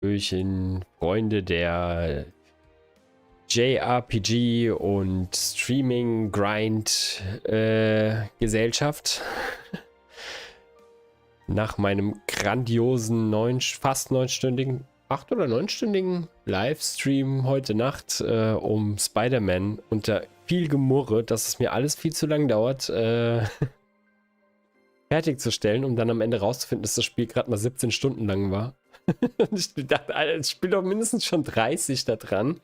Freunde der JRPG und Streaming Grind Gesellschaft. Nach meinem grandiosen fast 9-stündigen, 8- oder 9-stündigen Livestream heute Nacht um Spider-Man unter viel Gemurre, dass es mir alles viel zu lang dauert, fertigzustellen, um dann am Ende rauszufinden, dass das Spiel gerade mal 17 Stunden lang war. Und ich dachte, Alter, ich spiele doch mindestens schon 30 da dran.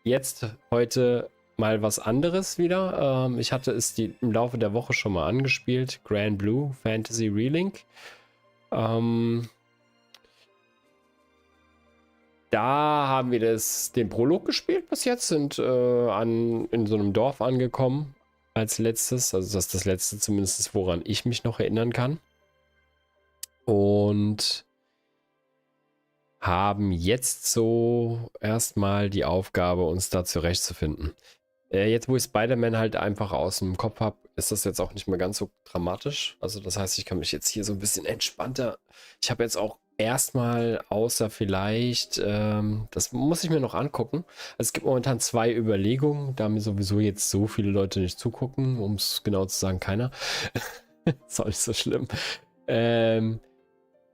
Jetzt heute mal was anderes wieder. Ich hatte es im Laufe der Woche schon mal angespielt. Granblue Fantasy Relink. Da haben wir den Prolog gespielt bis jetzt, sind in so einem Dorf angekommen als letztes. Also das ist das letzte zumindest, woran ich mich noch erinnern kann. Und haben jetzt so erstmal die Aufgabe, uns da zurechtzufinden. Jetzt, wo ich Spider-Man halt einfach aus dem Kopf habe, ist das jetzt auch nicht mehr ganz so dramatisch. Also das heißt, ich kann mich jetzt hier so ein bisschen entspannter. Ich habe jetzt auch erstmal, außer vielleicht, das muss ich mir noch angucken. Also es gibt momentan 2 Überlegungen, da mir sowieso jetzt so viele Leute nicht zugucken, um es genau zu sagen, keiner. Ist auch nicht so schlimm.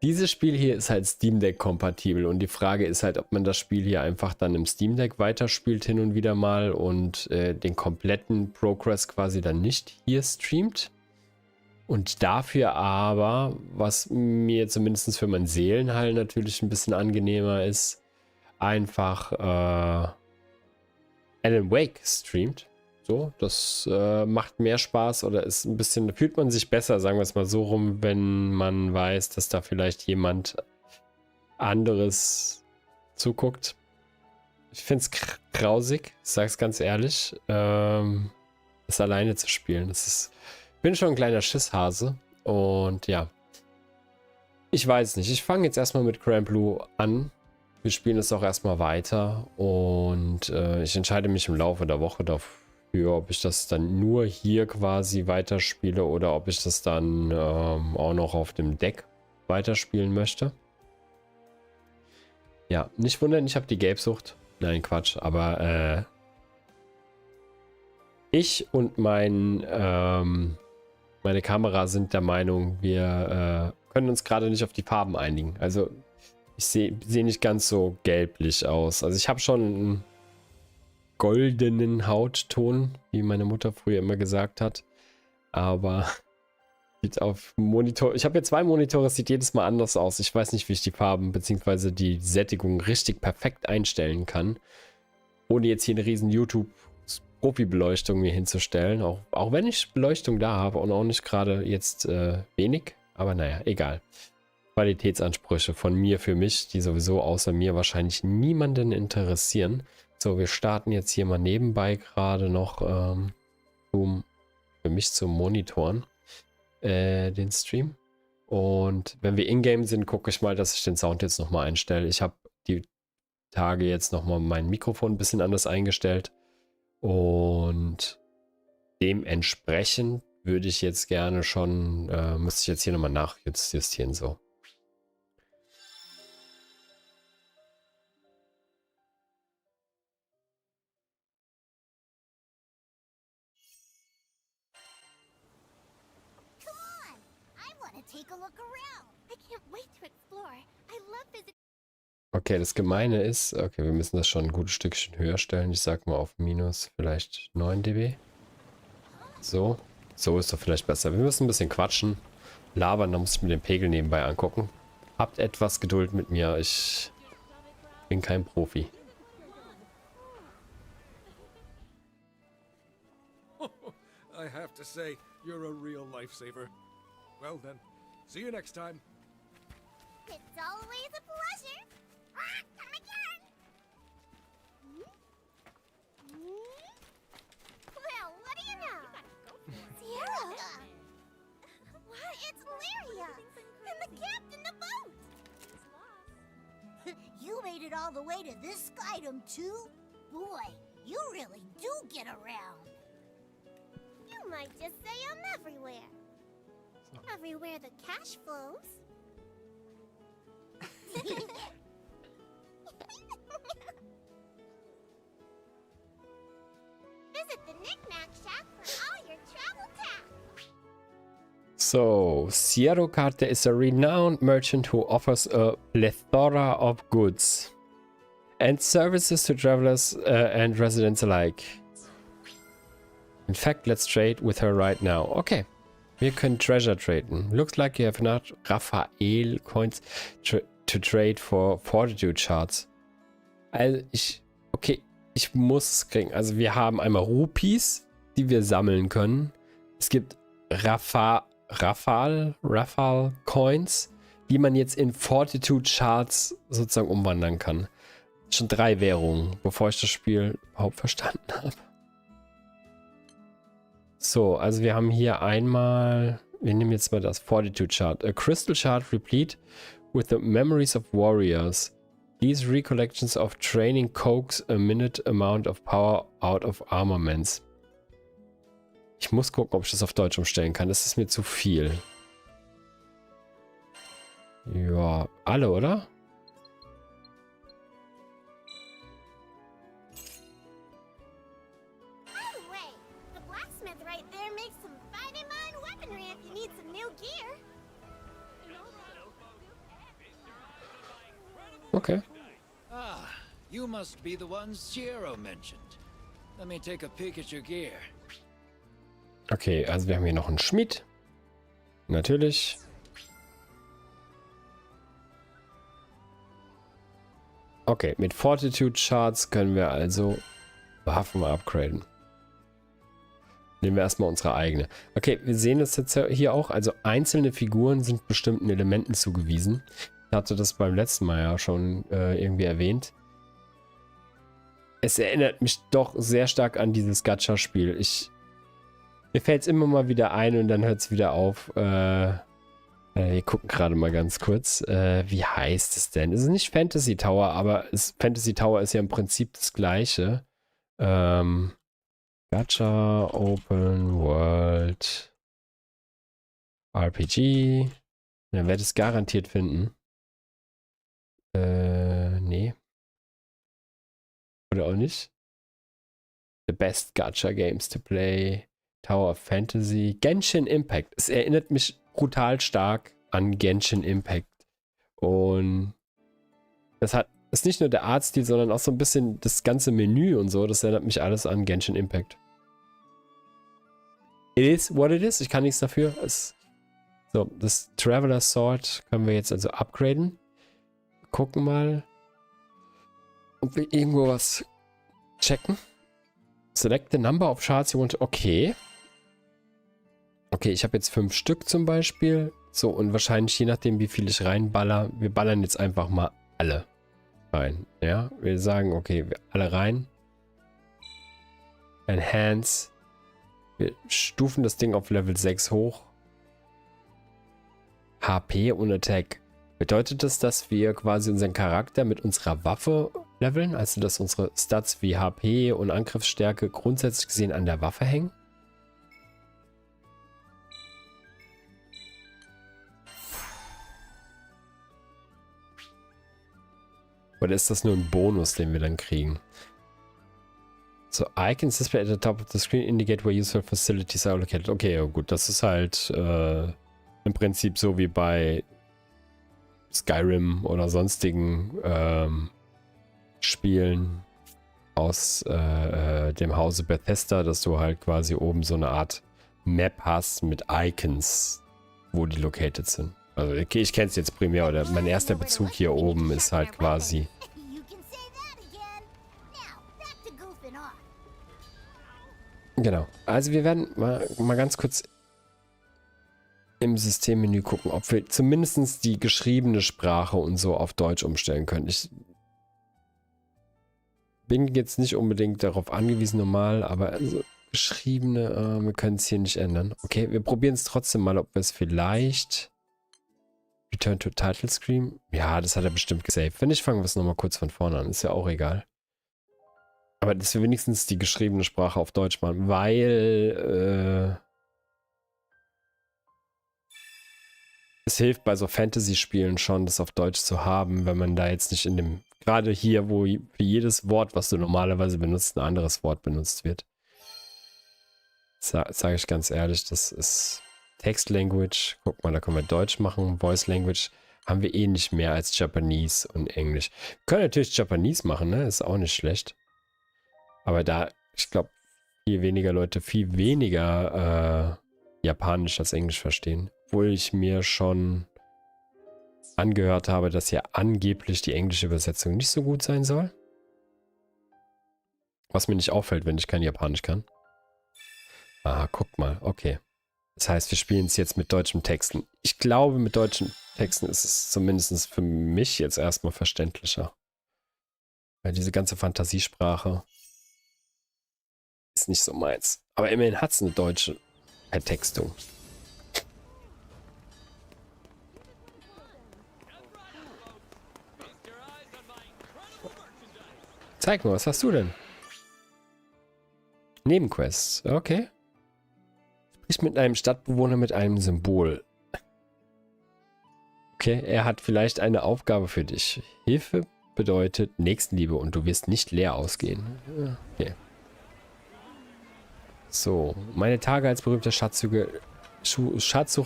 Dieses Spiel hier ist halt Steam Deck kompatibel und die Frage ist halt, ob man das Spiel hier einfach dann im Steam Deck weiterspielt hin und wieder mal und den kompletten Progress quasi dann nicht hier streamt. Und dafür aber, was mir zumindest für meinen Seelenheil natürlich ein bisschen angenehmer ist, einfach Alan Wake streamt. So, das macht mehr Spaß oder ist ein bisschen, da fühlt man sich besser, sagen wir es mal so rum, wenn man weiß, dass da vielleicht jemand anderes zuguckt. Ich finde es grausig, ich sage es ganz ehrlich, das alleine zu spielen. Ich bin schon ein kleiner Schisshase und ja, ich weiß nicht. Ich fange jetzt erstmal mit Granblue an. Wir spielen es auch erstmal weiter und ich entscheide mich im Laufe der Woche dafür, ob ich das dann nur hier quasi weiterspiele oder ob ich das dann auch noch auf dem Deck weiterspielen möchte. Ja, nicht wundern, ich habe die Gelbsucht. Nein, Quatsch, aber ich und meine Kamera sind der Meinung, wir können uns gerade nicht auf die Farben einigen. Also ich sehe nicht ganz so gelblich aus. Also ich habe schon einen goldenen Hautton, wie meine Mutter früher immer gesagt hat. Aber sieht auf Monitor. Ich habe hier 2 Monitore, es sieht jedes Mal anders aus. Ich weiß nicht, wie ich die Farben bzw. die Sättigung richtig perfekt einstellen kann. Ohne jetzt hier eine riesen YouTube-Profi-Beleuchtung mir hinzustellen. Auch wenn ich Beleuchtung da habe und auch nicht gerade jetzt wenig. Aber naja, egal. Qualitätsansprüche von mir für mich, die sowieso außer mir wahrscheinlich niemanden interessieren. So, wir starten jetzt hier mal nebenbei gerade noch für mich zum Monitoren den Stream. Und wenn wir in-game sind, gucke ich mal, dass ich den Sound jetzt nochmal einstelle. Ich habe die Tage jetzt nochmal mein Mikrofon ein bisschen anders eingestellt. Und dementsprechend würde ich jetzt gerne schon, müsste ich jetzt hier nochmal nachjustieren so. Okay, das Gemeine ist, okay, wir müssen das schon ein gutes Stückchen höher stellen. Ich sag mal auf minus vielleicht 9 dB. So, so ist doch vielleicht besser. Wir müssen ein bisschen quatschen, labern, dann muss ich mir den Pegel nebenbei angucken. Habt etwas Geduld mit mir, ich bin kein Profi. I have to say, you're a real lifesaver. Well then, see you next time. It's always a pleasure. Come again. Well, what do you know? Sierra? What? It's Lyria. And the captain of the boat. You made it all the way to this skydom too? Boy, you really do get around. You might just say I'm everywhere. Everywhere the cash flows. Visit the Knick-Knack Shack for all your travel tasks. So, Sierra Carte is a renowned merchant who offers a plethora of goods and services to travelers and residents alike. In fact, let's trade with her right now. Okay, wir können Treasure traden. Looks like you have enough Raphael coins to trade for Fortitude Shards. Also ich muss es kriegen. Also wir haben einmal Rupees, die wir sammeln können. Es gibt Raphael Coins, die man jetzt in Fortitude Shards sozusagen umwandeln kann. Schon 3 Währungen, bevor ich das Spiel überhaupt verstanden habe. So, also wir haben hier einmal, wir nehmen jetzt mal das Fortitude Shard. A crystal shard replete with the memories of warriors. These recollections of training coax a minute amount of power out of armaments. Ich muss gucken, ob ich das auf Deutsch umstellen kann. Das ist mir zu viel. Ja, alle, oder? Okay. Ah, you must be the ones Shiro mentioned. Let me take a peek at your gear. Okay, also wir haben hier noch einen Schmied. Natürlich. Okay, mit Fortitude Shards können wir also Waffen mal upgraden. Nehmen wir erstmal unsere eigene. Okay, wir sehen das jetzt hier auch. Also einzelne Figuren sind bestimmten Elementen zugewiesen. Ich hatte das beim letzten Mal ja schon irgendwie erwähnt. Es erinnert mich doch sehr stark an dieses Gacha-Spiel. Mir fällt es immer mal wieder ein und dann hört es wieder auf. Wir gucken gerade mal ganz kurz. Wie heißt es denn? Es ist nicht Fantasy Tower, aber Fantasy Tower ist ja im Prinzip das gleiche. Gacha Open World RPG. Dann werde ich es garantiert finden. Nee. Oder auch nicht. The best Gacha Games to play. Tower of Fantasy. Genshin Impact. Es erinnert mich brutal stark an Genshin Impact. Und das ist nicht nur der Artstil, sondern auch so ein bisschen das ganze Menü und so. Das erinnert mich alles an Genshin Impact. It is what it is. Ich kann nichts dafür. So, das Traveler Sword können wir jetzt also upgraden. Gucken mal, ob wir irgendwo was checken. Select the number of shards you want to... Okay. Okay, ich habe jetzt 5 Stück zum Beispiel. So, und wahrscheinlich je nachdem, wie viel ich reinballer. Wir ballern jetzt einfach mal alle rein. Ja, wir sagen, okay, alle rein. Enhance. Wir stufen das Ding auf Level 6 hoch. HP und Attack. Bedeutet das, dass wir quasi unseren Charakter mit unserer Waffe leveln? Also, dass unsere Stats wie HP und Angriffsstärke grundsätzlich gesehen an der Waffe hängen? Oder ist das nur ein Bonus, den wir dann kriegen? So, Icons display at the top of the screen indicate where useful facilities are located. Okay, ja gut, das ist halt im Prinzip so wie bei Skyrim oder sonstigen Spielen aus dem Hause Bethesda, dass du halt quasi oben so eine Art Map hast mit Icons, wo die located sind. Also okay, ich kenne es jetzt primär, oder mein erster Bezug hier oben ist halt quasi. Genau, also wir werden mal ganz kurz im Systemmenü gucken, ob wir zumindest die geschriebene Sprache und so auf Deutsch umstellen können. Ich bin jetzt nicht unbedingt darauf angewiesen normal, aber also geschriebene, wir können es hier nicht ändern. Okay, wir probieren es trotzdem mal, ob wir es vielleicht... Return to Title Screen. Ja, das hat er bestimmt gesaved. Wenn nicht, fangen wir es nochmal kurz von vorne an. Ist ja auch egal. Aber dass wir wenigstens die geschriebene Sprache auf Deutsch machen, weil es hilft bei so Fantasy-Spielen schon, das auf Deutsch zu haben, wenn man da jetzt nicht in dem, gerade hier, wo für jedes Wort, was du normalerweise benutzt, ein anderes Wort benutzt wird. Sage ich ganz ehrlich, das ist Text Language. Guck mal, da können wir Deutsch machen. Voice Language haben wir eh nicht mehr als Japanese und Englisch. Wir können natürlich Japanese machen, ne? Ist auch nicht schlecht. Aber da, ich glaube, viel weniger Leute, viel weniger Japanisch als Englisch verstehen. Obwohl ich mir schon angehört habe, dass ja angeblich die englische Übersetzung nicht so gut sein soll. Was mir nicht auffällt, wenn ich kein Japanisch kann. Ah, guck mal, okay. Das heißt, wir spielen es jetzt mit deutschen Texten. Ich glaube, mit deutschen Texten ist es zumindest für mich jetzt erstmal verständlicher. Weil diese ganze Fantasiesprache ist nicht so meins. Aber immerhin hat es eine deutsche Vertextung. Zeig mal, was hast du denn? Nebenquests, okay. Sprich mit einem Stadtbewohner mit einem Symbol. Okay, er hat vielleicht eine Aufgabe für dich. Hilfe bedeutet Nächstenliebe und du wirst nicht leer ausgehen. Okay. So, meine Tage als berühmter Schatzsucher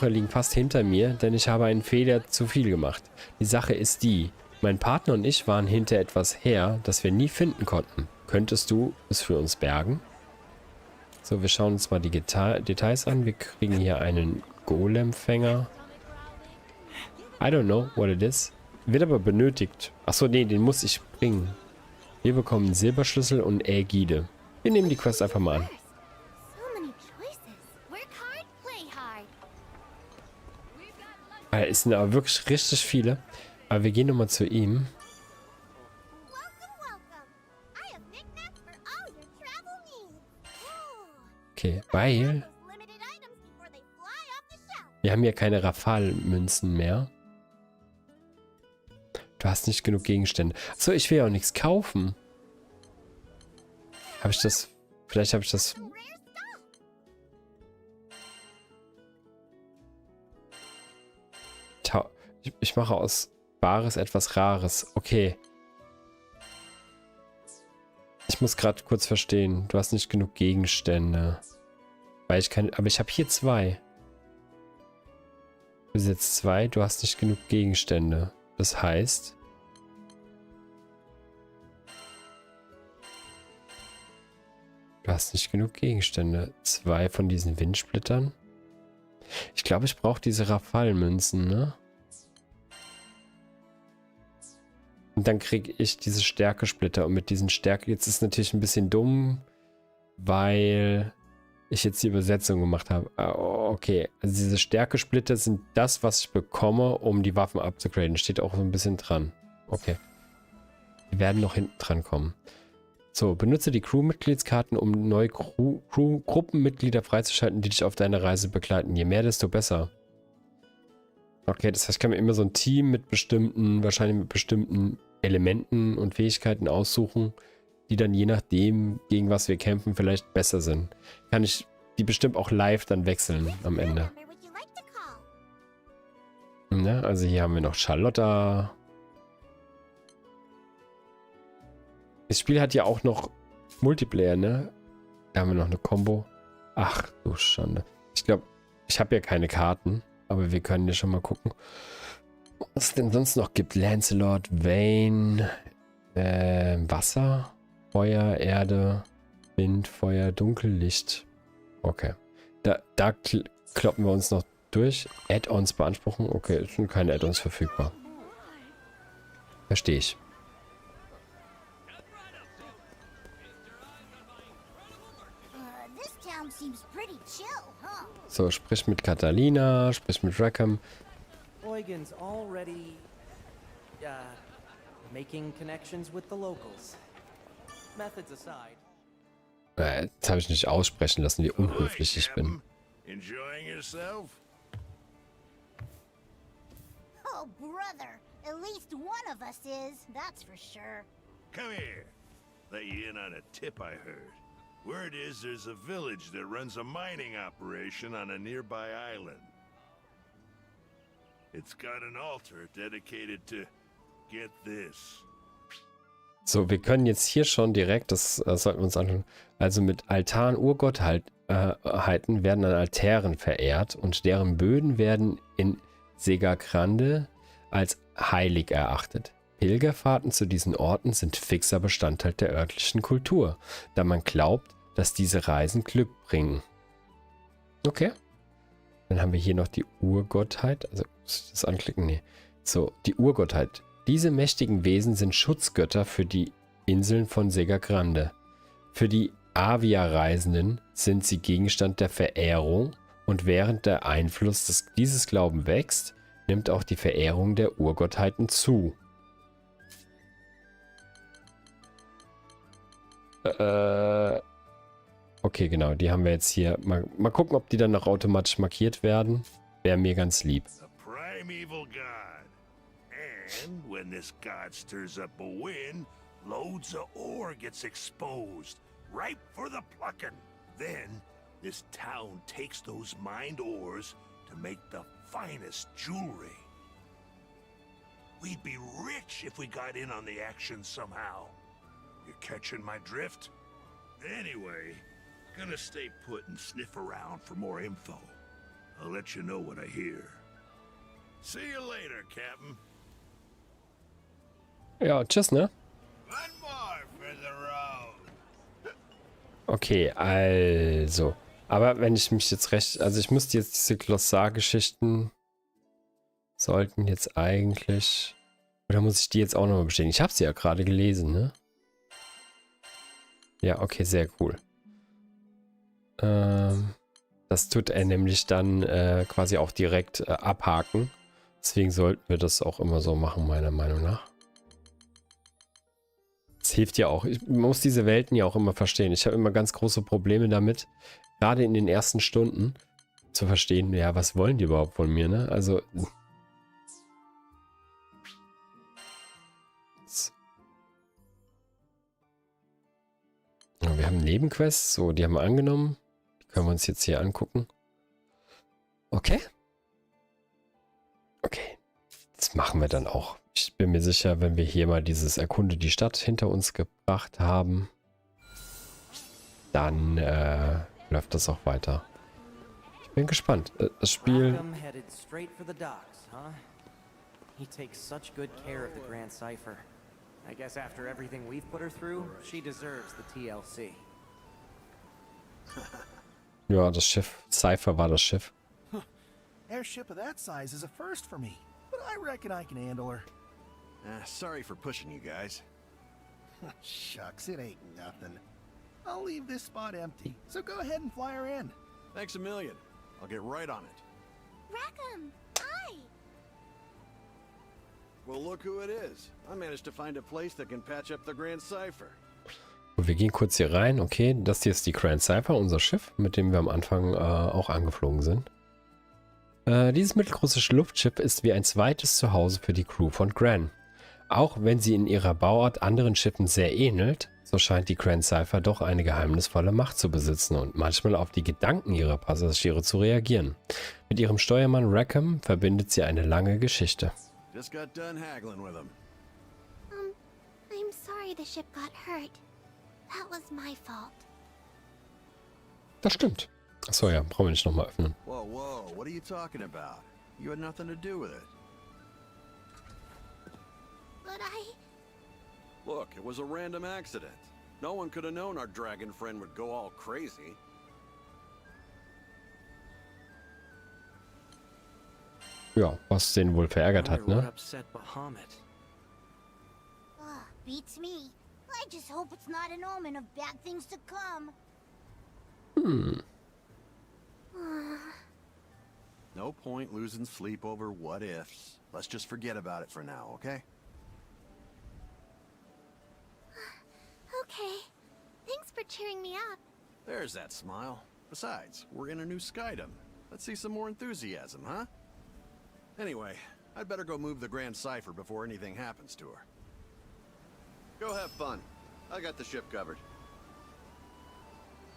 liegen fast hinter mir, denn ich habe einen Fehler zu viel gemacht. Die Sache ist die, mein Partner und ich waren hinter etwas her, das wir nie finden konnten. Könntest du es für uns bergen? So, wir schauen uns mal die Details an. Wir kriegen hier einen Golemfänger. I don't know what it is. Wird aber benötigt. Achso, nee, den muss ich bringen. Wir bekommen Silberschlüssel und Ägide. Wir nehmen die Quest einfach mal an. Es sind aber wirklich richtig viele. Aber wir gehen nochmal zu ihm. Okay, weil wir haben ja keine Rafal-Münzen mehr. Du hast nicht genug Gegenstände. Achso, ich will ja auch nichts kaufen. Habe ich das... Vielleicht habe ich das... Ich mache aus Bares etwas Rares. Okay. Ich muss gerade kurz verstehen. Du hast nicht genug Gegenstände. Weil ich kann... Aber ich habe hier 2. Du besitzt 2. Du hast nicht genug Gegenstände. Das heißt... Du hast nicht genug Gegenstände. 2 von diesen Windsplittern. Ich glaube, ich brauche diese Rafal-Münzen, ne? Und dann kriege ich diese Stärkesplitter. Und mit diesen Stärke... Jetzt ist es natürlich ein bisschen dumm, weil ich jetzt die Übersetzung gemacht habe. Okay, also diese Stärkesplitter sind das, was ich bekomme, um die Waffen abzugraden. Steht auch so ein bisschen dran. Okay. Die werden noch hinten dran kommen. So, benutze die Crew-Mitgliedskarten, um neue Gruppenmitglieder freizuschalten, die dich auf deiner Reise begleiten. Je mehr, desto besser. Okay, das heißt, ich kann mir immer so ein Team mit bestimmten, wahrscheinlich mit bestimmten Elementen und Fähigkeiten aussuchen, die dann je nachdem, gegen was wir kämpfen, vielleicht besser sind. Kann ich die bestimmt auch live dann wechseln am Ende. Ja, also hier haben wir noch Charlotta. Das Spiel hat ja auch noch Multiplayer, ne? Da haben wir noch eine Combo. Ach du Schande. Ich glaube, ich habe ja keine Karten, aber wir können ja schon mal gucken, was es denn sonst noch gibt. Lancelot, Vayne, Wasser, Feuer, Erde, Wind, Feuer, Dunkellicht. Okay. Da kloppen wir uns noch durch. Add-ons beanspruchen. Okay, es sind keine Add-ons verfügbar. Verstehe ich. So, sprich mit Catalina, sprich mit Rackham. Eugen's already making connections with the locals. Methods aside. Jetzt habe ich nicht aussprechen lassen, wie unhöflich ich bin. Enjoying yourself? Oh, brother. At least one of us is, that's for sure. Come here. Let you in on a tip I heard. Word is there's a village that runs a mining operation on a nearby island. It's got an altar dedicated to, get this. So, wir können jetzt hier schon direkt, das sollten wir uns anschauen, also mit Altar, Urgott halt Urgottheiten werden an Altären verehrt und deren Böden werden in Sega Grande als heilig erachtet. Pilgerfahrten zu diesen Orten sind fixer Bestandteil der örtlichen Kultur, da man glaubt, dass diese Reisen Glück bringen. Okay. Dann haben wir hier noch die Urgottheit. Also, muss ich das anklicken? Nee. So, die Urgottheit. Diese mächtigen Wesen sind Schutzgötter für die Inseln von Sega Grande. Für die Avia-Reisenden sind sie Gegenstand der Verehrung und während der Einfluss dieses Glauben wächst, nimmt auch die Verehrung der Urgottheiten zu. Okay, genau, die haben wir jetzt hier. Mal gucken, ob die dann noch automatisch markiert werden. Wäre mir ganz lieb. A primeval god. And when this god stirs up a wind, loads of ore gets exposed, ripe for the plucking. Then, this town takes those mined ores to make the finest jewelry. We'd be rich if we got in on the action somehow. You catching my drift? Anyway, gonna stay put and sniff around for more info. I'll let you know what I hear. See you later, Captain. Ja, tschüss, ne? One more for the road. Okay, also. Aber wenn ich mich jetzt recht... Also ich müsste jetzt diese Glossargeschichten... Sollten jetzt eigentlich... Oder muss ich die jetzt auch nochmal bestätigen? Ich habe sie ja gerade gelesen, ne? Ja, okay, sehr cool. Das tut er nämlich dann quasi auch direkt abhaken. Deswegen sollten wir das auch immer so machen, meiner Meinung nach. Es hilft ja auch. Man muss diese Welten ja auch immer verstehen. Ich habe immer ganz große Probleme damit, gerade in den ersten Stunden zu verstehen, ja, was wollen die überhaupt von mir, ne? Also... Ja, wir haben Nebenquests, so, die haben wir angenommen. Die können wir uns jetzt hier angucken. Okay. Okay. Das machen wir dann auch. Ich bin mir sicher, wenn wir hier mal dieses Erkunde die Stadt hinter uns gebracht haben, dann läuft das auch weiter. Ich bin gespannt. Das Spiel... Rackham headed straight for the docks, huh? He takes such good care of the Grand Cipher. I guess after everything we've put her through, she deserves the TLC. Ja, das Schiff. Cypher war das Schiff. Airship of that size is a first for me, but I reckon I can handle her. Sorry for pushing you guys. Shucks, it ain't nothing. I'll leave this spot empty, so go ahead and fly her in. Thanks a million. I'll get right on it. Rackham, hi! Well, look who it is. I managed to find a place that can patch up the Grand Cipher. Und wir gehen kurz hier rein. Okay, das hier ist die Grand Cipher, unser Schiff, mit dem wir am Anfang auch angeflogen sind. Dieses mittelgroße Luftschiff ist wie ein zweites Zuhause für die Crew von Gran. Auch wenn sie in ihrer Bauart anderen Schiffen sehr ähnelt, so scheint die Grand Cipher doch eine geheimnisvolle Macht zu besitzen und manchmal auf die Gedanken ihrer Passagiere zu reagieren. Mit ihrem Steuermann Rackham verbindet sie eine lange Geschichte. Just got done haggling with him. I'm sorry the ship got hurt. That was my fault. Das stimmt. Achso, ja, brauchen wir nicht nochmal öffnen. Whoa, whoa, what are you talking about? You had nothing to do with it. But Look, it was a random accident. No one could have known our dragon friend would go all crazy. Ja, was den wohl verärgert hat, What ne? upset Bahamut? Beats me. I just hope it's not an omen of bad things to come. No point losing sleep over what ifs. Let's just forget about it for now, okay? Okay. Thanks for cheering me up. There's that smile. Besides, we're in a new skydom. Let's see some more enthusiasm, huh? Anyway, I'd better go move the Grand Cipher before anything happens to her. Go have fun. I got the ship covered.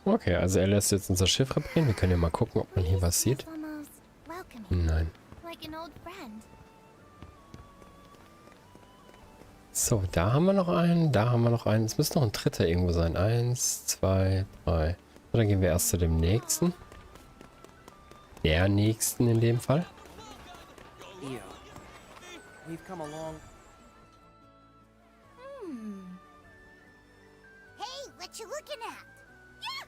Okay, also er lässt jetzt unser Schiff reparieren. Wir können ja mal gucken, ob man hier was sieht. Almost welcoming, Nein. like an old friend. So, da haben wir noch einen, da haben wir noch einen. Es müsste noch ein dritter irgendwo sein. 1, 2, 3. Dann gehen wir erst zu dem nächsten. Der nächsten in dem Fall. Io, we've come along. Hey, what you looking at? Yeah!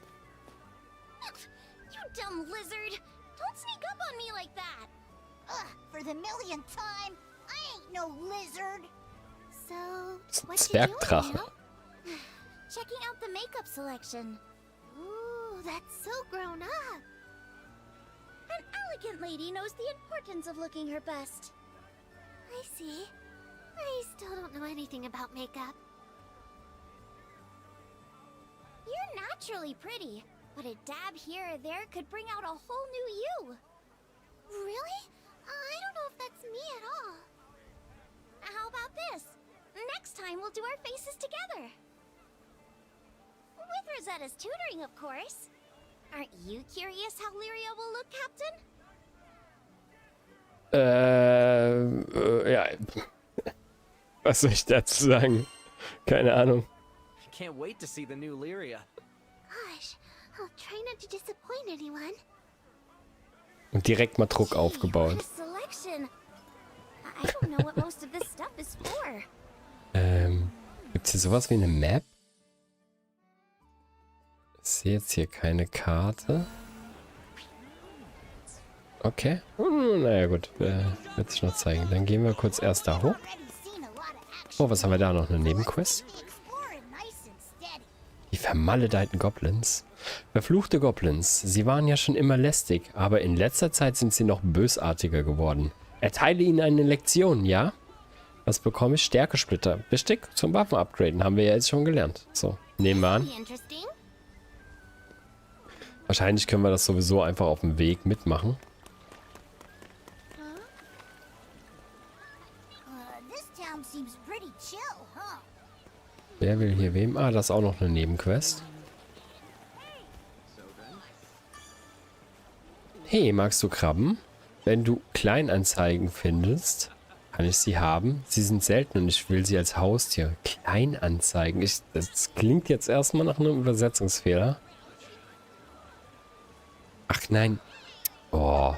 You dumb lizard! Don't sneak up on me like that! Ugh, for the millionth time, I ain't no lizard! So, what you doing, Zwergdrache. you know? Checking out the makeup selection. Ooh, that's so grown up. An elegant lady knows the importance of looking her best. I see. I still don't know anything about makeup. You're naturally pretty, but a dab here or there could bring out a whole new you. Really? I don't know if that's me at all. How about this? Next time we'll do our faces together. With Rosetta's tutoring, of course. Aren't you curious how Lyria will look, Captain? Ja. Was soll ich dazu sagen? Keine Ahnung. Can't wait to see the new Lyria. Gosh, I'll try not to disappoint anyone. Und direkt mal Druck aufgebaut. What a selection. I don't know what most of this stuff is for. Gibt's hier sowas wie eine Map? Ich sehe jetzt hier keine Karte. Okay. Naja gut, wird sich noch zeigen. Dann gehen wir kurz erst da hoch. Oh, was haben wir da noch? Eine Nebenquest? Die vermaledeiten Goblins. Verfluchte Goblins. Sie waren ja schon immer lästig, aber in letzter Zeit sind sie noch bösartiger geworden. Erteile ihnen eine Lektion, ja? Was bekomme ich? Stärkesplitter. Wichtig zum Waffen-Upgraden. Haben wir ja jetzt schon gelernt. So, nehmen wir an. Wahrscheinlich können wir das sowieso einfach auf dem Weg mitmachen. Wer will hier wem? Ah, das ist auch noch eine Nebenquest. Hey, magst du Krabben? Wenn du Kleinanzeigen findest, kann ich sie haben. Sie sind selten und ich will sie als Haustier. Kleinanzeigen. Das klingt jetzt erstmal nach einem Übersetzungsfehler. Ach nein. Oh.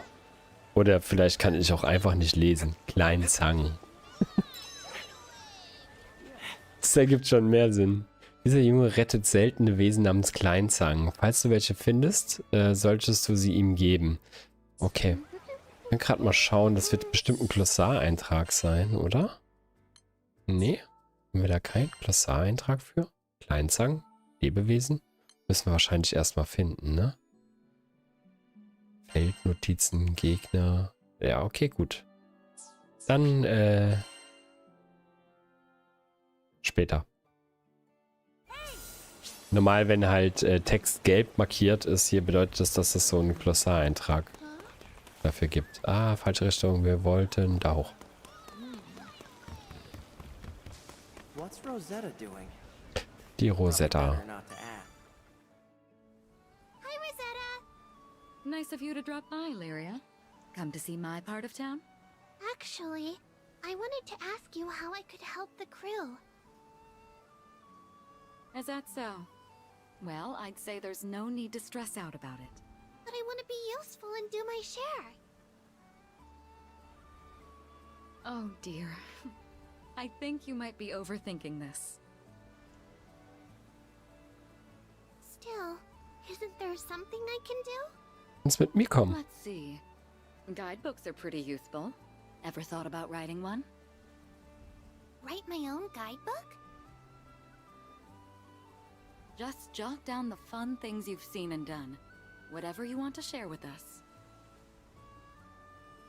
Oder vielleicht kann ich auch einfach nicht lesen. Kleinzangen. Das ergibt schon mehr Sinn. Dieser Junge rettet seltene Wesen namens Kleinzangen. Falls du welche findest, solltest du sie ihm geben. Okay. Ich kann gerade mal schauen. Das wird bestimmt ein Glossareintrag sein, oder? Nee. Haben wir da keinen Glossareintrag für? Kleinzangen? Lebewesen? Müssen wir wahrscheinlich erstmal finden, ne? Feldnotizen, Gegner. Ja, okay, gut. Dann, später. Normal, wenn halt Text gelb markiert ist, hier bedeutet das, dass es so einen Glossareintrag dafür gibt. Ah, falsche Richtung. Wir wollten da hoch. What's Rosetta doing? Die Rosetta. Better not to ask. Hi, Rosetta. Nice of you to drop by, Lyria. Come to see my part of town? Actually, I wanted to ask you how I could help the crew. Is that so? Well, I'd say there's no need to stress out about it. But I want to be useful and do my share. Oh dear. I think you might be overthinking this. Still, isn't there something I can do? Kannst mit mir kommen. Let's see. Guidebooks are pretty useful. Ever thought about writing one? Write my own guidebook? Just jot down the fun things you've seen and done. Whatever you want to share with us.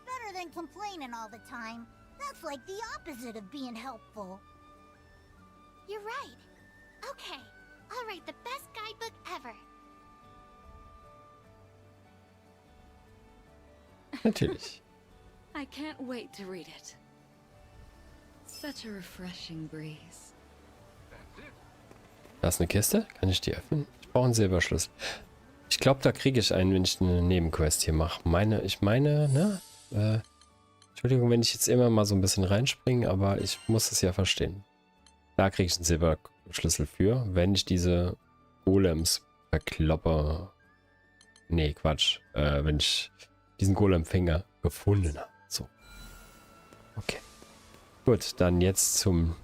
Better than complaining all the time. That's like the opposite of being helpful. You're right. Okay, I'll write the best guidebook ever. Natürlich. I can't wait to read it. Such a refreshing breeze. Da ist eine Kiste. Kann ich die öffnen? Ich brauche einen Silberschlüssel. Ich glaube, da kriege ich einen, wenn ich eine Nebenquest hier mache. Ich meine, ne? Entschuldigung, wenn ich jetzt immer mal so ein bisschen reinspringe, aber ich muss es ja verstehen. Da kriege ich einen Silberschlüssel für, wenn ich diese Golems verkloppe. Nee, Quatsch. Wenn ich diesen Golem-Finger gefunden habe. So. Okay. Gut, dann jetzt zum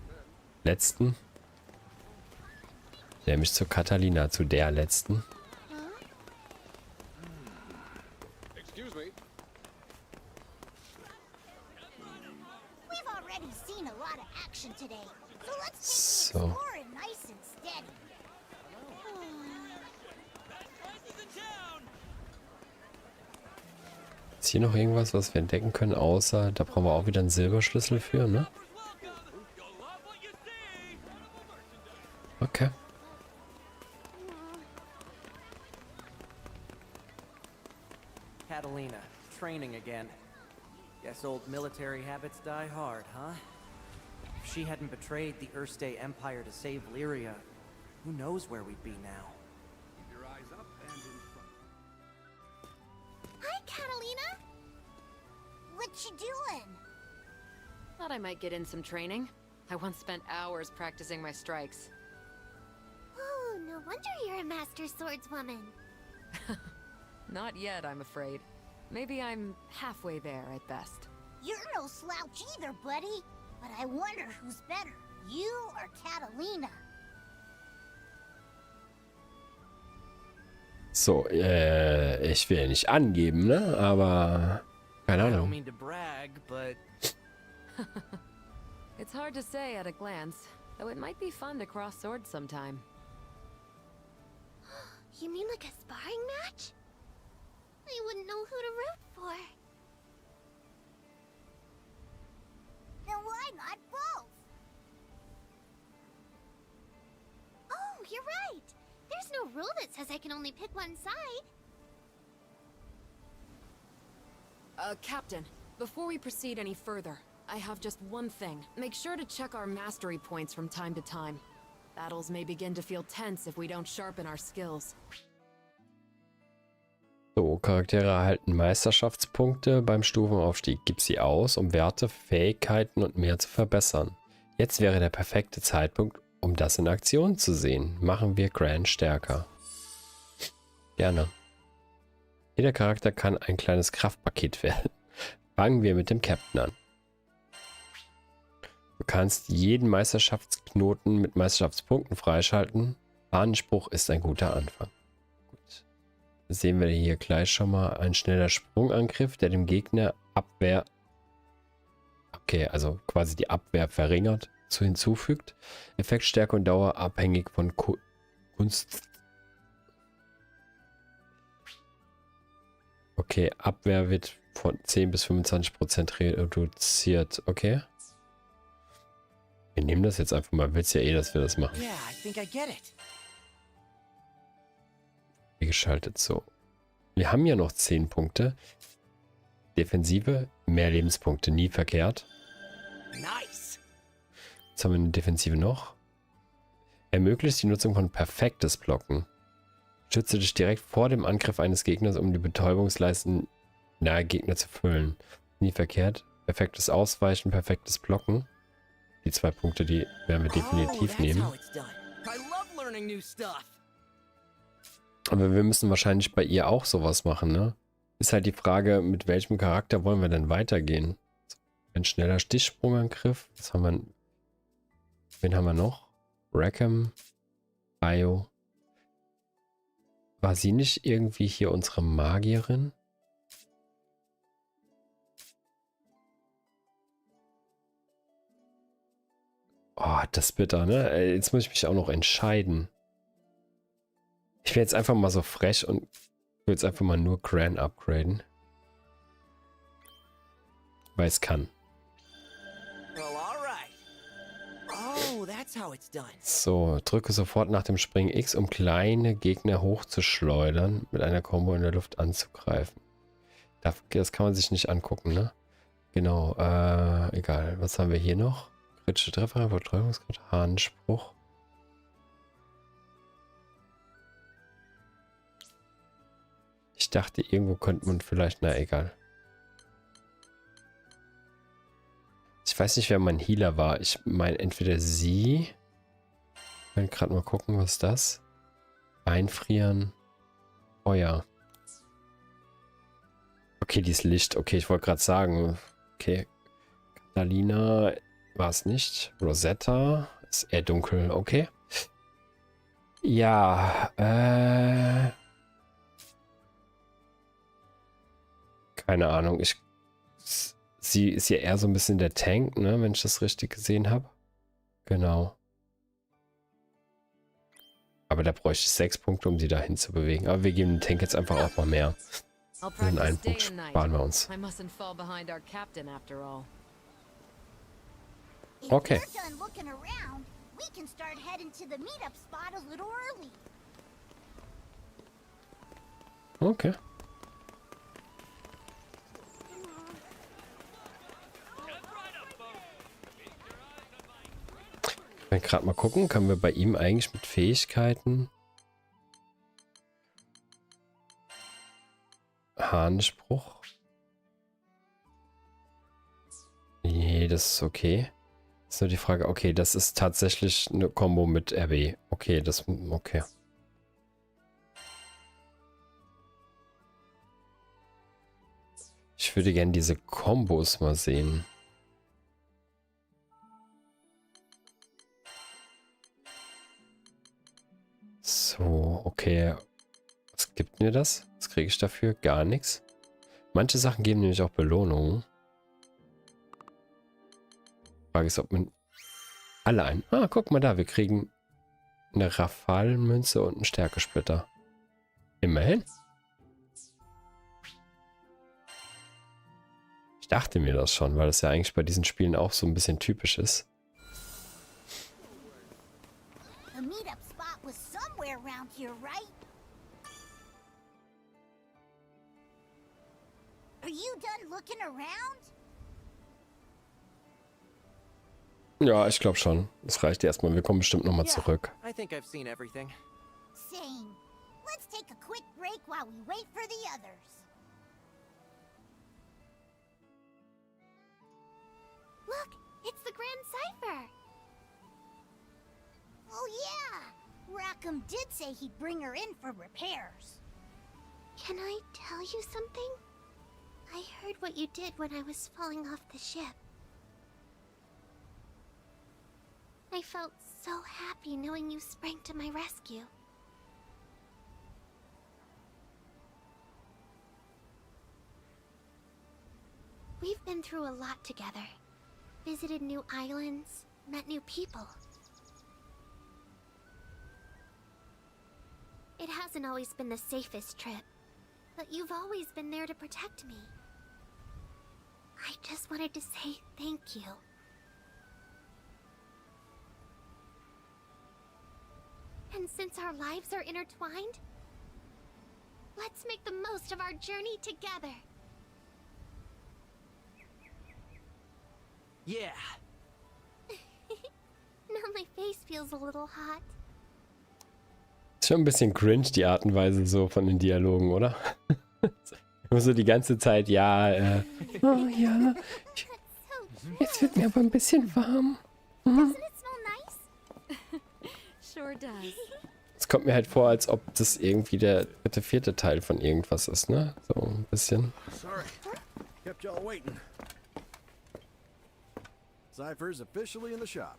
letzten. Nämlich zu Catalina, zu der letzten. We've already seen a lot of action today, so let's take the So. exploring nice and steady. Ist hier noch irgendwas, was wir entdecken können, außer, da brauchen wir auch wieder einen Silberschlüssel für, ne? Okay. Catalina, training again. Guess old military habits die hard, huh? If she hadn't betrayed the Erste Empire to save Lyria, who knows where we'd be now? Hi, Catalina. What you doing? Thought I might get in some training. I once spent hours practicing my strikes. Oh, no wonder you're a master swordswoman. Not yet, I'm afraid. Maybe I'm halfway there at best. You're no slouch either, buddy. But I wonder who's better, you or Catalina? So, ich will nicht angeben, ne? Aber keine I don't Ahnung. mean to brag, but It's hard to say at a glance, though it might be fun to cross swords sometime. You mean like a sparring match? I wouldn't know who to root for. Then why not both? Oh, you're right. There's no rule that says I can only pick one side. Captain, before we proceed any further, I have just one thing. Make sure to check our mastery points from time to time. Battles may begin to feel tense if we don't sharpen our skills. So, Charaktere erhalten Meisterschaftspunkte beim Stufenaufstieg. Gib sie aus, um Werte, Fähigkeiten und mehr zu verbessern. Jetzt wäre der perfekte Zeitpunkt, um das in Aktion zu sehen. Machen wir Gran stärker. Gerne. Jeder Charakter kann ein kleines Kraftpaket werden. Fangen wir mit dem Captain an. Du kannst jeden Meisterschaftsknoten mit Meisterschaftspunkten freischalten. Fahnenspruch ist ein guter Anfang. Gut. Sehen wir hier gleich schon mal ein schneller Sprungangriff, der dem Gegner Abwehr, okay, also quasi die Abwehr verringert, hinzufügt. Effektstärke und Dauer abhängig von Kunst. Okay, Abwehr wird von 10 bis 25% reduziert. Okay. Wir nehmen das jetzt einfach mal. Willst ja eh, dass wir das machen. yeah, I think I get it. Geschaltet so. Wir haben ja noch 10 Punkte. Defensive, mehr Lebenspunkte, nie verkehrt. Nice. Jetzt haben wir eine Defensive noch. Ermöglicht die Nutzung von perfektes Blocken. Schütze dich direkt vor dem Angriff eines Gegners, um die Betäubungsleisten nahe Gegner zu füllen. Nie verkehrt. Perfektes Ausweichen, perfektes Blocken. Die 2 Punkte, die werden wir definitiv nehmen. Aber wir müssen wahrscheinlich bei ihr auch sowas machen, ne? Ist halt die Frage, mit welchem Charakter wollen wir denn weitergehen? Ein schneller Stichsprungangriff. Was haben wir? Wen haben wir noch? Rackham. Io. War sie nicht irgendwie hier unsere Magierin? Oh, das ist bitter, ne? Jetzt muss ich mich auch noch entscheiden. Ich wäre jetzt einfach mal so frech und will jetzt einfach mal nur Gran upgraden. Weil es kann. So, drücke sofort nach dem Springen X, um kleine Gegner hochzuschleudern, mit einer Combo in der Luft anzugreifen. Das kann man sich nicht angucken, ne? Genau, egal. Was haben wir hier noch? Kritische Treffer, Betäubungsgrad, Hahnspruch. Ich dachte, irgendwo könnte man vielleicht, na egal. Ich weiß nicht, wer mein Healer war. Ich meine, entweder sie. Ich will gerade mal gucken, was ist das? Einfrieren. Feuer. Okay, die ist Licht. Okay, ich wollte gerade sagen. Okay. Catalina war es nicht. Rosetta ist eher dunkel. Okay. Ja, keine Ahnung. Sie ist ja eher so ein bisschen der Tank, ne, wenn ich das richtig gesehen habe. Genau. Aber da bräuchte ich 6 Punkte, um sie dahin zu bewegen. Aber wir geben dem Tank jetzt einfach auch mal mehr. Den einen Punkt sparen wir uns. I mustn't fall behind our captain after all. If Okay. you're done looking around, we can start heading to the meetup spot a little early. Okay. Ich will gerade mal gucken, können wir bei ihm eigentlich mit Fähigkeiten Hahnspruch? Nee, das ist okay. Ist nur die Frage, okay, das ist tatsächlich eine Kombo mit RB. Okay, okay. Ich würde gerne diese Kombos mal sehen. So, okay. Was gibt mir das? Was kriege ich dafür? Gar nichts. Manche Sachen geben nämlich auch Belohnungen. Frage ist, ob man alle ein. Ah, guck mal da, wir kriegen eine Rafalmünze und einen Stärkesplitter. Immerhin. Ich dachte mir das schon, weil das ja eigentlich bei diesen Spielen auch so ein bisschen typisch ist. The meetup spot was somewhere around here, right? Are you done looking around? Ja, ich glaube schon. Das reicht erstmal. Wir kommen bestimmt nochmal zurück. I think I've seen everything. Same. Let's take a quick break while we wait for the others. Look, it's the Grand Cipher. Oh yeah, Rackham did say he'd bring her in for repairs. Can I tell you something? I heard what you did when I was falling off the ship. I felt so happy knowing you sprang to my rescue. We've been through a lot together. Visited new islands, met new people. It hasn't always been the safest trip, but you've always been there to protect me. I just wanted to say thank you. And since our lives are intertwined, let's make the most of our journey together. Yeah. Now my face feels a little hot. Ist schon ein bisschen cringe, die Art und Weise so von den Dialogen, oder? Immer so die ganze Zeit, ja, oh ja, jetzt wird mir aber ein bisschen warm. Doesn't it smell nice? Sure does. Es kommt mir halt vor, als ob das irgendwie der dritte, vierte Teil von irgendwas ist, ne? So ein bisschen. Sorry, kept y'all waiting. Cypher's officially in the shop.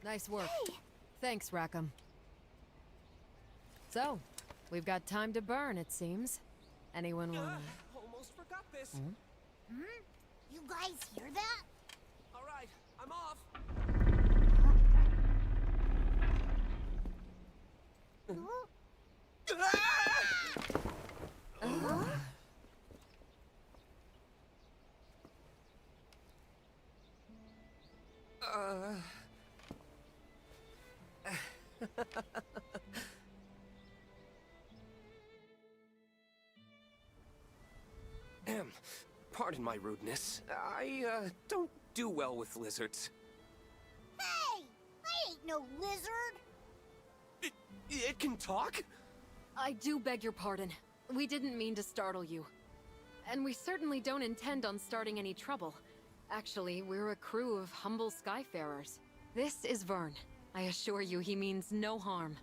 Nice work. Thanks, Rackham. So, we've got time to burn, it seems. Anyone want? Almost forgot this. You guys hear that? All right, I'm off. Pardon my rudeness. I don't do well with lizards. Hey! I ain't no lizard! It can talk? I do beg your pardon. We didn't mean to startle you. And we certainly don't intend on starting any trouble. Actually, we're a crew of humble skyfarers. This is Vern. I assure you he means no harm.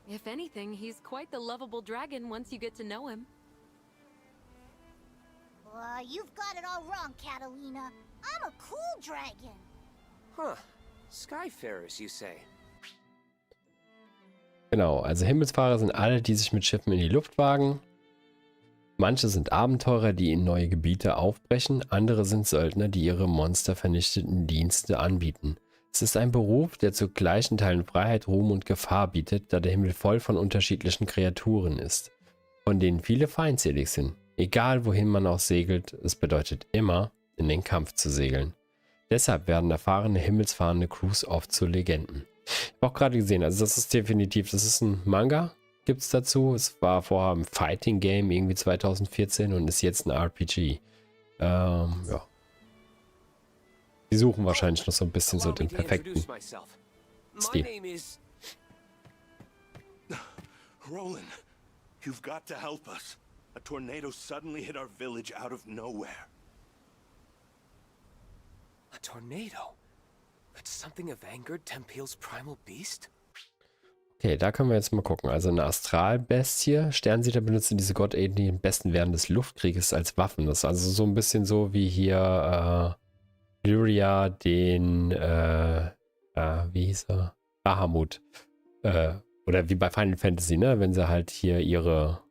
If anything, he's quite the lovable dragon once you get to know him. You've got it all wrong, Catalina. I'm a cool dragon. Huh. Skyfarers, you say? Genau, also Himmelsfahrer sind alle, die sich mit Schiffen in die Luft wagen. Manche sind Abenteurer, die in neue Gebiete aufbrechen. Andere sind Söldner, die ihre monstervernichtenden Dienste anbieten. Es ist ein Beruf, der zu gleichen Teilen Freiheit, Ruhm und Gefahr bietet, da der Himmel voll von unterschiedlichen Kreaturen ist, von denen viele feindselig sind. Egal wohin man auch segelt, es bedeutet immer, in den Kampf zu segeln. Deshalb werden erfahrene himmelsfahrende Crews oft zu Legenden. Ich habe auch gerade gesehen, also das ist definitiv, das ist ein Manga, gibt es dazu. Es war vorher ein Fighting Game, irgendwie 2014 und ist jetzt ein RPG. Ja. Die suchen wahrscheinlich noch so ein bisschen so den perfekten Stil. Roland, you've got to help us. A tornado suddenly hit our village out of nowhere. A tornado? Could something have angered Tempeal's primal beast? Okay, da können wir jetzt mal gucken. Also eine Astralbestie. Sternsieder benutzen diese Gottäten, die im besten während des Luftkrieges als Waffen. Das ist also so ein bisschen so wie hier Lyria den, wie hieß er? Bahamut. Oder wie bei Final Fantasy, ne? Wenn sie halt hier ihre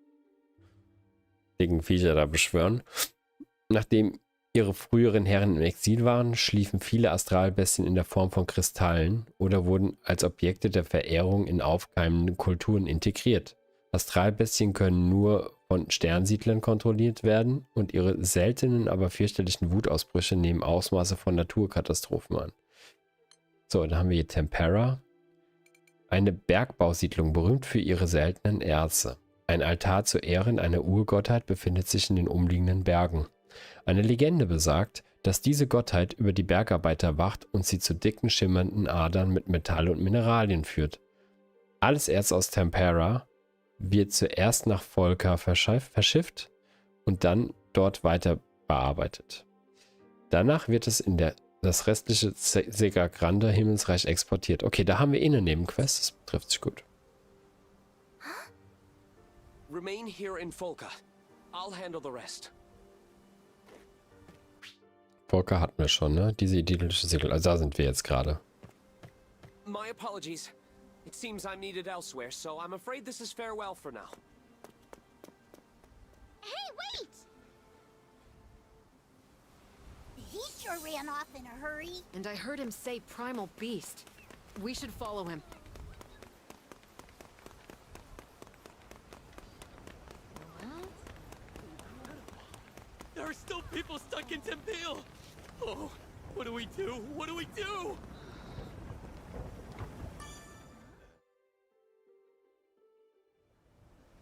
dicken Viecher da beschwören. Nachdem ihre früheren Herren im Exil waren, schliefen viele Astralbestien in der Form von Kristallen oder wurden als Objekte der Verehrung in aufkeimende Kulturen integriert. Astralbestien können nur von Sternsiedlern kontrolliert werden und ihre seltenen, aber fürchterlichen Wutausbrüche nehmen Ausmaße von Naturkatastrophen an. So, dann haben wir hier Tempera. Eine Bergbausiedlung, berühmt für ihre seltenen Erze. Ein Altar zu Ehren einer Urgottheit befindet sich in den umliegenden Bergen. Eine Legende besagt, dass diese Gottheit über die Bergarbeiter wacht und sie zu dicken, schimmernden Adern mit Metall und Mineralien führt. Alles Erz aus Tempera wird zuerst nach Volca verschifft und dann dort weiter bearbeitet. Danach wird es in das restliche Sega Grande Himmelsreich exportiert. Okay, da haben wir eine Nebenquest, das trifft sich gut. Remain here in Volca. I'll handle the rest. Volca hatten wir schon, ne? Diese idyllische Segel. Also da sind wir jetzt gerade. My apologies. It seems I'm needed elsewhere, so I'm afraid this is farewell for now. Hey, wait! He sure ran off in a hurry. And I heard him say primal beast. We should follow him. There are still people stuck in Tempeal! Oh, what do we do? What do we do?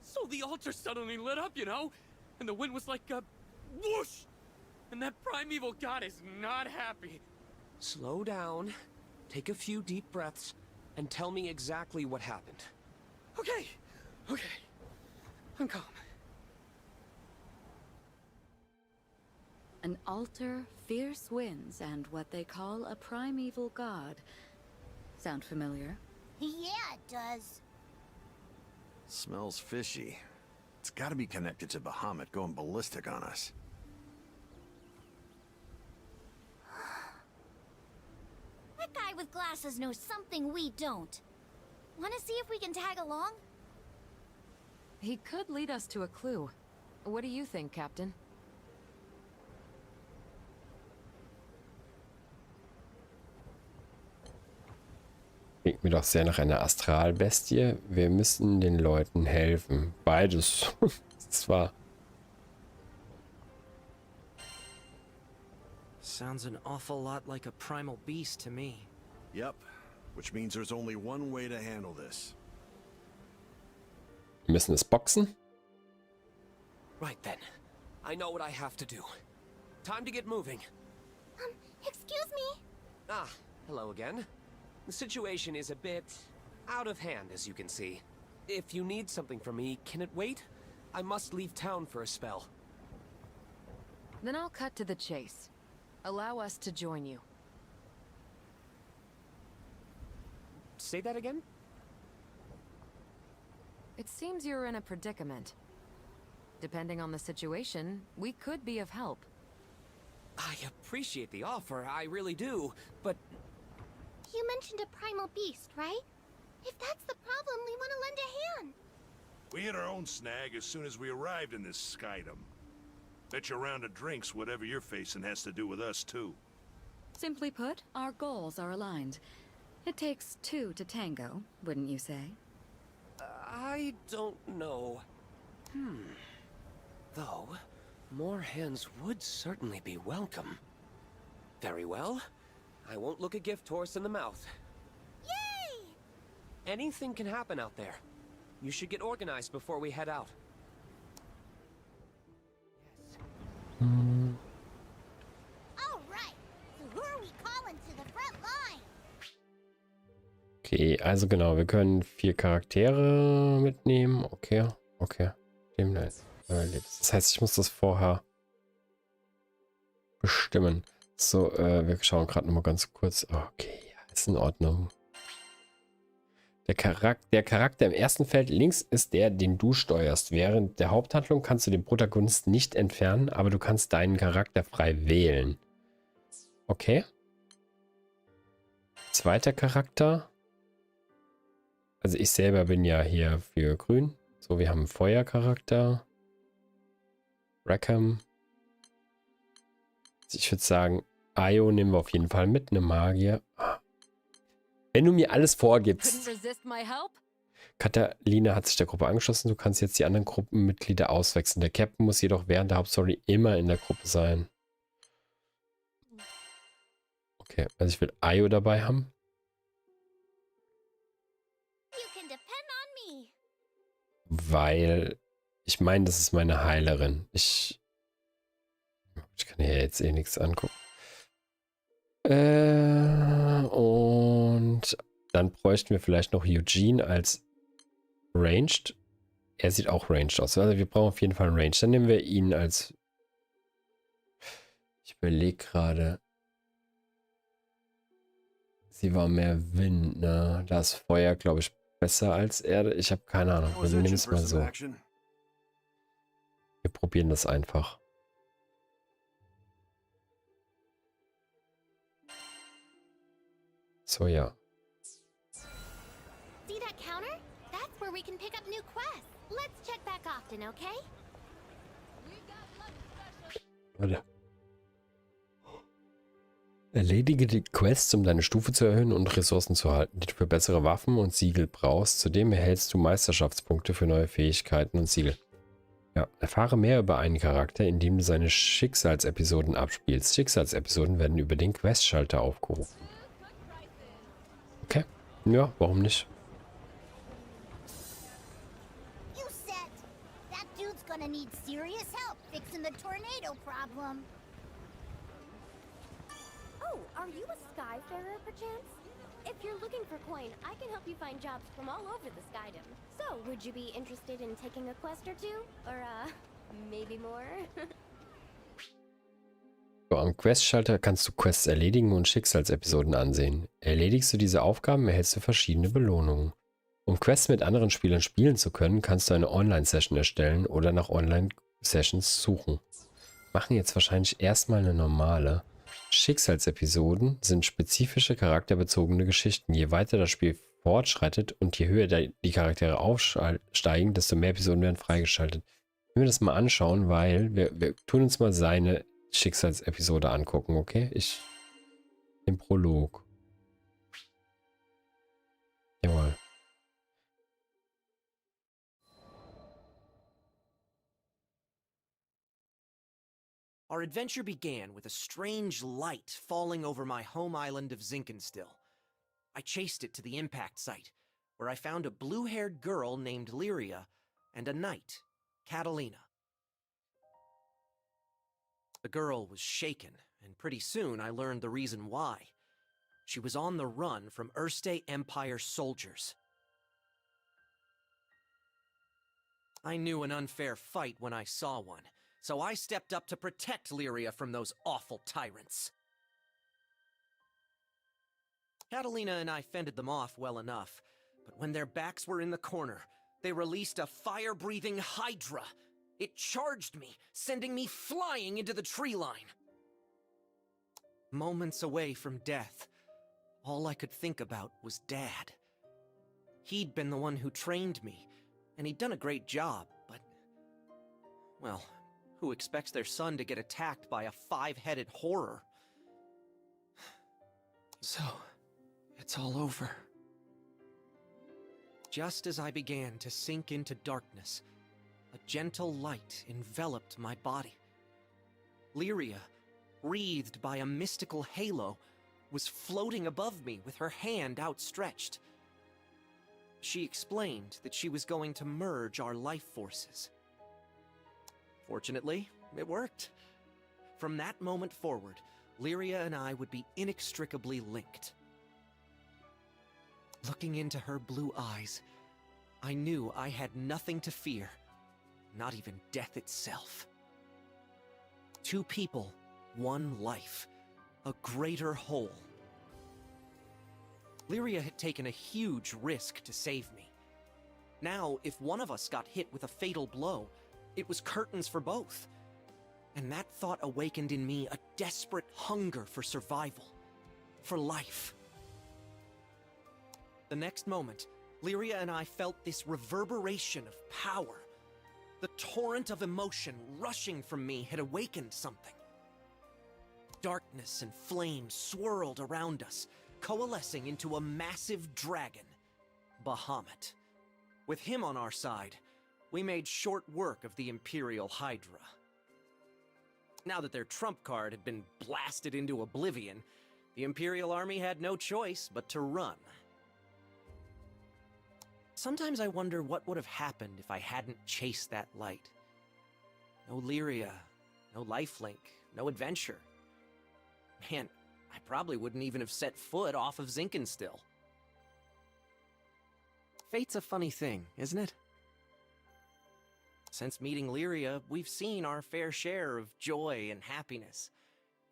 So the altar suddenly lit up, you know? And the wind was like a whoosh! And that primeval god is not happy. Slow down, take a few deep breaths, and tell me exactly what happened. Okay, I'm calm. An altar, fierce winds, and what they call a primeval god. Sound familiar? Yeah, it does. Smells fishy. It's gotta be connected to Bahamut going ballistic on us. That guy with glasses knows something we don't. Wanna see if we can tag along? He could lead us to a clue. What do you think, Captain? Klingt mir doch sehr nach einer Astralbestie. Wir müssen den Leuten helfen. Beides. Zwar. Sounds an awful lot like a primal beast to me. Yep, which means there's only one way to handle this. Wir müssen es boxen. Right then. I know what I have to do. Time to get moving. Excuse me? Ah, hello again. The situation is a bit out of hand, as you can see. If you need something from me, can it wait? I must leave town for a spell. Then I'll cut to the chase. Allow us to join you. Say that again? It seems you're in a predicament. Depending on the situation, we could be of help. I appreciate the offer, I really do, but You mentioned a primal beast, right? If that's the problem, we want to lend a hand. We hit our own snag as soon as we arrived in this skydom. Bet you a round of drinks whatever you're facing has to do with us, too. Simply put, our goals are aligned. It takes two to tango, wouldn't you say? I don't know. Though, more hands would certainly be welcome. Very well. I won't look a gift horse in the mouth. Yay! Anything can happen out there. You should get organized before we head out. All right. So who are we calling to the front line? Okay, also genau, wir können 4 Charaktere mitnehmen. Okay, okay. Dem nice. Das heißt, ich muss das vorher bestimmen. So, wir schauen gerade nochmal ganz kurz. Okay, ja, ist in Ordnung. Der Charakter im ersten Feld links ist der, den du steuerst. Während der Haupthandlung kannst du den Protagonisten nicht entfernen, aber du kannst deinen Charakter frei wählen. Okay. Zweiter Charakter. Also ich selber bin ja hier für grün. So, wir haben einen Feuercharakter. Rackham. Ich würde sagen, Ayo nehmen wir auf jeden Fall mit, eine Magier. Wenn du mir alles vorgibst. Catalina hat sich der Gruppe angeschlossen. Du kannst jetzt die anderen Gruppenmitglieder auswechseln. Der Captain muss jedoch während der Hauptstory immer in der Gruppe sein. Okay, also ich will Ayo dabei haben. Weil ich meine, das ist meine Heilerin. Ich kann hier jetzt eh nichts angucken. Und dann bräuchten wir vielleicht noch Eugene als Ranged. Er sieht auch Ranged aus. Also wir brauchen auf jeden Fall einen Ranged. Dann nehmen wir ihn als... Ich überlege gerade. Sie war mehr Wind, ne? Da ist Feuer, glaube ich, besser als Erde. Ich habe keine Ahnung. Wir nehmen es mal so. Wir probieren das einfach. So, ja. See that counter? That's where we can pick up new quests. Let's check back often, okay? Warte. Erledige die Quests, um deine Stufe zu erhöhen und Ressourcen zu halten, die du für bessere Waffen und Siegel brauchst. Zudem erhältst du Meisterschaftspunkte für neue Fähigkeiten und Siegel. Ja, erfahre mehr über einen Charakter, indem du seine Schicksalsepisoden abspielst. Schicksalsepisoden werden über den Questschalter aufgerufen. Okay, ja, warum nicht? You said that dude's gonna need serious help fixing the tornado problem. Oh, are you a Skyfarer, perchance? If you're looking for coin, I can help you find jobs from all over the Skydom. So, would you be interested in taking a quest or two? Or, maybe more? So, am Questschalter kannst du Quests erledigen und Schicksalsepisoden ansehen. Erledigst du diese Aufgaben, erhältst du verschiedene Belohnungen. Um Quests mit anderen Spielern spielen zu können, kannst du eine Online-Session erstellen oder nach Online-Sessions suchen. Machen jetzt wahrscheinlich erstmal eine normale. Schicksalsepisoden sind spezifische charakterbezogene Geschichten. Je weiter das Spiel fortschreitet und je höher die Charaktere aufsteigen, desto mehr Episoden werden freigeschaltet. Wenn wir das mal anschauen, weil wir tun uns mal seine Schicksalsepisode angucken, okay? Den Prolog. Jawohl. Our adventure began with a strange light falling over my home island of Zinkenstill. I chased it to the impact site, where I found a blue-haired girl named Lyria and a knight, Catalina. The girl was shaken, and pretty soon I learned the reason why. She was on the run from Erste Empire soldiers. I knew an unfair fight when I saw one, so I stepped up to protect Lyria from those awful tyrants. Catalina and I fended them off well enough, but when their backs were in the corner, they released a fire-breathing hydra. It charged me, sending me flying into the tree line. Moments away from death, all I could think about was Dad. He'd been the one who trained me, and he'd done a great job, but... well, who expects their son to get attacked by a 5-headed horror? So, it's all over. Just as I began to sink into darkness, a gentle light enveloped my body. Lyria, wreathed by a mystical halo, was floating above me with her hand outstretched. She explained that she was going to merge our life forces. Fortunately, it worked. From that moment forward, Lyria and I would be inextricably linked. Looking into her blue eyes, I knew I had nothing to fear, not even death itself. 2 people, 1 life, a greater whole. Lyria had taken a huge risk to save me. Now, if one of us got hit with a fatal blow, it was curtains for both. And that thought awakened in me a desperate hunger for survival, for life. The next moment, Lyria and I felt this reverberation of power. The torrent of emotion rushing from me had awakened something. Darkness and flame swirled around us, coalescing into a massive dragon, Bahamut. With him on our side, we made short work of the Imperial Hydra. Now that their trump card had been blasted into oblivion, the Imperial Army had no choice but to run. Sometimes I wonder what would have happened if I hadn't chased that light. No Lyria, no lifelink, no adventure. Man, I probably wouldn't even have set foot off of Zinkenstill. Fate's a funny thing, isn't it? Since meeting Lyria, we've seen our fair share of joy and happiness,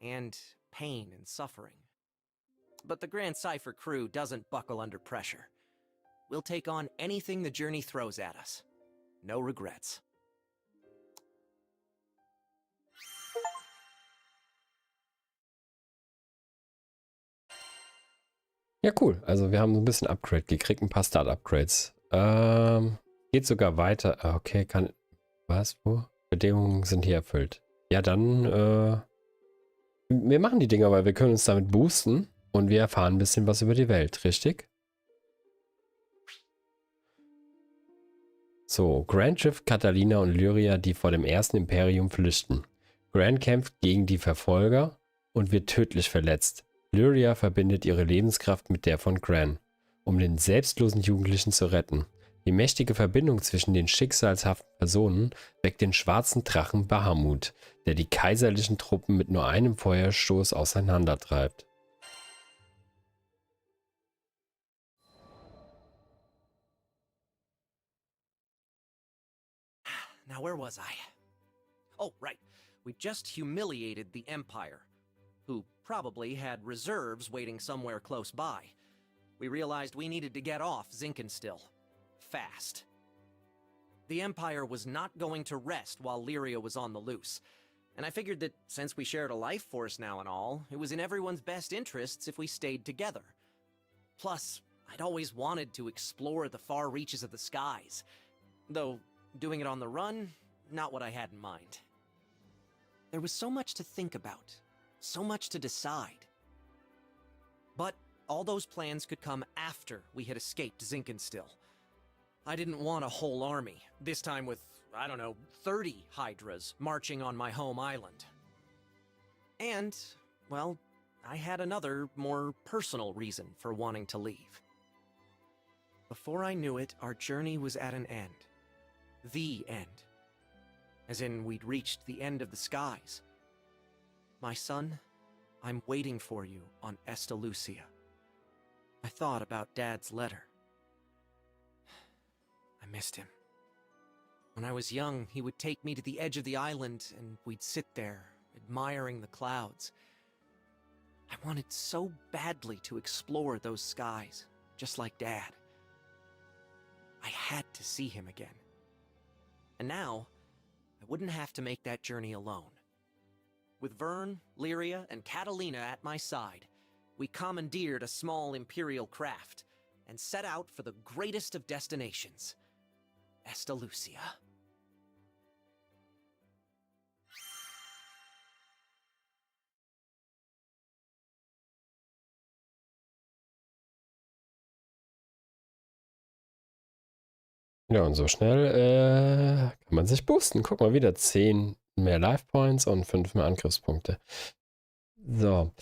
and pain and suffering. But the Grand Cypher crew doesn't buckle under pressure. We'll take on anything the journey throws at us. No regrets. Ja, cool. Also wir haben so ein bisschen Upgrade gekriegt, ein paar Start-Upgrades. Geht sogar weiter. Okay, kann... Was? Wo? Bedingungen sind hier erfüllt. Ja, dann... wir machen die Dinger, weil wir können uns damit boosten und wir erfahren ein bisschen was über die Welt, richtig? So, Gran trifft Catalina und Lyria, die vor dem ersten Imperium flüchten. Gran kämpft gegen die Verfolger und wird tödlich verletzt. Lyria verbindet ihre Lebenskraft mit der von Gran, um den selbstlosen Jugendlichen zu retten. Die mächtige Verbindung zwischen den schicksalshaften Personen weckt den schwarzen Drachen Bahamut, der die kaiserlichen Truppen mit nur einem Feuerstoß auseinandertreibt. Now where was I? Oh, right. We just humiliated the Empire, who probably had reserves waiting somewhere close by. We realized we needed to get off Zinkenstill. Fast. The Empire was not going to rest while Lyria was on the loose, and I figured that since we shared a life force now and all, it was in everyone's best interests if we stayed together. Plus, I'd always wanted to explore the far reaches of the skies, though doing it on the run, not what I had in mind. There was so much to think about, so much to decide. But all those plans could come after we had escaped Zinkenstill. I didn't want a whole army, this time with, I don't know, 30 Hydras marching on my home island. And, well, I had another, more personal reason for wanting to leave. Before I knew it, our journey was at an end. The end. As in, we'd reached the end of the skies. My son, I'm waiting for you on Estalucia. I thought about Dad's letter. I missed him. When I was young, he would take me to the edge of the island, and we'd sit there, admiring the clouds. I wanted so badly to explore those skies, just like Dad. I had to see him again. And now, I wouldn't have to make that journey alone. With Vern, Lyria, and Catalina at my side, we commandeered a small Imperial craft and set out for the greatest of destinations, Estalucia. Ja, und so schnell kann man sich boosten. Guck mal, wieder 10 mehr Life Points und 5 mehr Angriffspunkte. So.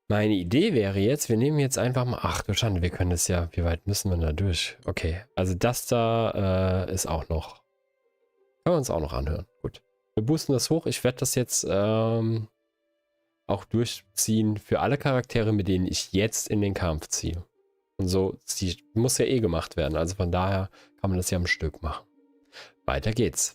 Meine Idee wäre jetzt, wir nehmen jetzt einfach mal... Ach du Schande, wir können das ja... Wie weit müssen wir da durch? Okay, also das da ist auch noch... Können wir uns auch noch anhören. Gut. Wir boosten das hoch. Ich werde das jetzt auch durchziehen für alle Charaktere, mit denen ich jetzt in den Kampf ziehe. Und so muss ja eh gemacht werden. Also von daher kann man das ja am Stück machen. Weiter geht's.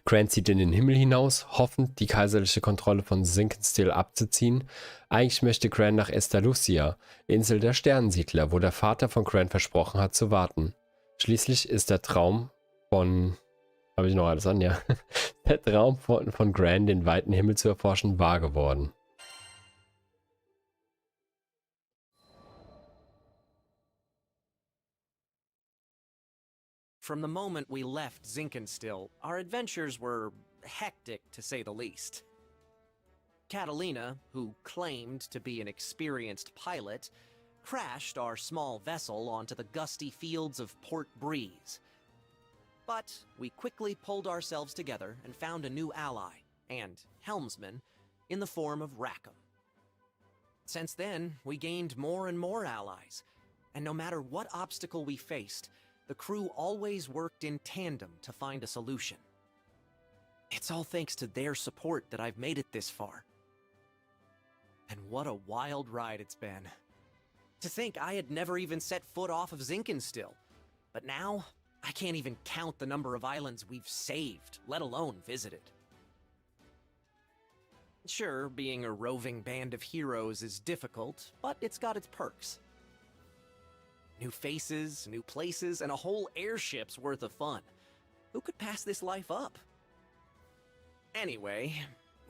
Gran zieht in den Himmel hinaus, hoffend die kaiserliche Kontrolle von Sinkenstill abzuziehen. Eigentlich möchte Gran nach Estalucia, Insel der Sternensiedler, wo der Vater von Gran versprochen hat zu warten. Schließlich ist der Traum von... Habe ich noch alles an? Ja. Der Traum von Gran, den weiten Himmel zu erforschen, wahr geworden. From the moment we left Zinkenstill, our adventures were hectic, to say the least. Catalina, who claimed to be an experienced pilot, crashed our small vessel onto the gusty fields of Port Breeze. But we quickly pulled ourselves together and found a new ally, and helmsman, in the form of Rackham. Since then, we gained more and more allies, and no matter what obstacle we faced, the crew always worked in tandem to find a solution. It's all thanks to their support that I've made it this far. And what a wild ride it's been. To think I had never even set foot off of Zinkenstill, but now I can't even count the number of islands we've saved, let alone visited. Sure, being a roving band of heroes is difficult, but it's got its perks. New faces, new places, and a whole airship's worth of fun. Who could pass this life up? Anyway,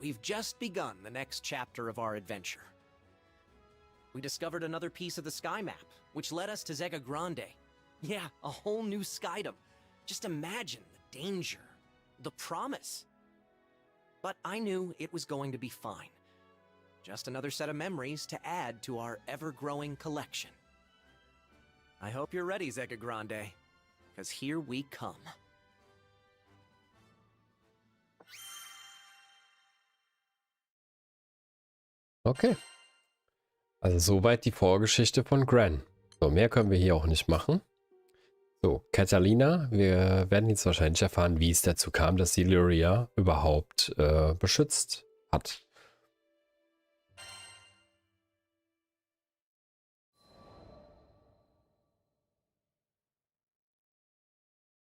we've just begun the next chapter of our adventure. We discovered another piece of the sky map, which led us to Zega Grande. Yeah, a whole new skydom. Just imagine the danger, the promise. But I knew it was going to be fine. Just another set of memories to add to our ever-growing collection. I hope you're ready, Zega Grande, because here we come. Okay. Also soweit die Vorgeschichte von Gran. So, mehr können wir hier auch nicht machen. So, Catalina, wir werden jetzt wahrscheinlich erfahren, wie es dazu kam, dass sie Lyria überhaupt beschützt hat.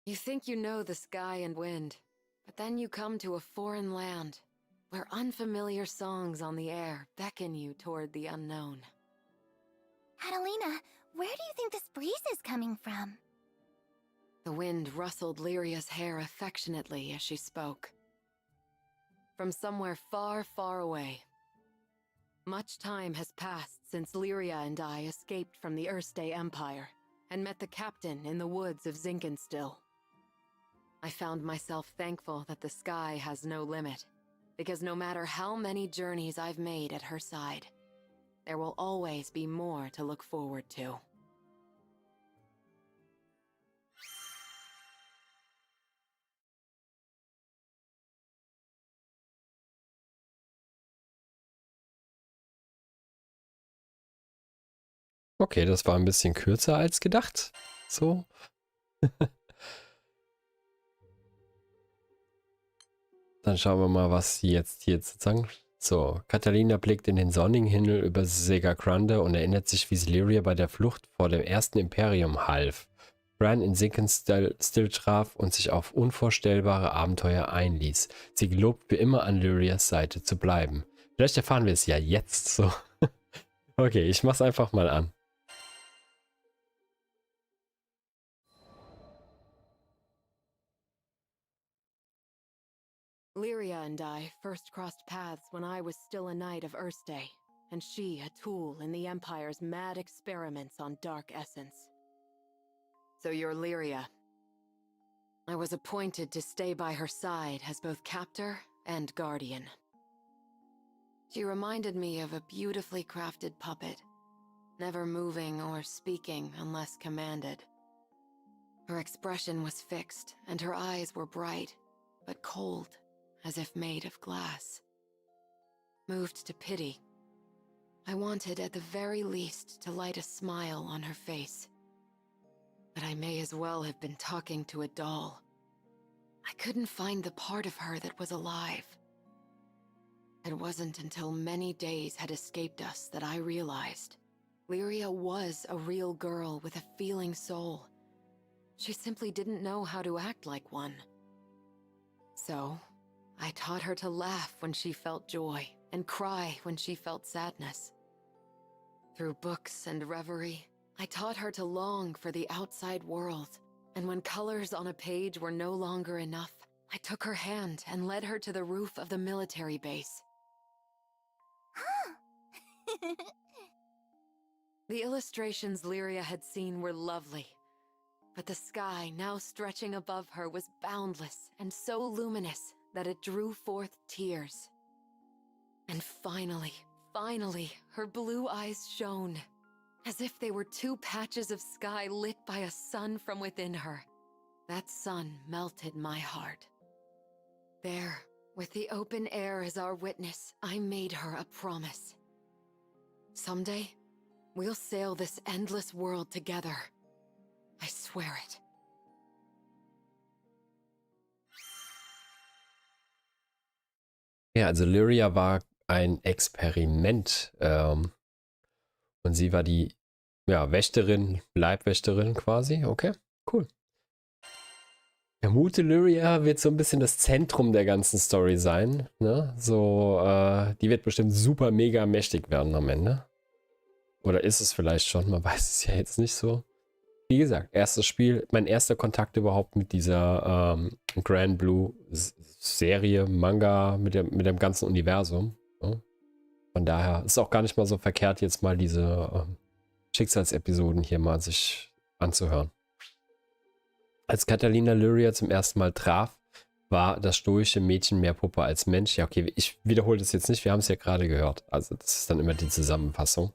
You think you know the sky and wind, but then you come to a foreign land, where unfamiliar songs on the air beckon you toward the unknown. Catalina, where do you think this breeze is coming from? The wind rustled Lyria's hair affectionately as she spoke. From somewhere far, far away. Much time has passed since Lyria and I escaped from the Erste Empire and met the captain in the woods of Zinkenstill. I found myself thankful that the sky has no limit, because no matter how many journeys I've made at her side, there will always be more to look forward to. Okay, das war ein bisschen kürzer als gedacht. So. Dann schauen wir mal, was sie jetzt hier sozusagen... So, Catalina blickt in den sonnigen Himmel über Zega Grande und erinnert sich, wie sie Lyria bei der Flucht vor dem ersten Imperium half. Gran in Zinkenstill traf und sich auf unvorstellbare Abenteuer einließ. Sie gelobt, für immer an Lyrias Seite zu bleiben. Vielleicht erfahren wir es ja jetzt so. Okay, ich mach's einfach mal an. Lyria and I first crossed paths when I was still a knight of Erste, and she a tool in the Empire's mad experiments on dark essence. So you're Lyria. I was appointed to stay by her side as both captor and guardian. She reminded me of a beautifully crafted puppet, never moving or speaking unless commanded. Her expression was fixed, and her eyes were bright, but cold, as if made of glass. Moved to pity, I wanted at the very least to light a smile on her face. But I may as well have been talking to a doll. I couldn't find the part of her that was alive. It wasn't until many days had escaped us that I realized Lyria was a real girl with a feeling soul. She simply didn't know how to act like one. So, I taught her to laugh when she felt joy and cry when she felt sadness. Through books and reverie, I taught her to long for the outside world, and when colors on a page were no longer enough, I took her hand and led her to the roof of the military base. The illustrations Lyria had seen were lovely, but the sky now stretching above her was boundless and so luminous that it drew forth tears. And finally, her blue eyes shone, as if they were two patches of sky lit by a sun from within her. That sun melted my heart. There, with the open air as our witness, I made her a promise. Someday, we'll sail this endless world together. I swear it. Ja, also Lyria war ein Experiment. Und sie war die Wächterin, Leibwächterin quasi. Okay, cool. Ich vermute, Lyria wird so ein bisschen das Zentrum der ganzen Story sein. Ne? So, die wird bestimmt super mega mächtig werden am Ende. Oder ist es vielleicht schon, man weiß es ja jetzt nicht so. Wie gesagt, erstes Spiel, mein erster Kontakt überhaupt mit dieser Granblue Serie, Manga, mit dem ganzen Universum. Ne? Von daher ist auch gar nicht mal so verkehrt, jetzt mal diese Schicksalsepisoden hier mal sich anzuhören. Als Catalina Lyria zum ersten Mal traf, war das stoische Mädchen mehr Puppe als Mensch. Ja, okay, ich wiederhole das jetzt nicht, wir haben es ja gerade gehört. Also das ist dann immer die Zusammenfassung.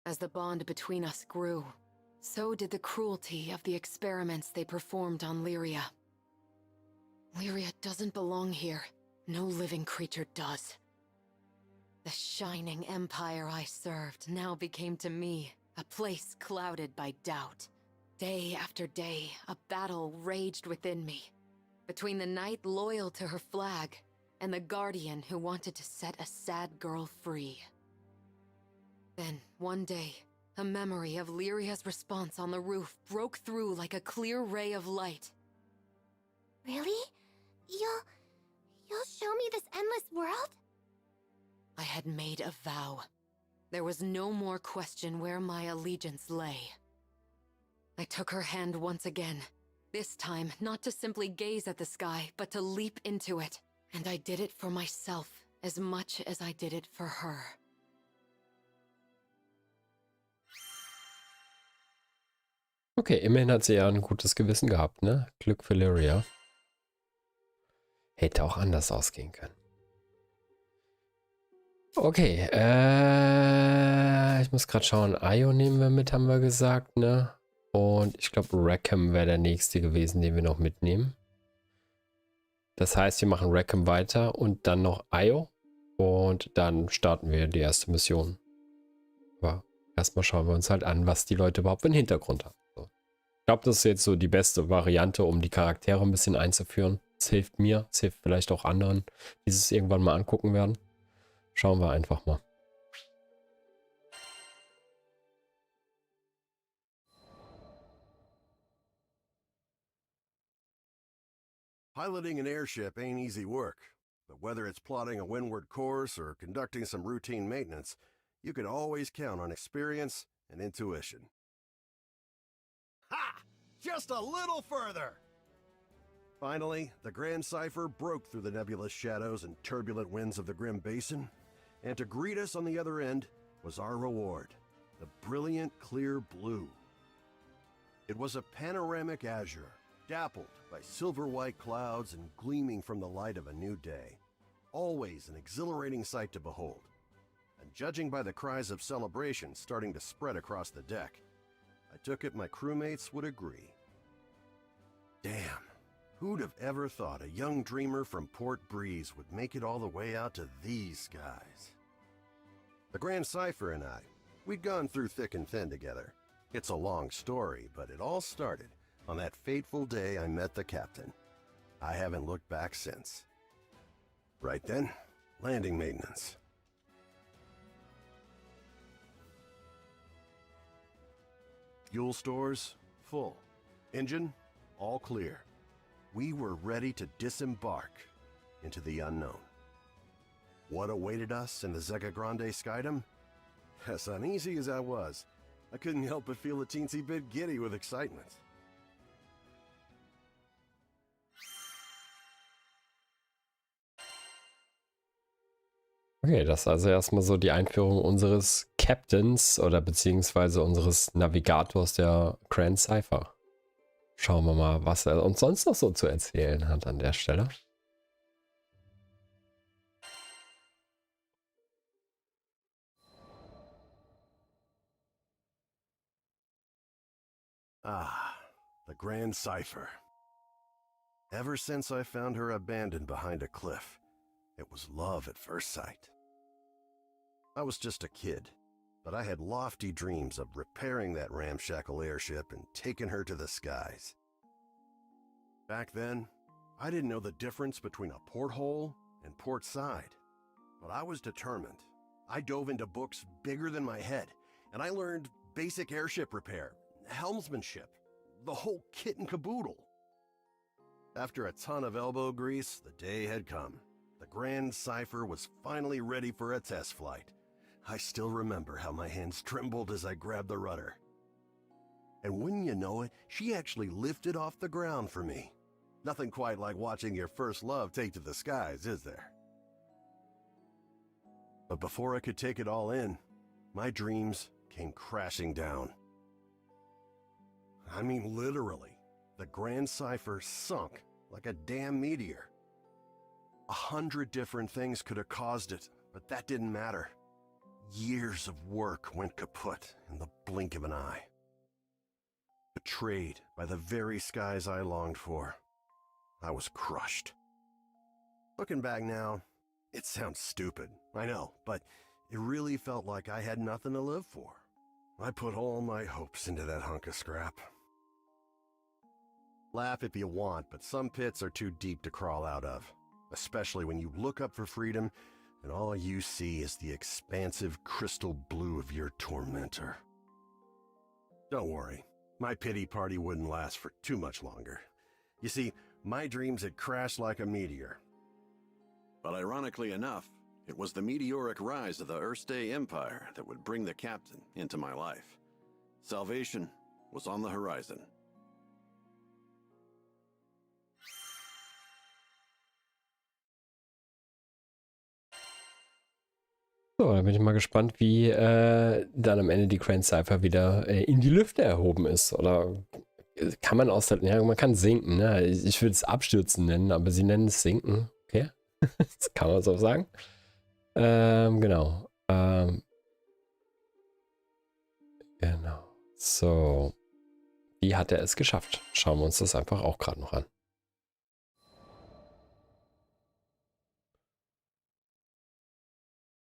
As the bond between us grew, so did the cruelty of the experiments they performed on Lyria. Lyria doesn't belong here. No living creature does. The shining empire I served now became to me a place clouded by doubt. Day after day, a battle raged within me, between the knight loyal to her flag and the guardian who wanted to set a sad girl free. Then, one day, a memory of Lyria's response on the roof broke through like a clear ray of light. Really? You'll show me this endless world? I had made a vow. There was no more question where my allegiance lay. I took her hand once again, this time not to simply gaze at the sky, but to leap into it. And I did it for myself as much as I did it for her. Okay, immerhin hat sie ja ein gutes Gewissen gehabt, ne? Glück für Lyria. Hätte auch anders ausgehen können. Okay, ich muss gerade schauen. Io nehmen wir mit, haben wir gesagt, ne? Und ich glaube, Rackham wäre der nächste gewesen, den wir noch mitnehmen. Das heißt, wir machen Rackham weiter und dann noch Io. Und dann starten wir die erste Mission. Aber erstmal schauen wir uns halt an, was die Leute überhaupt für einen Hintergrund haben. So. Ich glaube, das ist jetzt so die beste Variante, um die Charaktere ein bisschen einzuführen. Es hilft mir, es hilft vielleicht auch anderen, die es irgendwann mal angucken werden. Schauen wir einfach mal. Piloting an airship ain't easy work, but whether it's plotting a windward course or conducting some routine maintenance, you can always count on experience and intuition. just a little further! Finally, the Grand Cipher broke through the nebulous shadows and turbulent winds of the Grim Basin, and to greet us on the other end was our reward, the brilliant clear blue. It was a panoramic azure, dappled by silver-white clouds and gleaming from the light of a new day. Always an exhilarating sight to behold. And judging by the cries of celebration starting to spread across the deck, I took it my crewmates would agree. Damn, who'd have ever thought a young dreamer from Port Breeze would make it all the way out to these skies? The Grand Cipher and I, we'd gone through thick and thin together. It's a long story, but it all started on that fateful day I met the captain. I haven't looked back since. Right then, landing maintenance. Fuel stores, full. Engine, all clear. We were ready to disembark into the unknown. What awaited us in the Zega Grande Skydom? As uneasy as I was, I couldn't help but feel a teensy bit giddy with excitement. Okay, das ist also erstmal so die Einführung unseres Captains oder beziehungsweise unseres Navigators der Grand Cipher. Schauen wir mal, was er uns sonst noch so zu erzählen hat an der Stelle. Ah, the Grand Cipher. Ever since I found her abandoned behind a cliff, it was love at first sight. I was just a kid, but I had lofty dreams of repairing that ramshackle airship and taking her to the skies. Back then, I didn't know the difference between a porthole and port side, but I was determined. I dove into books bigger than my head, and I learned basic airship repair, helmsmanship, the whole kit and caboodle. After a ton of elbow grease, the day had come. The Grand Cipher was finally ready for a test flight. I still remember how my hands trembled as I grabbed the rudder. And wouldn't you know it, she actually lifted off the ground for me. Nothing quite like watching your first love take to the skies, is there? But before I could take it all in, my dreams came crashing down. I mean, literally, the Grand Cipher sunk like a damn meteor. 100 different things could have caused it, but that didn't matter. Years of work went kaput in the blink of an eye. Betrayed by the very skies I longed for, I was crushed. Looking back now, it sounds stupid, I know, but it really felt like I had nothing to live for. I put all my hopes into that hunk of scrap. Laugh if you want, but some pits are too deep to crawl out of, especially when you look up for freedom and all you see is the expansive crystal blue of your tormentor. Don't worry, my pity party wouldn't last for too much longer. You see, my dreams had crashed like a meteor. But ironically enough, it was the meteoric rise of the Erste Empire that would bring the captain into my life. Salvation was on the horizon. So, da bin ich mal gespannt, wie dann am Ende die Grand Cipher wieder in die Lüfte erhoben ist. Oder kann man aus der, ja, man kann sinken, ne? Ich würde es abstürzen nennen, aber sie nennen es sinken. Okay, das kann man so sagen. Genau. Genau. So, wie hat er es geschafft? Schauen wir uns das einfach auch gerade noch an.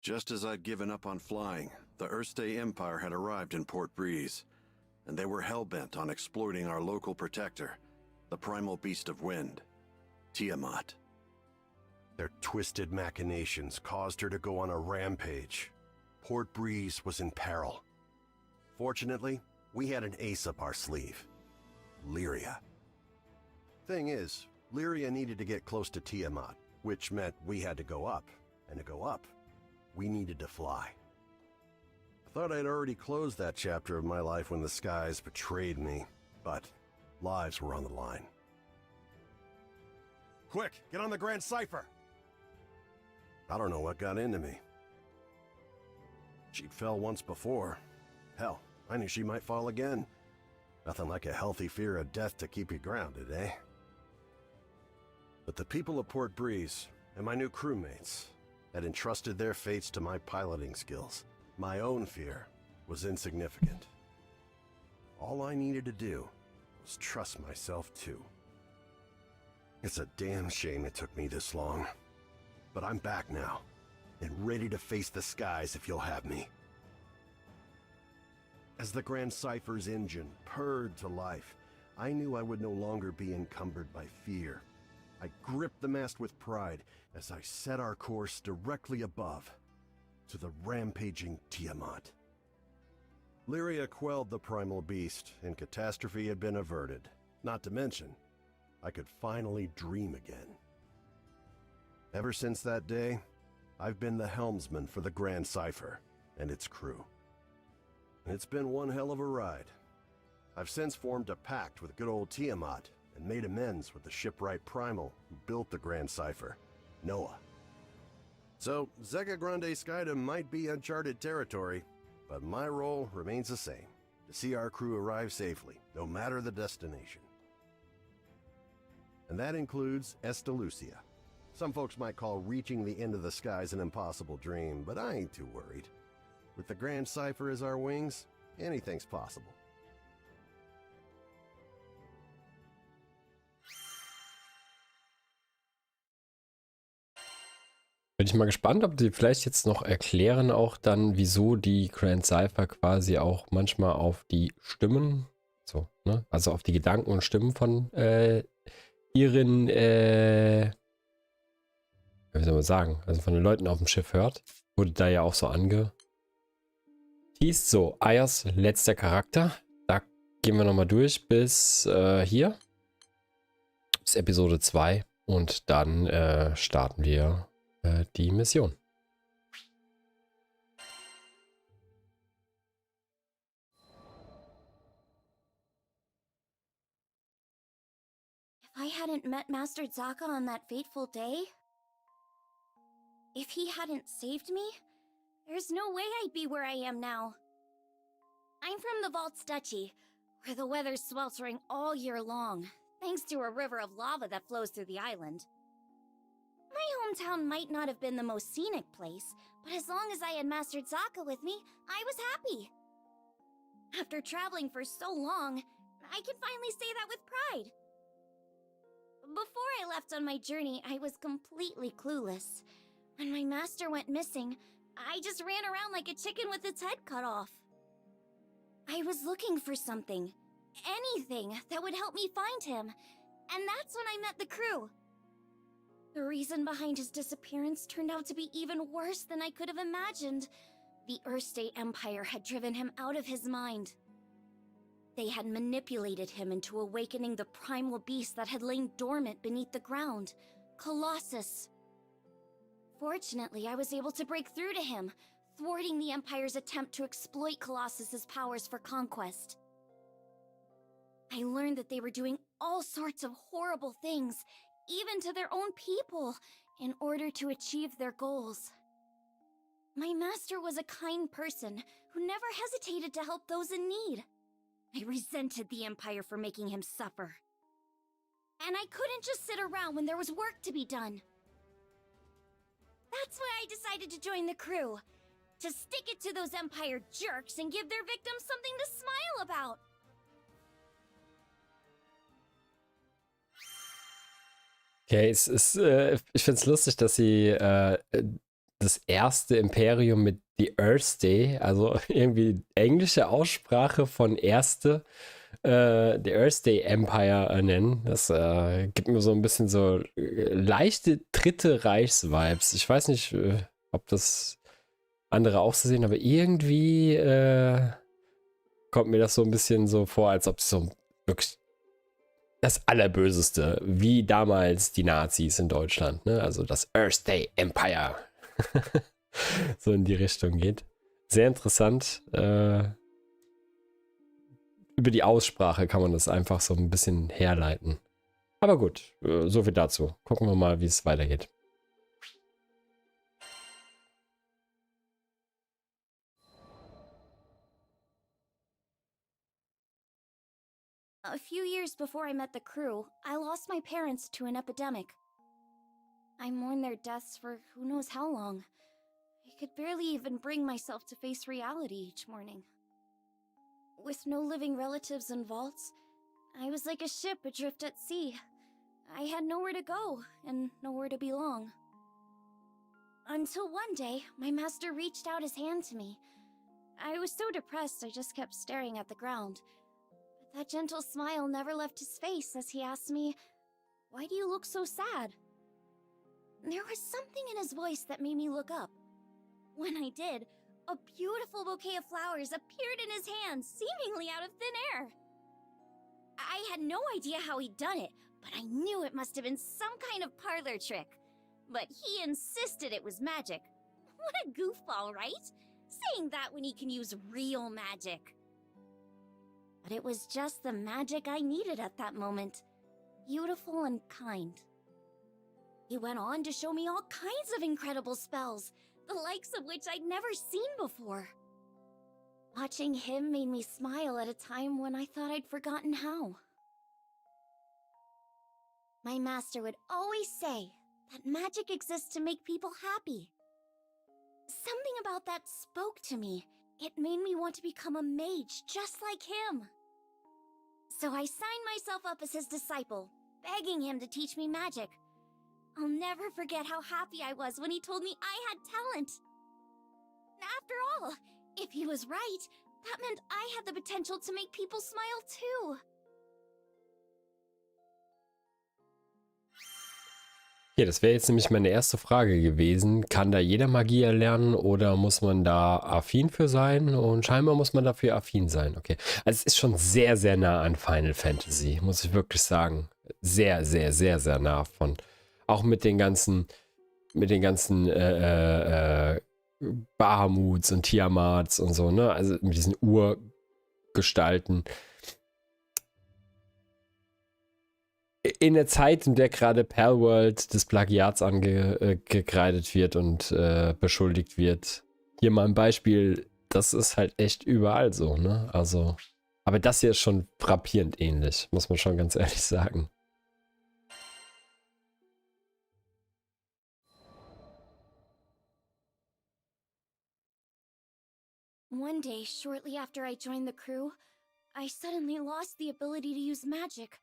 Just as I'd given up on flying, the Erste Empire had arrived in Port Breeze, and they were hell-bent on exploiting our local protector, the primal beast of wind, Tiamat. Their twisted machinations caused her to go on a rampage. Port Breeze was in peril. Fortunately, we had an ace up our sleeve, Lyria. Thing is, Lyria needed to get close to Tiamat, which meant we had to go up, and to go up, we needed to fly. I thought I'd already closed that chapter of my life when the skies betrayed me, but Lives were on the line. Quick, get on the Grand Cipher! I don't know what got into me. She'd fell once before. Hell, I knew she might fall again. Nothing like a healthy fear of death to keep you grounded, eh? But the people of Port Breeze and my new crewmates had entrusted their fates to my piloting skills. My own fear was insignificant. All I needed to do was trust myself too. It's a damn shame it took me this long. But I'm back now, and ready to face the skies if you'll have me. As the Grand Cipher's engine purred to life, I knew I would no longer be encumbered by fear. I gripped the mast with pride as I set our course directly above, to the rampaging Tiamat. Lyria quelled the primal beast, and catastrophe had been averted. Not to mention, I could finally dream again. Ever since that day, I've been the helmsman for the Grand Cipher and its crew. It's been one hell of a ride. I've since formed a pact with good old Tiamat and made amends with the shipwright Primal who built the Grand Cipher, Noah. So, Zeka Grande Skydom might be uncharted territory, but my role remains the same, to see our crew arrive safely, no matter the destination. And that includes Estalucia. Some folks might call reaching the end of the skies an impossible dream, but I ain't too worried. With the Grand Cipher as our wings, anything's possible. Bin ich mal gespannt, ob die vielleicht jetzt noch erklären auch dann, wieso die Grand Cipher quasi auch manchmal auf die Stimmen, so, ne? Also auf die Gedanken und Stimmen von ihren, wie soll man sagen, also von den Leuten auf dem Schiff hört. Wurde da ja auch so angeteased. So, Ayers letzter Charakter. Da gehen wir nochmal durch bis hier. Bis Episode 2. Und dann starten wir die Mission. If I hadn't met Master Zaka on that fateful day, if he hadn't saved me, there's no way I'd be where I am now. I'm from the Vaults Duchy, where the weather's sweltering all year long, thanks to a river of lava that flows through the island. My hometown might not have been the most scenic place, but as long as I had Master Zaka with me, I was happy. After traveling for so long, I can finally say that with pride. Before I left on my journey, I was completely clueless. When my master went missing, I just ran around like a chicken with its head cut off. I was looking for something, anything that would help me find him, and that's when I met the crew. The reason behind his disappearance turned out to be even worse than I could have imagined. The Earthstate Empire had driven him out of his mind. They had manipulated him into awakening the primal beast that had lain dormant beneath the ground, Colossus. Fortunately, I was able to break through to him, thwarting the Empire's attempt to exploit Colossus's powers for conquest. I learned that they were doing all sorts of horrible things, even to their own people, in order to achieve their goals. My master was a kind person who never hesitated to help those in need. I resented the Empire for making him suffer. And I couldn't just sit around when there was work to be done. That's why I decided to join the crew. To stick it to those Empire jerks and give their victims something to smile about. Okay, ich finde es lustig, dass sie das erste Imperium mit The Earthstate, also irgendwie englische Aussprache von erste, The Earthstate Empire nennen. Das gibt mir so ein bisschen so leichte Dritte Reichs-Vibes. Ich weiß nicht, ob das andere auch so sehen, aber irgendwie kommt mir das so ein bisschen so vor, als ob es so wirklich das Allerböseste, wie damals die Nazis in Deutschland, ne? Also das Earthstate Empire so in die Richtung geht. Sehr interessant. Wie über die Aussprache kann man das einfach so ein bisschen herleiten. Aber gut, so viel dazu. Gucken wir mal, wie es weitergeht. A few years before I met the crew, I lost my parents to an epidemic. I mourned their deaths for who knows how long. I could barely even bring myself to face reality each morning. With no living relatives in vaults, I was like a ship adrift at sea. I had nowhere to go and nowhere to belong. Until one day, my master reached out his hand to me. I was so depressed I just kept staring at the ground. But that gentle smile never left his face as he asked me, "Why do you look so sad?" There was something in his voice that made me look up. When I did, a beautiful bouquet of flowers appeared in his hands, seemingly out of thin air. I had no idea how he'd done it, but I knew it must have been some kind of parlor trick. But he insisted it was magic. What a goofball, right? Saying that when he can use real magic. But it was just the magic I needed at that moment. Beautiful and kind. He went on to show me all kinds of incredible spells, the likes of which I'd never seen before. Watching him made me smile at a time when I thought I'd forgotten how. My master would always say that magic exists to make people happy. Something about that spoke to me. It made me want to become a mage just like him. So I signed myself up as his disciple, begging him to teach me magic. I'll never forget how happy I was when he told me I had talent. After all, if he was right, that meant I had the potential to make people smile too. Ja, das wäre jetzt nämlich meine erste Frage gewesen. Kann da jeder Magie erlernen oder muss man da affin für sein? Und scheinbar muss man dafür affin sein. Okay. Also es ist schon sehr, sehr nah an Final Fantasy, muss ich wirklich sagen. Sehr, sehr, sehr, sehr nah von. Auch mit den ganzen Bahamuts und Tiamats und so, ne? Also mit diesen Urgestalten. In der Zeit, in der gerade Palworld des Plagiats angekreidet wird und beschuldigt wird. Hier mal ein Beispiel, das ist halt echt überall so, ne? Also, aber das hier ist schon frappierend ähnlich, muss man schon ganz ehrlich sagen. One day, shortly after I joined the crew, I suddenly lost the ability to use magic.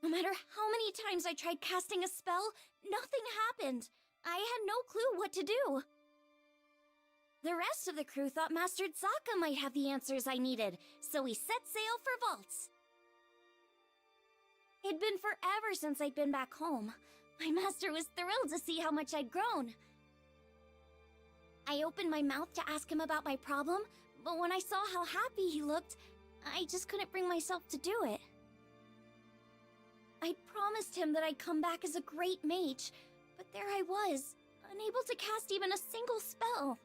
No matter how many times I tried casting a spell, nothing happened. I had no clue what to do. The rest of the crew thought Master Zaka might have the answers I needed, so we set sail for vaults. It'd been forever since I'd been back home. My master was thrilled to see how much I'd grown. I opened my mouth to ask him about my problem, but when I saw how happy he looked, I just couldn't bring myself to do it. I'd promised him that I'd come back as a great mage, but there I was, unable to cast even a single spell.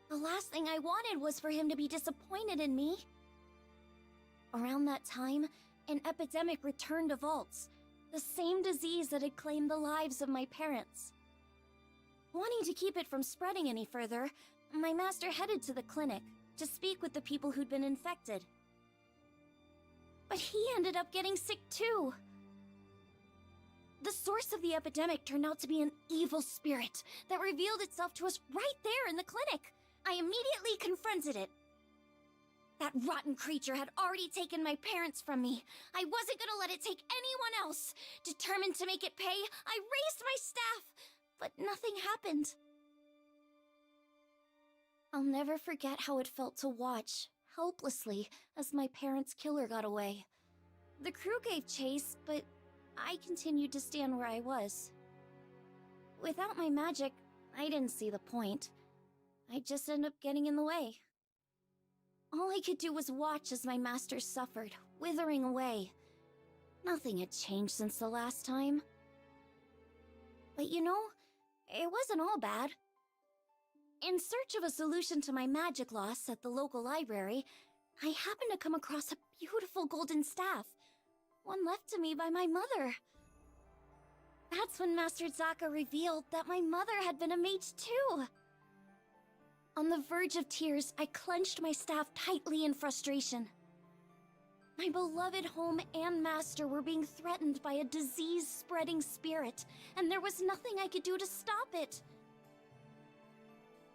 The last thing I wanted was for him to be disappointed in me. Around that time, an epidemic returned to vaults, the same disease that had claimed the lives of my parents. Wanting to keep it from spreading any further, my master headed to the clinic to speak with the people who'd been infected. But he ended up getting sick too. The source of the epidemic turned out to be an evil spirit that revealed itself to us right there in the clinic. I immediately confronted it. That rotten creature had already taken my parents from me. I wasn't gonna let it take anyone else. Determined to make it pay, I raised my staff, but nothing happened. I'll never forget how it felt to watch, helplessly, as my parents' killer got away. The crew gave chase, but I continued to stand where I was. Without my magic, I didn't see the point. I'd just end up getting in the way. All I could do was watch as my master suffered, withering away. Nothing had changed since the last time. But you know, it wasn't all bad. In search of a solution to my magic loss at the local library, I happened to come across a beautiful golden staff, one left to me by my mother. That's when Master Zaka revealed that my mother had been a mage too. On the verge of tears, I clenched my staff tightly in frustration. My beloved home and master were being threatened by a disease-spreading spirit, and there was nothing I could do to stop it.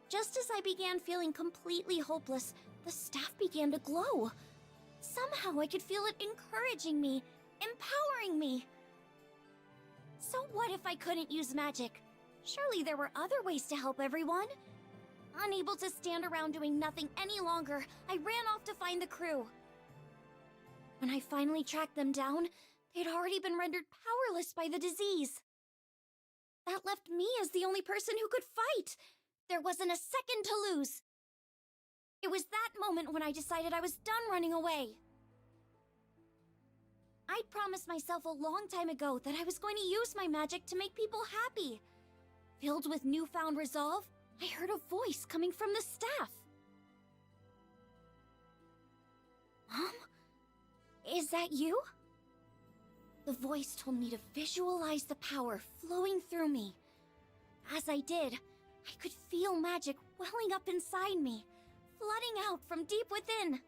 Just as I began feeling completely hopeless, the staff began to glow. Somehow I could feel it encouraging me, empowering me. So what if I couldn't use magic? Surely there were other ways to help everyone. Unable to stand around doing nothing any longer, I ran off to find the crew. When I finally tracked them down, they'd already been rendered powerless by the disease. That left me as the only person who could fight. There wasn't a second to lose. It was that moment when I decided I was done running away. I'd promised myself a long time ago that I was going to use my magic to make people happy. Filled with newfound resolve, I heard a voice coming from the staff. Mom? Is that you? The voice told me to visualize the power flowing through me. As I did, I could feel magic welling up inside me, flooding out from deep within.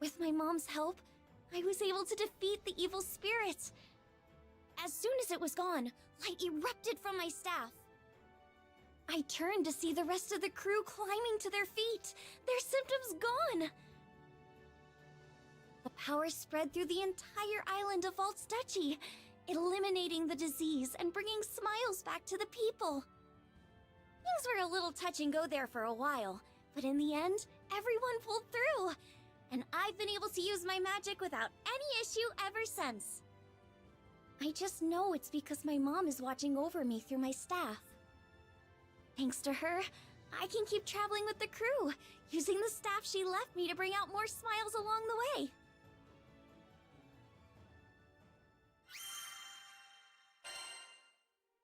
With my mom's help, I was able to defeat the evil spirit. As soon as it was gone, light erupted from my staff. I turned to see the rest of the crew climbing to their feet, their symptoms gone. The power spread through the entire island of Valt's Duchy, eliminating the disease and bringing smiles back to the people. Things were a little touch and go there for a while, but in the end, everyone pulled through. And I've been able to use my magic without any issue ever since. I just know it's because my mom is watching over me through my staff. Thanks to her, I can keep traveling with the crew, using the staff she left me to bring out more smiles along the way.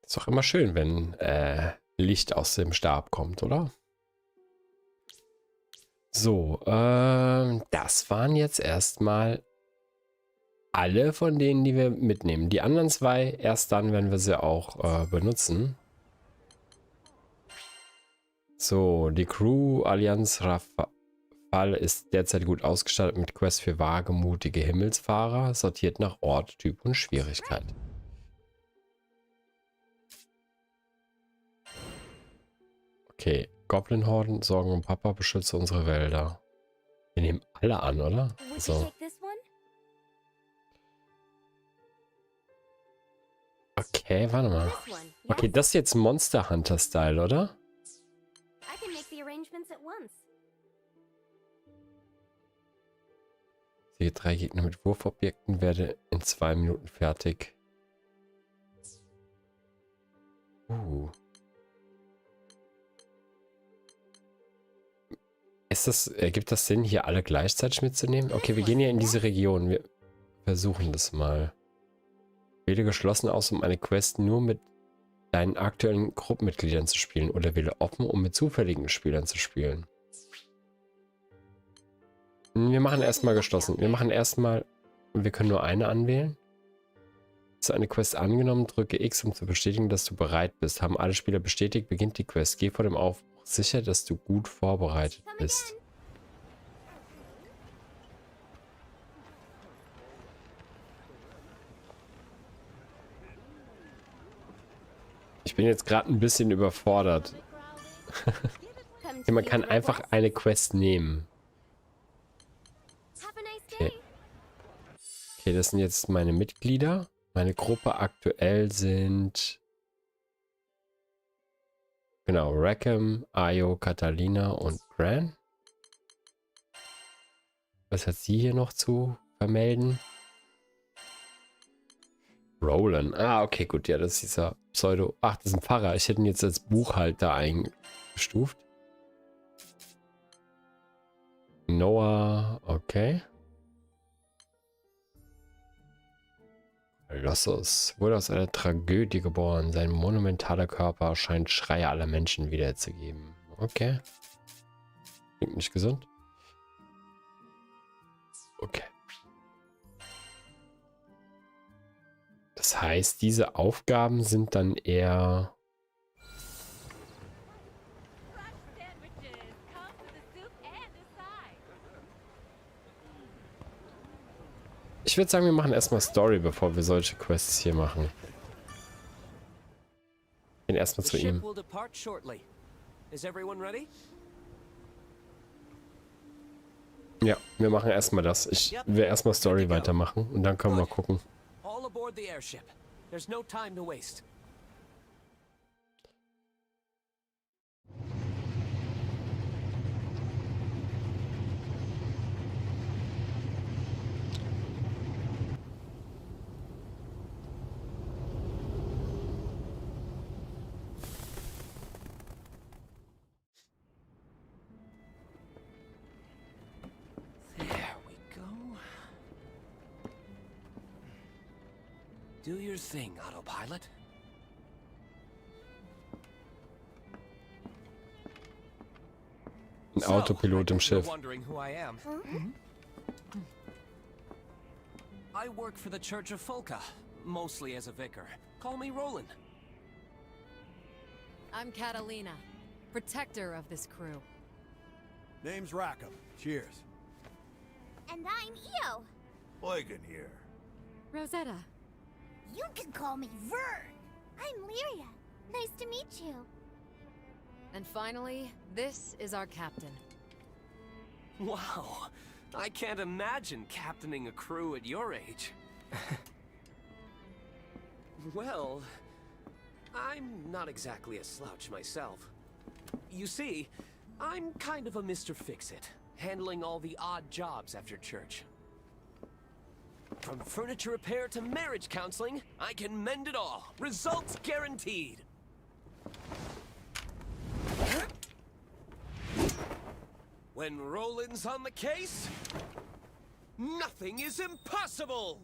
Ist doch immer schön, wenn Licht aus dem Stab kommt, oder? So, das waren jetzt erstmal alle von denen, die wir mitnehmen. Die anderen zwei erst dann, wenn wir sie auch benutzen. So, die Crew Allianz Rafale ist derzeit gut ausgestattet mit Quests für wagemutige Himmelsfahrer, sortiert nach Ort, Typ und Schwierigkeit. Okay, Goblin-Horden sorgen um Papa, beschütze unsere Wälder. Wir nehmen alle an, oder? So. Okay, warte mal. Okay, das ist jetzt Monster Hunter-Style, oder? Sehe 3 Gegner mit Wurfobjekten, werde in 2 Minuten fertig. Ergibt das Sinn, hier alle gleichzeitig mitzunehmen? Okay, wir gehen hier in diese Region. Wir versuchen das mal. Wähle geschlossen aus, um eine Quest nur mit deinen aktuellen Gruppenmitgliedern zu spielen. Oder wähle offen, um mit zufälligen Spielern zu spielen. Wir machen erstmal geschlossen. Wir machen erstmal... Wir können nur eine anwählen. Hast du eine Quest angenommen, drücke X, um zu bestätigen, dass du bereit bist. Haben alle Spieler bestätigt, beginnt die Quest. Geh vor dem Aufbruch sicher, dass du gut vorbereitet bist. Ich bin jetzt gerade ein bisschen überfordert. Okay, man kann einfach eine Quest nehmen. Okay. Okay, das sind jetzt meine Mitglieder. Meine Gruppe aktuell sind... Genau, Rackham, Ayo, Catalina und Gran. Was hat sie hier noch zu vermelden? Roland. Ah, okay, gut. Ja, das ist dieser Pseudo... Ach, das ist ein Pfarrer. Ich hätte ihn jetzt als Buchhalter eingestuft. Noah, okay. Colossus wurde aus einer Tragödie geboren. Sein monumentaler Körper scheint Schreie aller Menschen wiederzugeben. Okay. Klingt nicht gesund. Okay. Das heißt, diese Aufgaben sind dann eher... Ich würde sagen, wir machen erstmal Story, bevor wir solche Quests hier machen. Gehen erstmal zu ihm. Ja, wir machen erstmal das. Ich will erstmal Story weitermachen und dann können wir gucken. All aboard the airship. There's no time to waste. There we go. Do your thing, autopilot. Ein Autopilot im Schiff. Wondering who I am. I work for the Church of Folka, mostly as a vicar. Call me Roland. I'm Catalina, protector of this crew. Name's Rackham. Cheers. And I'm Io. Eugen here. Rosetta. You can call me Vern. I'm Lyria. Nice to meet you. And finally, this is our captain. Wow, I can't imagine captaining a crew at your age. Well, I'm not exactly a slouch myself. You see, I'm kind of a Mr. Fix-It, handling all the odd jobs after church. From furniture repair to marriage counseling, I can mend it all. Results guaranteed. When Roland's on the case, nothing is impossible!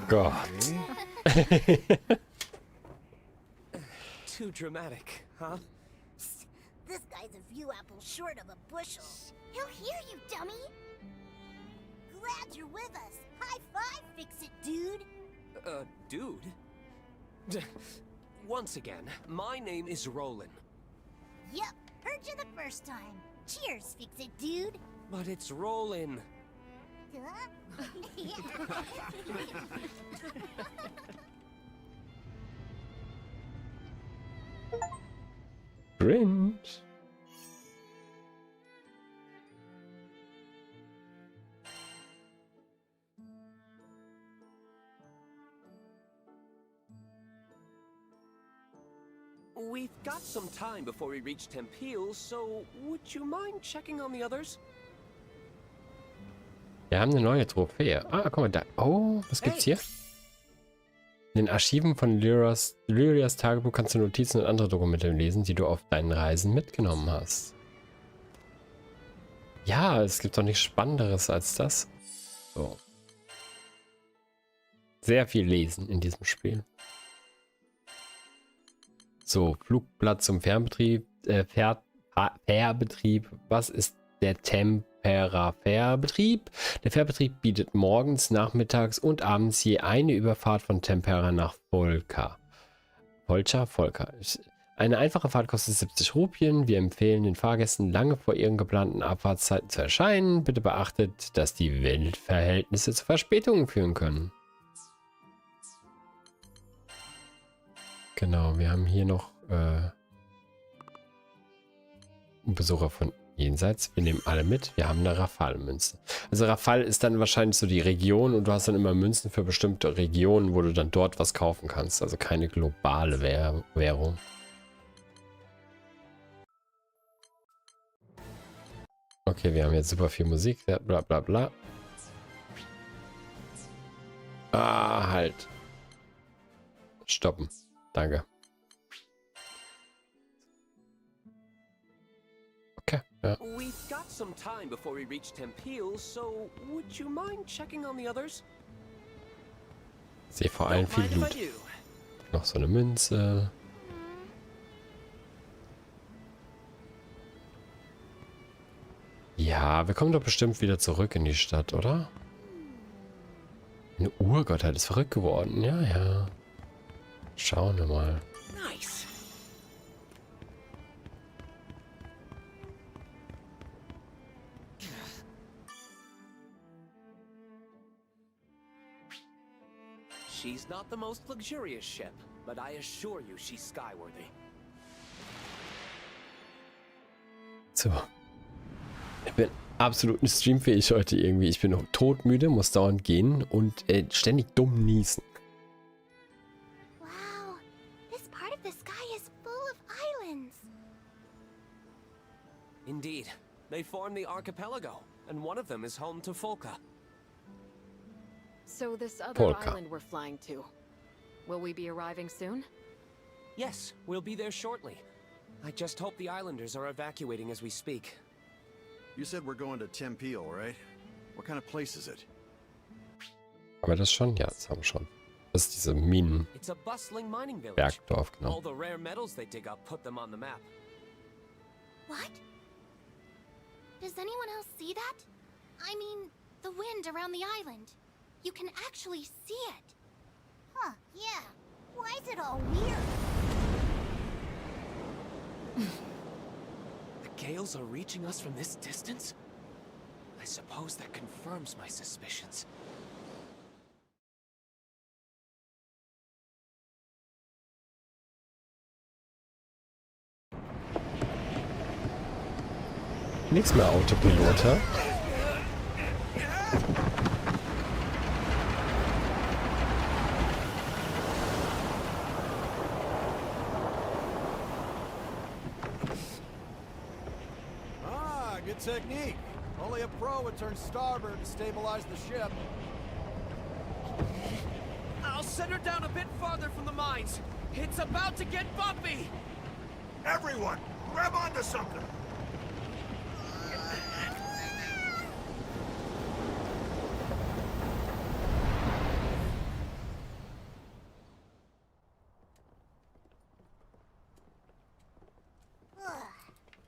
Gott. Too dramatic, huh? This guy's a few apples short of a bushel. He'll hear you, dummy. Glad you're with us. High five, Fix-It, dude. Dude? Once again, my name is Roland. Yep, heard you the first time. Cheers, Fix-It, dude. But it's Roland. Huh? Cringe. We've got some time before we reach Tempil, so would you mind checking on the others? Wir haben eine neue Trophäe. Ah, guck mal da. Oh, was gibt's hier? In den Archiven von Lyrias Tagebuch kannst du Notizen und andere Dokumente lesen, die du auf deinen Reisen mitgenommen hast. Ja, es gibt doch nichts Spannenderes als das. So. Sehr viel lesen in diesem Spiel. So, Flugplatz zum Fährbetrieb. Fährbetrieb. Was ist der Tempera-Fährbetrieb? Der Fährbetrieb bietet morgens, nachmittags und abends je eine Überfahrt von Tempera nach Folka. Folka. Eine einfache Fahrt kostet 70 Rupien. Wir empfehlen den Fahrgästen, lange vor ihren geplanten Abfahrtszeiten zu erscheinen. Bitte beachtet, dass die Windverhältnisse zu Verspätungen führen können. Genau, wir haben hier noch einen Besucher von Jenseits. Wir nehmen alle mit. Wir haben eine Rafale-Münze. Also Rafale ist dann wahrscheinlich so die Region und du hast dann immer Münzen für bestimmte Regionen, wo du dann dort was kaufen kannst. Also keine globale Währung. Okay, wir haben jetzt super viel Musik. Bla bla bla. Ah, halt. Stoppen. Danke. Okay, ja. We've got some time before we reach Tempil, so would you mind checking on the others? Sehe vor allem viel Blut. Noch so eine Münze. Ja, wir kommen doch bestimmt wieder zurück in die Stadt, oder? Eine Urgottheit ist verrückt geworden. Ja, ja. Schauen wir mal. Nice. She's not the most luxurious ship, but I assure you she's skyworthy. So. Ich bin absolut nicht streamfähig heute irgendwie. Ich bin todmüde, muss dauernd gehen und ständig dumm niesen. Wow, this part of the sky is full of islands. Indeed. They form the archipelago, and one of them is home to Folka. So this other Polka. island we're flying to, will we be arriving soon? Yes, we'll be there shortly. I just hope the islanders are evacuating as we speak. You said we're going to Tempeal, right? What kind of place is it? Aber das schon? Ja, das haben wir schon. Das ist diese Minen. It's a bustling mining village. Bergdorf, genau. All the rare metals they dig up put them on the map. What? Does anyone else see that? I mean, the wind around the island. You can actually see it. Huh, yeah. Why is it all weird? The gales are reaching us from this distance? I suppose that confirms my suspicions. Nichts mehr Autopilot, hä? Ah, good technique. Only a pro would turn starboard to stabilize the ship. I'll set her down a bit farther from the mines. It's about to get bumpy! Everyone, grab onto something.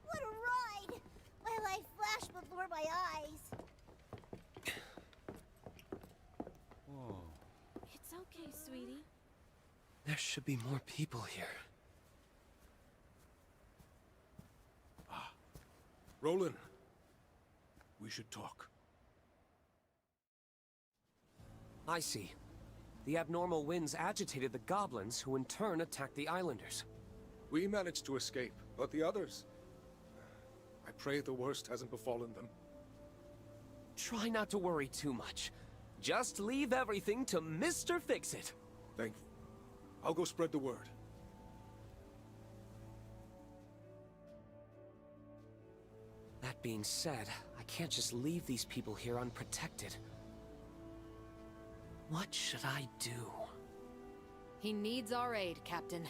What a ride! My life flashed before my eyes. It's okay, sweetie. There should be more people here. Roland, we should talk. I see. The abnormal winds agitated the goblins, who in turn attacked the islanders. We managed to escape, but the others... I pray the worst hasn't befallen them. Try not to worry too much. Just leave everything to Mr. Fix-It. Thank you. I'll go spread the word. That being said, I can't just leave these people here unprotected. What should I do? He needs our aid, Captain.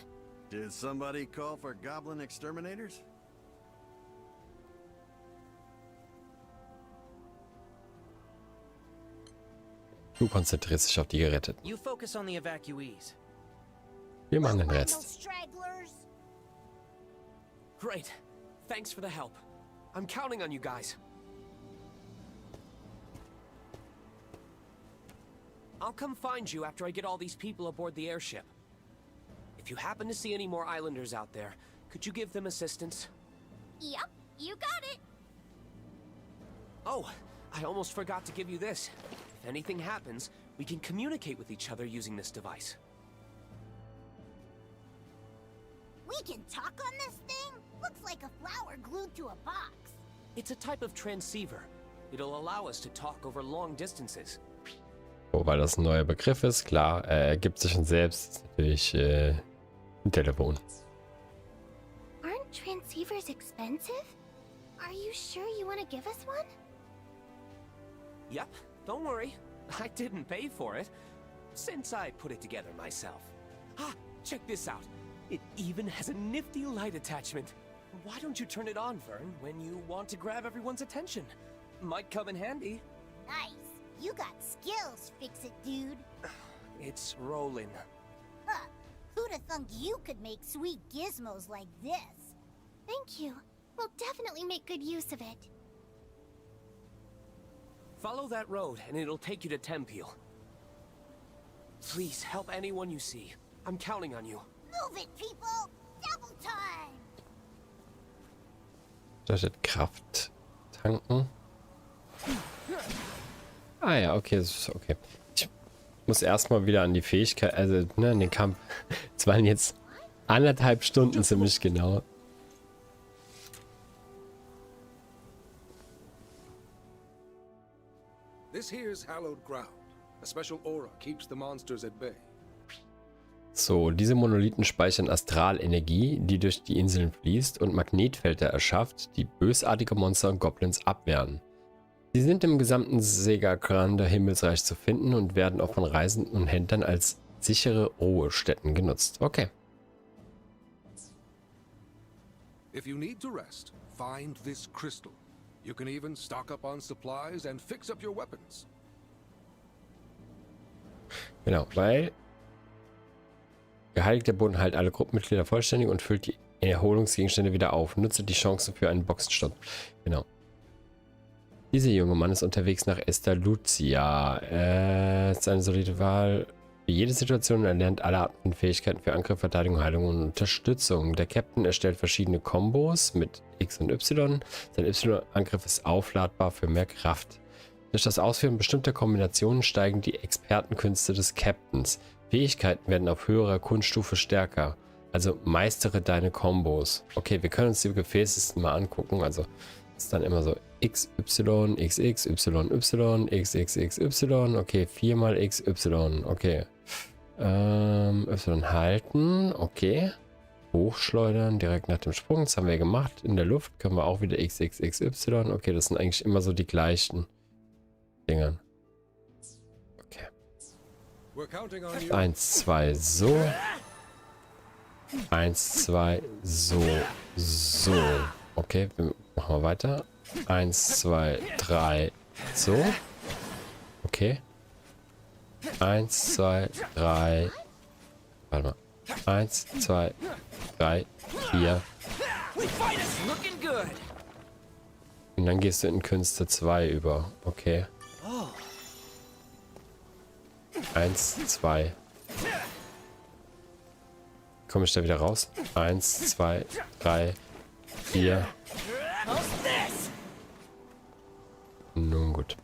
Did somebody call for goblin exterminators? Du konzentrierst dich auf die Geretteten. You focus on the evacuees. Wir machen den We'll find Rest. those stragglers. Great. Thanks for the help. I'm counting on you guys. I'll come find you after I get all these people aboard the airship. If you happen to see any more islanders out there, could you give them assistance? Yep, you got it. Oh, I almost forgot to give you this. If anything happens, we can communicate with each other using this device. We can talk on this thing? Looks like a flower glued to a box. It's a type of transceiver. It'll allow us to talk over long distances. Oh, weil das ein neuer Begriff ist, klar, ergibt sich von selbst. Ist natürlich ein Telefon. Aren't transceivers expensive? Are you sure you want to give us one? Yep, don't worry. I didn't pay for it, since I put it together myself. Ah, check this out. It even has a nifty light attachment. Why don't you turn it on, Vern, when you want to grab everyone's attention? Might come in handy. Nice. You got skills, Fix-It dude. It's rolling. Huh. Who'da thunk you could make sweet gizmos like this? Thank you. We'll definitely make good use of it. Follow that road and it'll take you to Tempeel. Please help anyone you see. I'm counting on you. Move it, people! Double time! Bedeutet Kraft tanken. Ah ja, okay, das ist okay. Ich muss erstmal wieder an die Fähigkeit, also ne, an den Kampf. Es waren jetzt 1,5 Stunden ziemlich genau. This here's hallowed ground. A special aura keeps the monsters at bay. So, diese Monolithen speichern Astralenergie, die durch die Inseln fließt und Magnetfelder erschafft, die bösartige Monster und Goblins abwehren. Sie sind im gesamten Sega Grande Himmelsreich zu finden und werden auch von Reisenden und Händlern als sichere Ruhestätten genutzt. Okay. If you need to rest, find this crystal. You can even stock up on supplies and fix up your weapons. Genau, weil geheiligter Boden heilt alle Gruppenmitglieder vollständig und füllt die Erholungsgegenstände wieder auf. Nutze die Chance für einen Boxenstopp. Genau. Dieser junge Mann ist unterwegs nach Estalucia. Ist eine solide Wahl für jede Situation und erlernt alle Arten von Fähigkeiten für Angriff, Verteidigung, Heilung und Unterstützung. Der Captain erstellt verschiedene Kombos mit X und Y. Sein Y-Angriff ist aufladbar für mehr Kraft. Durch das Ausführen bestimmter Kombinationen steigen die Expertenkünste des Captains. Fähigkeiten werden auf höherer Kunststufe stärker. Also meistere deine Kombos. Okay, wir können uns die Gefäße mal angucken. Also ist dann immer so XY, XX, YY, XXXY. Okay, 4 mal XY. Okay. Y halten. Okay. Hochschleudern direkt nach dem Sprung. Das haben wir gemacht. In der Luft können wir auch wieder XXXY. Okay, das sind eigentlich immer so die gleichen Dingern. Okay. 1, 2, so. 1, 2, so. So. Okay, wir machen wir weiter. 1, 2, 3, so. Okay. 1, 2, 3. Warte mal. 1, 2, 3, 4. Und dann gehst du in Künste 2 über. Okay. 1, 2. Komme ich da wieder raus? 1, 2, 3, 4. Nun gut.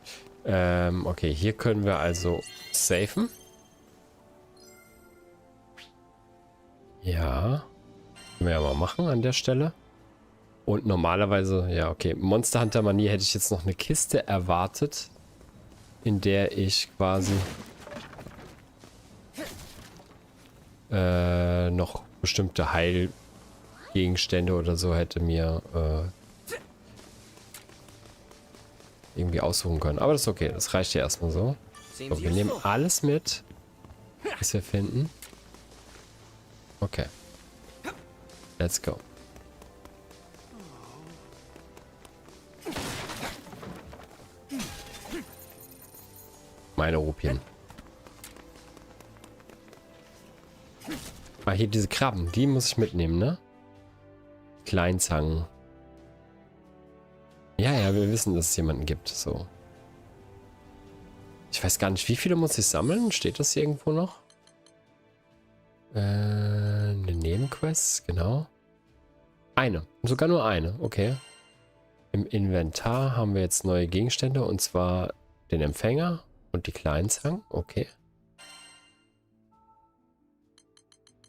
Okay, hier können wir also safen. Ja. Können wir ja mal machen an der Stelle. Und normalerweise, ja, okay. Monster Hunter Manier hätte ich jetzt noch eine Kiste erwartet, in der ich quasi noch bestimmte Heilgegenstände oder so hätte mir irgendwie aussuchen können. Aber das ist okay, das reicht ja erstmal so. So, wir nehmen alles mit, was wir finden. Okay. Let's go. Meine Rupien. Ah, hier diese Krabben, die muss ich mitnehmen, ne? Kleinzangen. Ja, ja, wir wissen, dass es jemanden gibt, so. Ich weiß gar nicht, wie viele muss ich sammeln? Steht das hier irgendwo noch? Eine Nebenquest, genau. Eine, sogar nur eine, okay. Im Inventar haben wir jetzt neue Gegenstände, und zwar den Empfänger und die Kleinzangen, okay.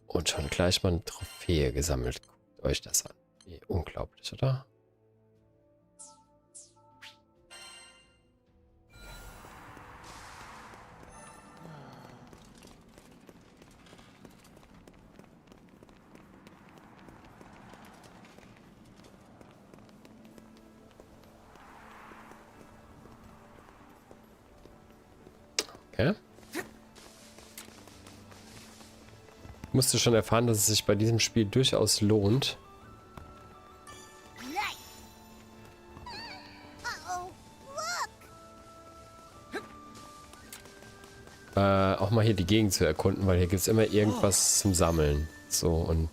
Und schon gleich mal eine Trophäe gesammelt. Guckt euch das an. Unglaublich, oder? Okay. Ich musste schon erfahren, dass es sich bei diesem Spiel durchaus lohnt, auch mal hier die Gegend zu erkunden, weil hier gibt es immer irgendwas zum Sammeln. So, und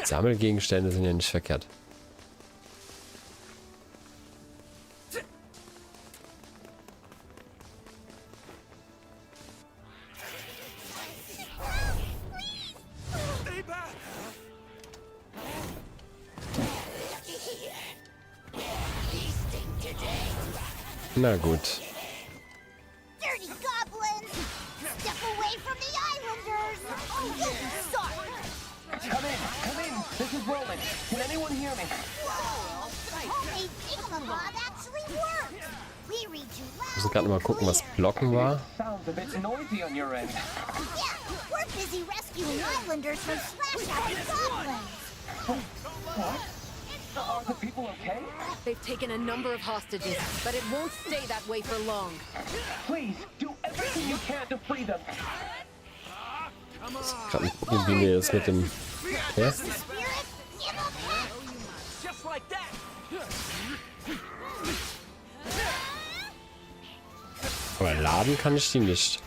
Sammelgegenstände sind ja nicht verkehrt. Na gut. Dirty goblins! Step away from the islanders! You'll be sorry! Come in! This is Relink. Can anyone hear me? Whoa! Homemade thingamabob actually worked! We read you Ich muss loud gerade mal and gucken, was clear. Blocken war. Sounds a bit noisy on your end. Yeah, we're busy rescuing islanders from slash-out goblins! What? Are the people okay? They've taken a number of hostages, but it won't stay that way for long. Please, do everything you can to free them. Gerade mal gucken, wie mir das mit dem... Ja? Spirit in the pack! Just like that! Aber laden kann ich die nicht.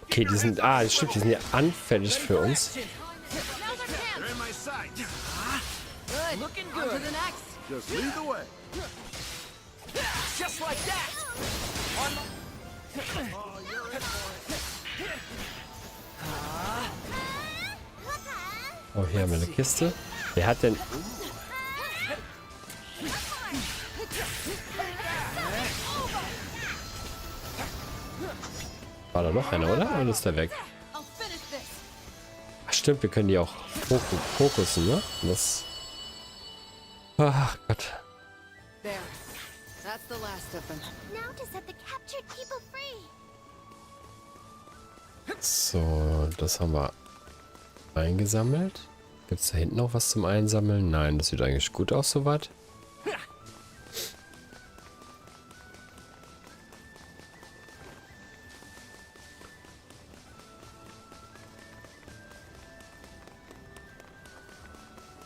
Okay, die sind... Ah, das stimmt, die sind ja anfällig für uns. They're in my sight. Good. Looking good. On to the next. Just lead the way. Just like that! Oh, hier haben wir eine Kiste. Wer hat denn... War da noch einer, oder? Oder ist der weg? Ach, stimmt, wir können die auch fokussen, ne? Das... Ach Gott. There. That's the last of them. Now to set the captured people free! So, das haben wir eingesammelt. Gibt es da hinten noch was zum Einsammeln? Nein, das sieht eigentlich gut aus soweit.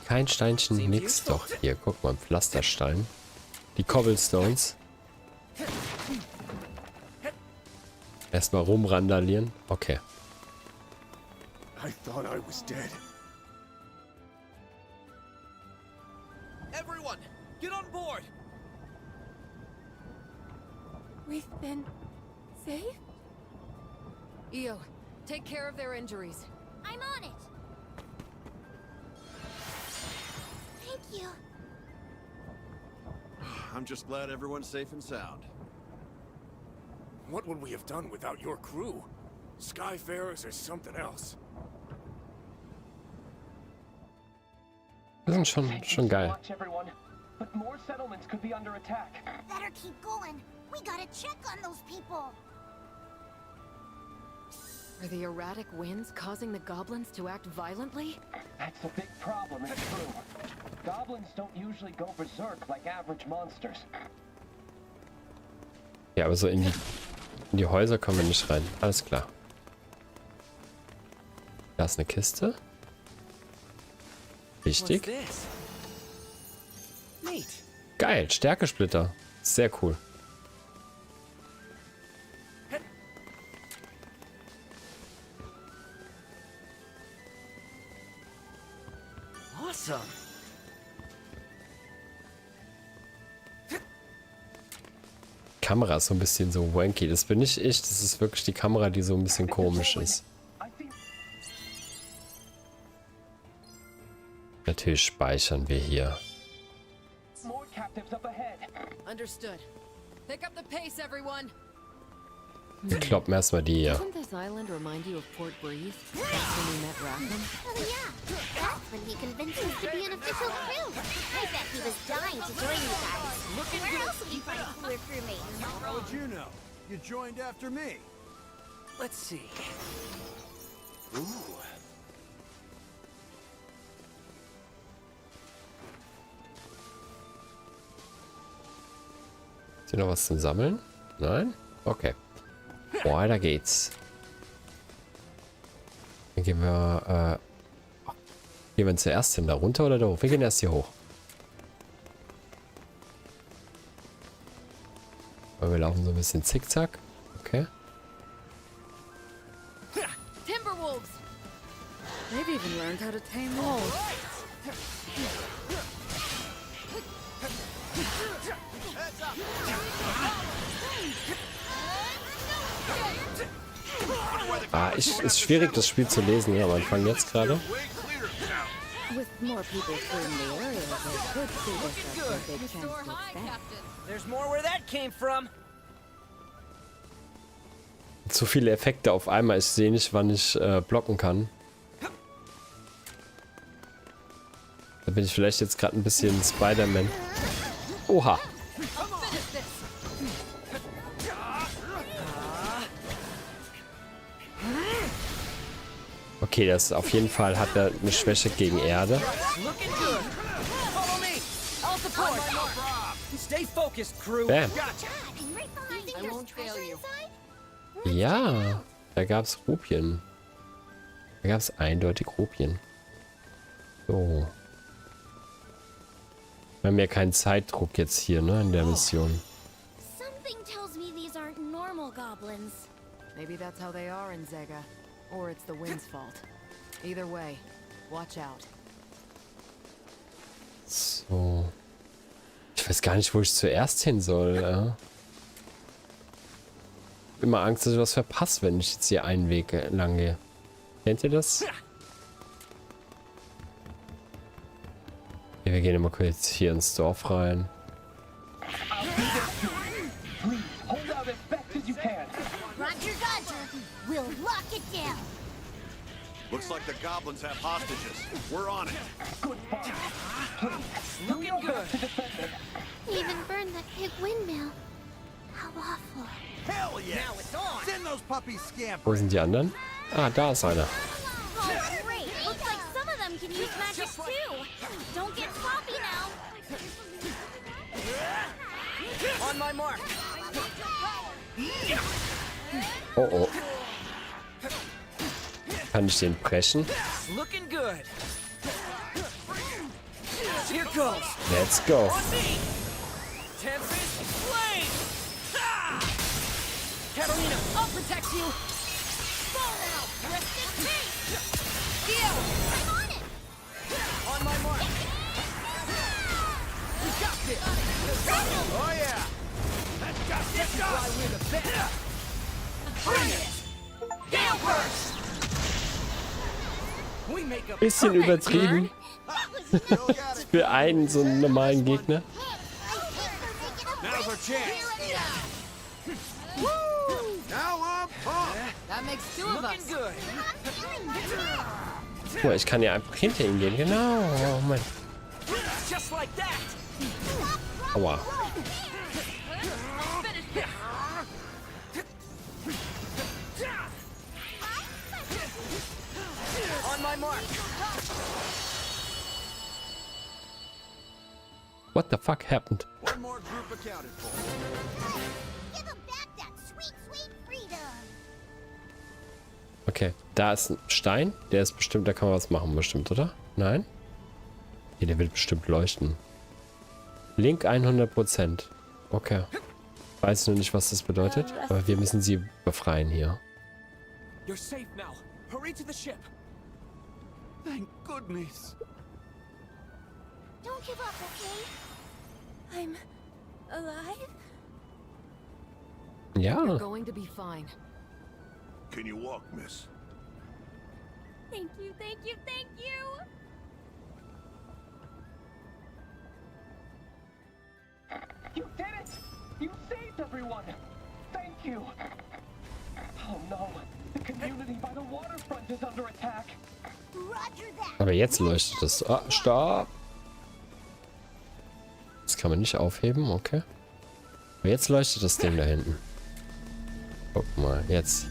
Kein Steinchen, nix. Doch, hier, guck mal, Pflasterstein. Die Cobblestones. Erstmal rumrandalieren. Okay. I thought I was dead. Everyone, get on board! We've been saved? Io, take care of their injuries. I'm on it! Thank you. I'm just glad everyone's safe and sound. What would we have done without your crew? Skyfarers or something else? Das sind schon geil. Watch everyone, but more settlements could be under attack. Better keep going. We gotta check on those people. Are the erratic winds causing the goblins to act violently? That's a big problem, it's true. Goblins don't usually go berserk like average monsters. Ja, aber so in die Häuser kommen wir nicht rein. Alles klar. Da ist eine Kiste. Wichtig. Geil, Stärkesplitter. Sehr cool. Awesome! Kamera ist so ein bisschen so wanky. Das bin nicht ich. Das ist wirklich die Kamera, die so ein bisschen komisch ist. Natürlich speichern wir hier. More captives up ahead. Understood. Pick up the pace, everyone. Wir kloppen erstmal die hier. Doesn't this island remind you of Port Breeze? That's when we met Rackham? Oh yeah, that's when he convinced us to be an official crew. I bet he was dying to join you guys. Where else would he find cooler crewmates? How would you know? You joined after me. Let's see. Ooh. Ist hier noch was zum Sammeln? Nein? Okay. Weiter geht's. Dann gehen wir, gehen wir zuerst hin, da runter oder da hoch? Wir gehen erst hier hoch. Weil wir laufen so ein bisschen zickzack. Okay. Timberwolves! They've even learned how to tame wolves. Ist schwierig, das Spiel zu lesen, ja, am Anfang jetzt gerade. With more people fleeing the area, they could see this as a big chance to expand. There's more where that came from. Zu viele Effekte auf einmal. Ich sehe nicht, wann ich blocken kann. Da bin ich vielleicht jetzt gerade ein bisschen Spider-Man. Oha. Okay, das auf jeden Fall hat er eine Schwäche gegen Erde. Bam. Ja, da gab es Rupien. Da gab es eindeutig Rupien. So. Wir haben ja keinen Zeitdruck jetzt hier, ne, in der Mission. Something tells me these aren't normal goblins. Maybe that's how they are in Zega. Or it's the wind's fault. Either way, watch out. So. Ich weiß gar nicht, wo ich zuerst hin soll. Ja. Immer Angst, dass ich was verpasse, wenn ich jetzt hier einen Weg lang gehe. Kennt ihr das? Okay, wir gehen immer kurz hier ins Dorf rein. Looks like the goblins have hostages. We're on it. Looking good. Even burned that big windmill. How awful. Hell yeah! Now it's on! Send those puppies scampering! Wo sind die anderen? Ah, da ist einer. Oh, great. Looks like some of them can use magic too. Don't get sloppy now. On my mark. Oh oh. Kann ich den brechen? Looking good. Here goes. Let's go. On me. Tempest flame. Ha! Catalina, I'll protect you. Fall now. Twisted tape. Deal. I'm on it. On my mark. We got this. Oh yeah! This is why we're the best. Bring it. Gale burst. We make a Bisschen übertrieben. Für einen so einen normalen Gegner. Now's our chance! Now I'm pumped! That makes two of us. looking good. Guck mal, ich kann ja einfach hinter ihm gehen. Genau. Oh Mann. Just like that. Aua. On my mark. What the fuck happened? One more group accounted for. Give them back that sweet, sweet freedom. Okay, da ist ein Stein. Der ist bestimmt, da kann man was machen, bestimmt, oder? Nein? Hier, der wird bestimmt leuchten. Link 100%. Okay. Weiß nur nicht, was das bedeutet, aber wir müssen sie befreien hier. You're safe now. Hurry to the ship. Thank goodness! Don't give up, okay? I'm alive? Ja. You're going to be fine. Can you walk, miss? Thank you, thank you, thank you! You did it! You saved everyone! Thank you! Oh no! The community by the waterfront is under attack! Roger that! Aber jetzt leuchtet es. Ah, stopp! Das kann man nicht aufheben, okay. Aber jetzt leuchtet das Ding da hinten. Guck mal, jetzt.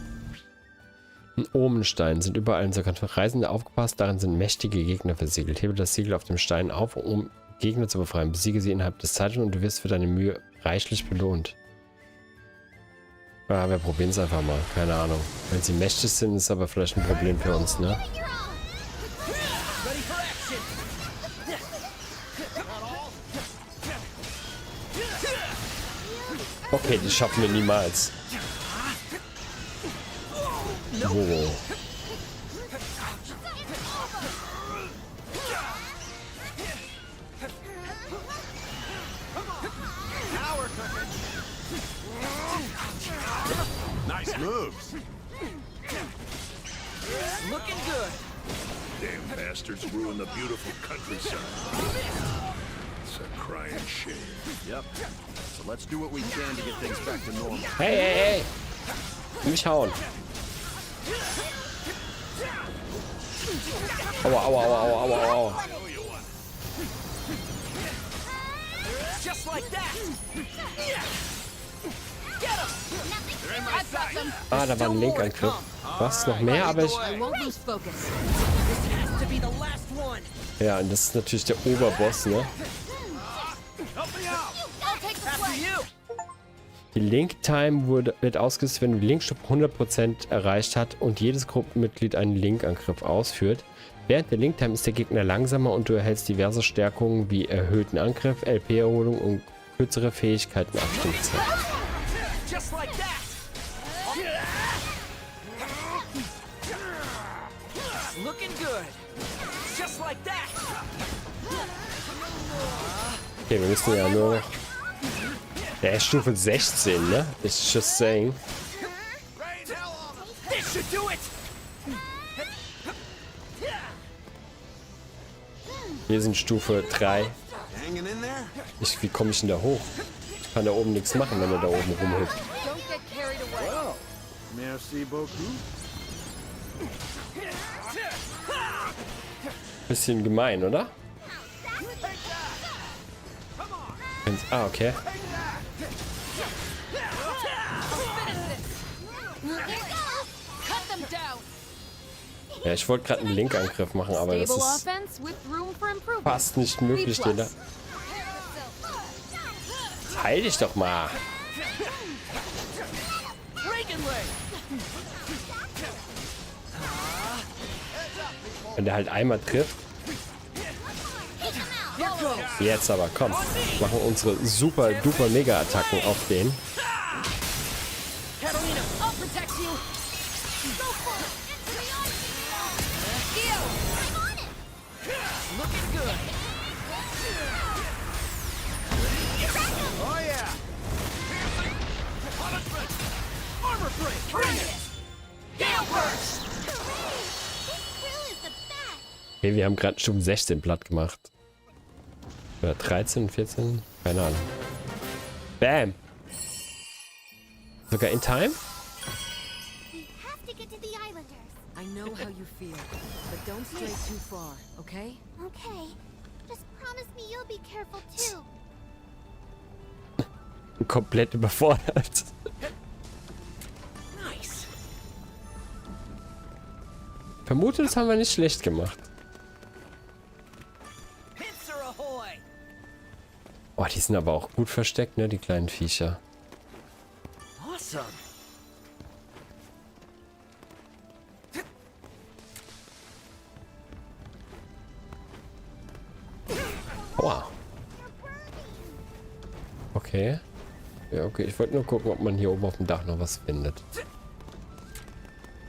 Ein Omenstein sind überall in sogar Reisende aufgepasst. Darin sind mächtige Gegner versiegelt. Hebe das Siegel auf dem Stein auf, um Gegner zu befreien. Besiege sie innerhalb des Zeitraums und du wirst für deine Mühe reichlich belohnt. Ja, wir probieren es einfach mal. Keine Ahnung. Wenn sie mächtig sind, ist aber vielleicht ein Problem für uns, ne? Ready for action. Okay, die schaffen wir niemals. Wow. Nice moves. Looking good. Damn bastards ruin the beautiful countryside. It's a crying shame. Yep. So let's do what we can to get things back to normal. Hey, hey, hey! Mich hauen. Aua, aua, aua, aua, aua, aua. Just like that. Ah, da war ein Link-Angriff. Was? Noch mehr? Aber ich... Ja, und das ist natürlich der Oberboss, ne? Die Link-Time wird ausgelöst, wenn die Linkstufe 100% erreicht hat und jedes Gruppenmitglied einen Link-Angriff ausführt. Während der Link-Time ist der Gegner langsamer und du erhältst diverse Stärkungen wie erhöhten Angriff, LP-Erholung und kürzere Fähigkeiten Abstimmzeit. Okay, wir müssen ja nur... Der ist Stufe 16, ne? It's just saying. Wir sind Stufe 3. Wie komme ich denn da hoch? Ich kann da oben nichts machen, wenn er da oben rumhüpft. Merci beaucoup. Bisschen gemein, oder? Ah, okay. Ja, ich wollte gerade einen Link-Angriff machen, aber das ist fast nicht möglich, den da... Heil dich doch mal! Wenn der halt einmal trifft. Jetzt aber, komm. Machen unsere super duper mega Attacken auf den. Okay, wir haben gerade Stufe 16 platt gemacht. Oder 13, 14? Keine Ahnung. Bam! Sogar in time? I know how you feel, but don't stray too far, okay? Okay. Just promise me you'll be careful too. Komplett überfordert. Nice. Vermute, das haben wir nicht schlecht gemacht. Oh, die sind aber auch gut versteckt, ne, die kleinen Viecher. Awesome. Wow. Okay. Ja, okay. Ich wollte nur gucken, ob man hier oben auf dem Dach noch was findet.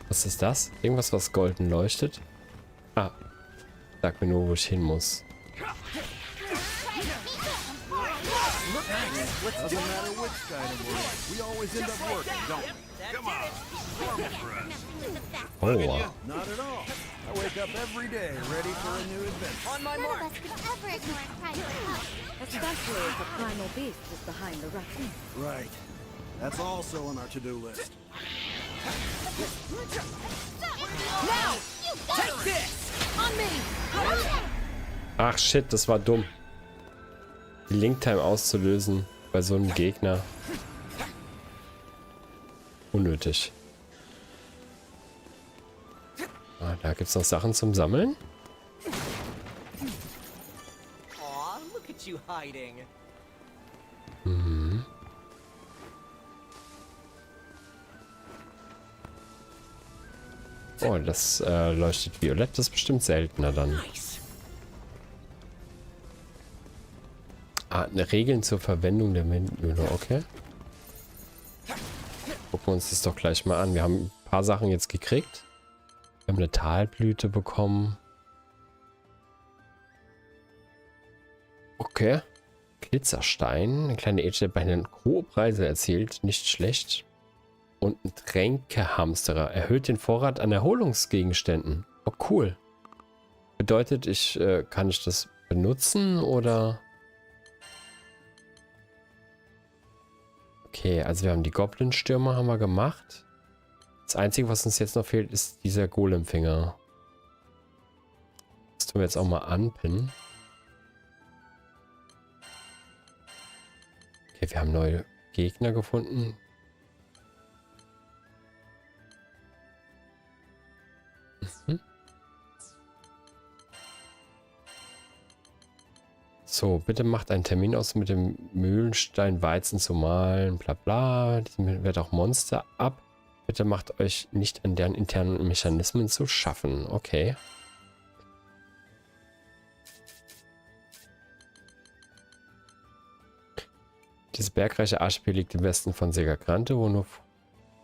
Was ist das? Irgendwas, was golden leuchtet? Ah. Sag mir nur, wo ich hin muss. Doesn't matter which kind of work. We always end up working, don't we? Come on. Oh, wow. Not at all. I wake up every day ready for a new adventure. On my None mark. of us could ever ignore a cry for help. Especially if the primal beast is behind the raccoon. Right. That's also on our to-do list. Now! Take this. On me! Ach shit, das war dumm. Die Link-Time auszulösen bei so einem Gegner. Unnötig. Ah, da gibt es noch Sachen zum Sammeln. Aw, look at you hiding. Mhm. Oh, das leuchtet violett. Das ist bestimmt seltener dann. Nice. Ah, eine Regeln zur Verwendung der Windmühle, okay. Gucken wir uns das doch gleich mal an. Wir haben ein paar Sachen jetzt gekriegt. Wir haben eine Talblüte bekommen. Okay. Glitzerstein. Eine kleine Age, der bei den hohe Preise erzielt. Nicht schlecht. Und ein Tränkehamsterer. Erhöht den Vorrat an Erholungsgegenständen. Oh, cool. Bedeutet, kann ich das benutzen oder... Okay, also wir haben die Goblin-Stürmer haben wir gemacht. Das Einzige, was uns jetzt noch fehlt, ist dieser Golemfinger. Das tun wir jetzt auch mal anpinnen. Okay, wir haben neue Gegner gefunden. So, bitte macht einen Termin aus, mit dem Mühlenstein Weizen zu mahlen, bla bla. Diesem wird auch Monster ab. Bitte macht euch nicht an deren internen Mechanismen zu schaffen. Okay. Dieses bergreiche Archipel liegt im Westen von Segagrante, wo nur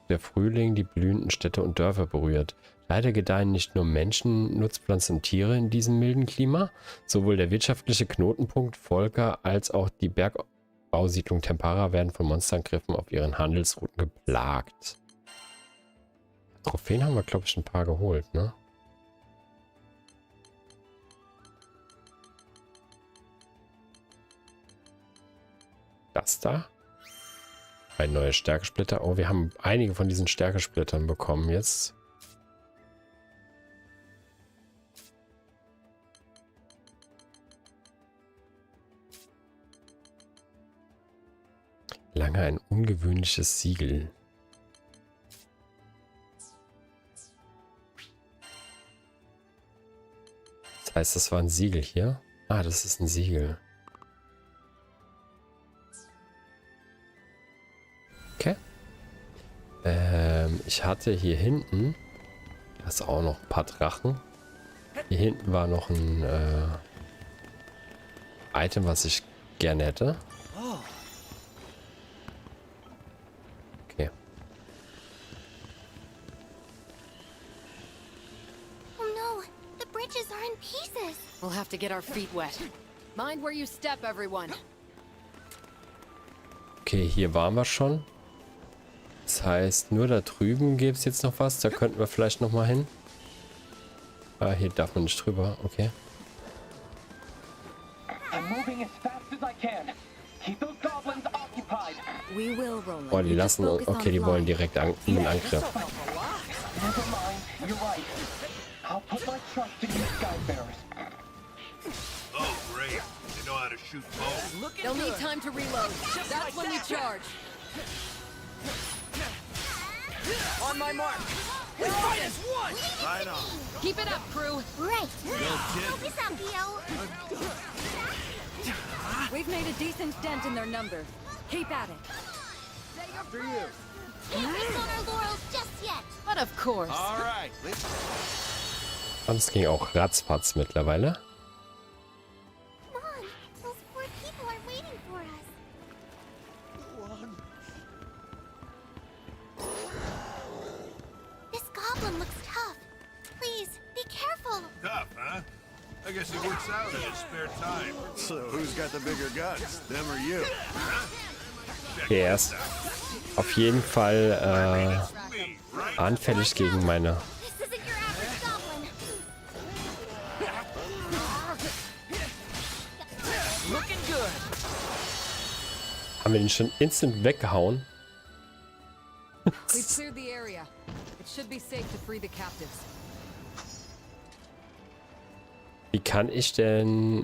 der Frühling die blühenden Städte und Dörfer berührt. Leider gedeihen nicht nur Menschen, Nutzpflanzen und Tiere in diesem milden Klima. Sowohl der wirtschaftliche Knotenpunkt Volker als auch die Bergbausiedlung Tempara werden von Monsterangriffen auf ihren Handelsrouten geplagt. Trophäen haben wir, glaube ich, ein paar geholt, ne? Das da? Ein neuer Stärkesplitter. Oh, wir haben einige von diesen Stärkesplittern bekommen jetzt. Lange ein ungewöhnliches Siegel. Das heißt, das war ein Siegel hier. Ah, das ist ein Siegel. Okay. Ich hatte hier hinten, das ist auch noch ein paar Drachen. Hier hinten war noch ein Item, was ich gerne hätte. Okay. Oh no, the bridges are in pieces. We'll have to get our feet wet. Mind where you step, everyone. Okay, hier waren wir schon. Das heißt, nur da drüben gäbe es jetzt noch was. Da könnten wir vielleicht noch mal hin. Ah, hier darf man nicht drüber. Okay. Oh, die lassen... Okay, die wollen direkt einen Angriff. Oh, great. They know how to shoot bows. They'll need time to reload. That's when we charge. On my mark. Right on. Keep it up, crew. Right. Focus up, Theo. We've made a decent dent in their numbers. Keep at it. After you. Can't rest on our laurels just yet. But of course. All right. Sonst ging auch ratzfatz mittlerweile. Come on, those poor people are waiting for us. This goblin looks tough. Please, be careful. Tough, huh? I guess he works out in his spare time. So who's got the bigger guns, them or you? Okay, er ist auf jeden Fall anfällig gegen meine... This isn't your average goblin. Looking good. Haben wir den schon instant weggehauen? We've cleared the area. It should be safe to free the captives. Wie kann ich denn...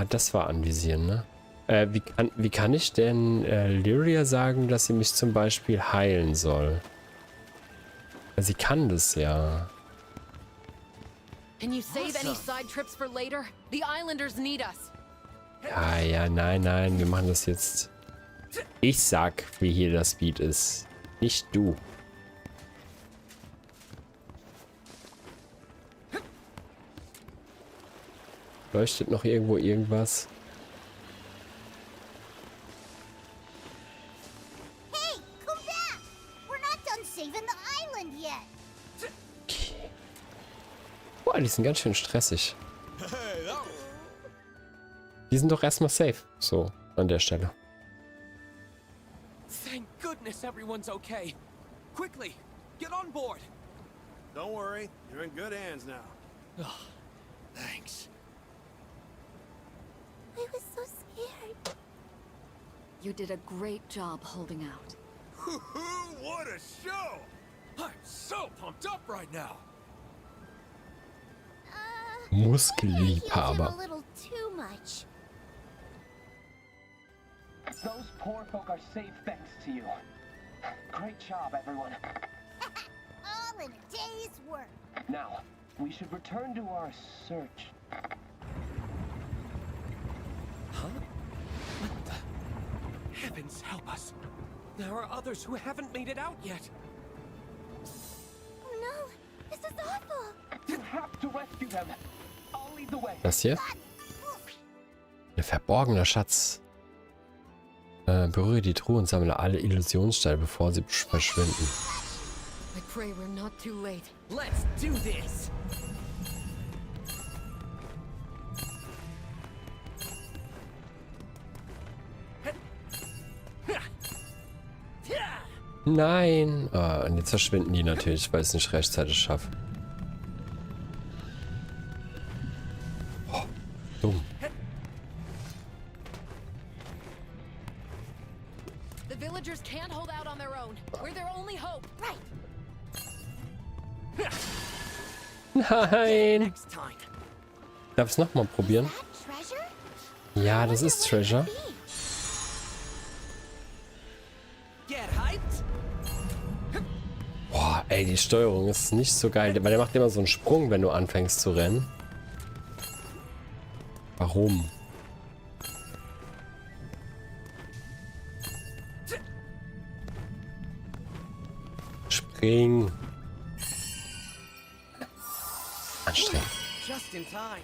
das war anvisieren, ne? Wie kann ich denn Lyria sagen, dass sie mich zum Beispiel heilen soll? Sie kann das ja. Can you save any side trips for later? The islanders need us. Ja, nein, wir machen das jetzt. Ich sag, wie hier das Speed ist. Nicht du. Leuchtet noch irgendwo irgendwas? Hey, come back. We're not done saving the island yet. Okay. Boah, die sind ganz schön stressig. Die sind doch erstmal safe. So, an der Stelle. Thank goodness everyone's okay. Quickly, get on board. Don't worry, you're in good hands now. Oh, thanks. I was so scared. You did a great job holding out. What a show! I'm so pumped up right now. Healed him Muskelliebhaber. a little too much. Those poor folk are safe thanks to you. Great job, everyone. All in a day's work. Now, we should return to our search. Huh? What the? Heavens help us. There are others who haven't made it out yet. Oh no, this is awful. You have to rescue them. I'll lead the way. Das hier? Ein verborgener Schatz. Berühre die Truhe und sammle alle Illusionssteine, bevor sie verschwinden. I pray we're not too late. Let's do this! Nein! Ah, und jetzt verschwinden die natürlich, weil ich es nicht rechtzeitig schaffe. Oh, dumm. The villagers can't hold out on their own. We're their only hope. Right. Nein! Next time. Darf ich es nochmal probieren? That treasure? Ja, das ist Treasure. Get hyped? Boah, ey, die Steuerung ist nicht so geil, weil der macht immer so einen Sprung, wenn du anfängst zu rennen. Warum? Spring. Anstrengend. Just in time.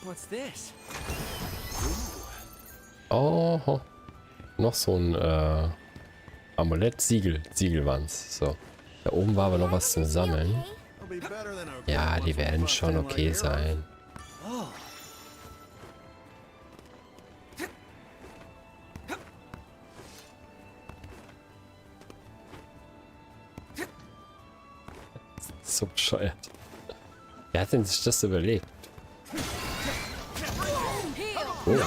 What's this? Oh, noch so ein Amulett, Siegel waren's. So. Da oben war aber noch was zum Sammeln. Ja, die werden schon okay sein. So bescheuert. Wer hat denn sich das überlegt? Oh.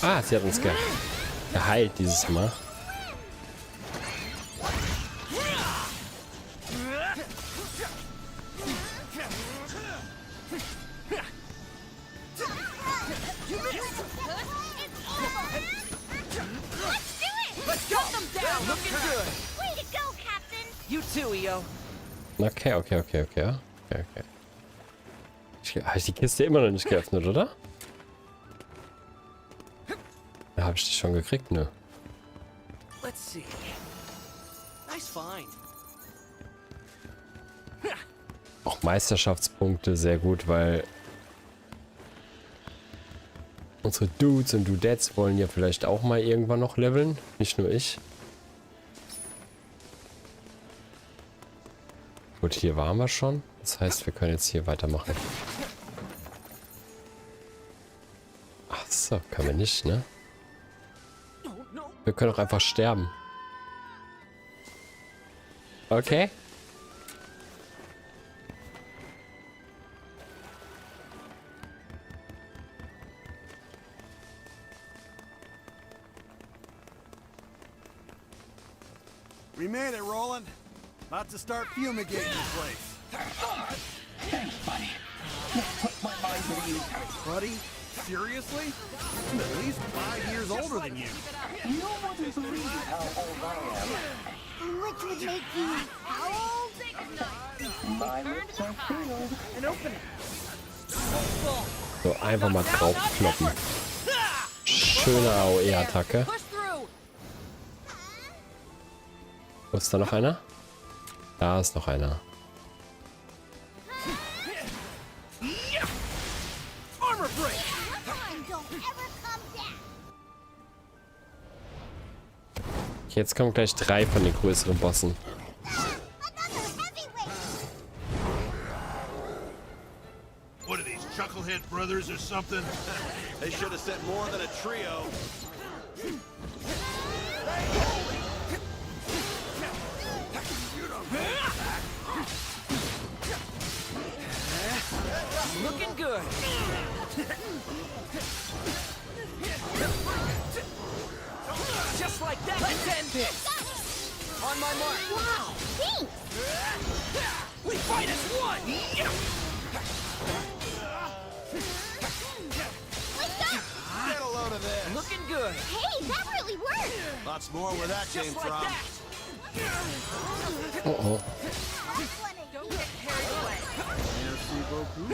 Ah, sie hat uns geheilt dieses Mal. Way to go, Captain. You too, EO. Okay. Habe ich die Kiste immer noch nicht geöffnet, oder? Da habe ich die schon gekriegt, ne? Let's see. Nice find. Auch Meisterschaftspunkte sehr gut, weil unsere Dudes und Dudettes wollen ja vielleicht auch mal irgendwann noch leveln. Nicht nur ich. Gut, hier waren wir schon. Das heißt, wir können jetzt hier weitermachen. Ach so, können wir nicht, ne? Wir können auch einfach sterben. Okay. We made it, Roland. About to start fumigating the place. Thanks, buddy. Just put my mind at ease. Buddy? Seriously? I'm at least 5 years older than you. You wouldn't believe how old I am. Which would make you how old? My lips are sealed. And open it. So, einfach mal draufkloppen. Schöne AOE-Attacke. Wo ist da noch einer? Da ist noch einer. Jetzt kommen gleich 3 von den größeren Bossen. What are these, Chucklehead brothers or something? They should have sent more than a trio. pits. On my mark. Wow, thanks! We fight as one! Wake up! Get a load of this. Looking good. Hey, that really worked! Lots more where that came Just like from. that! Oh. Don't get carried away. Merci beaucoup.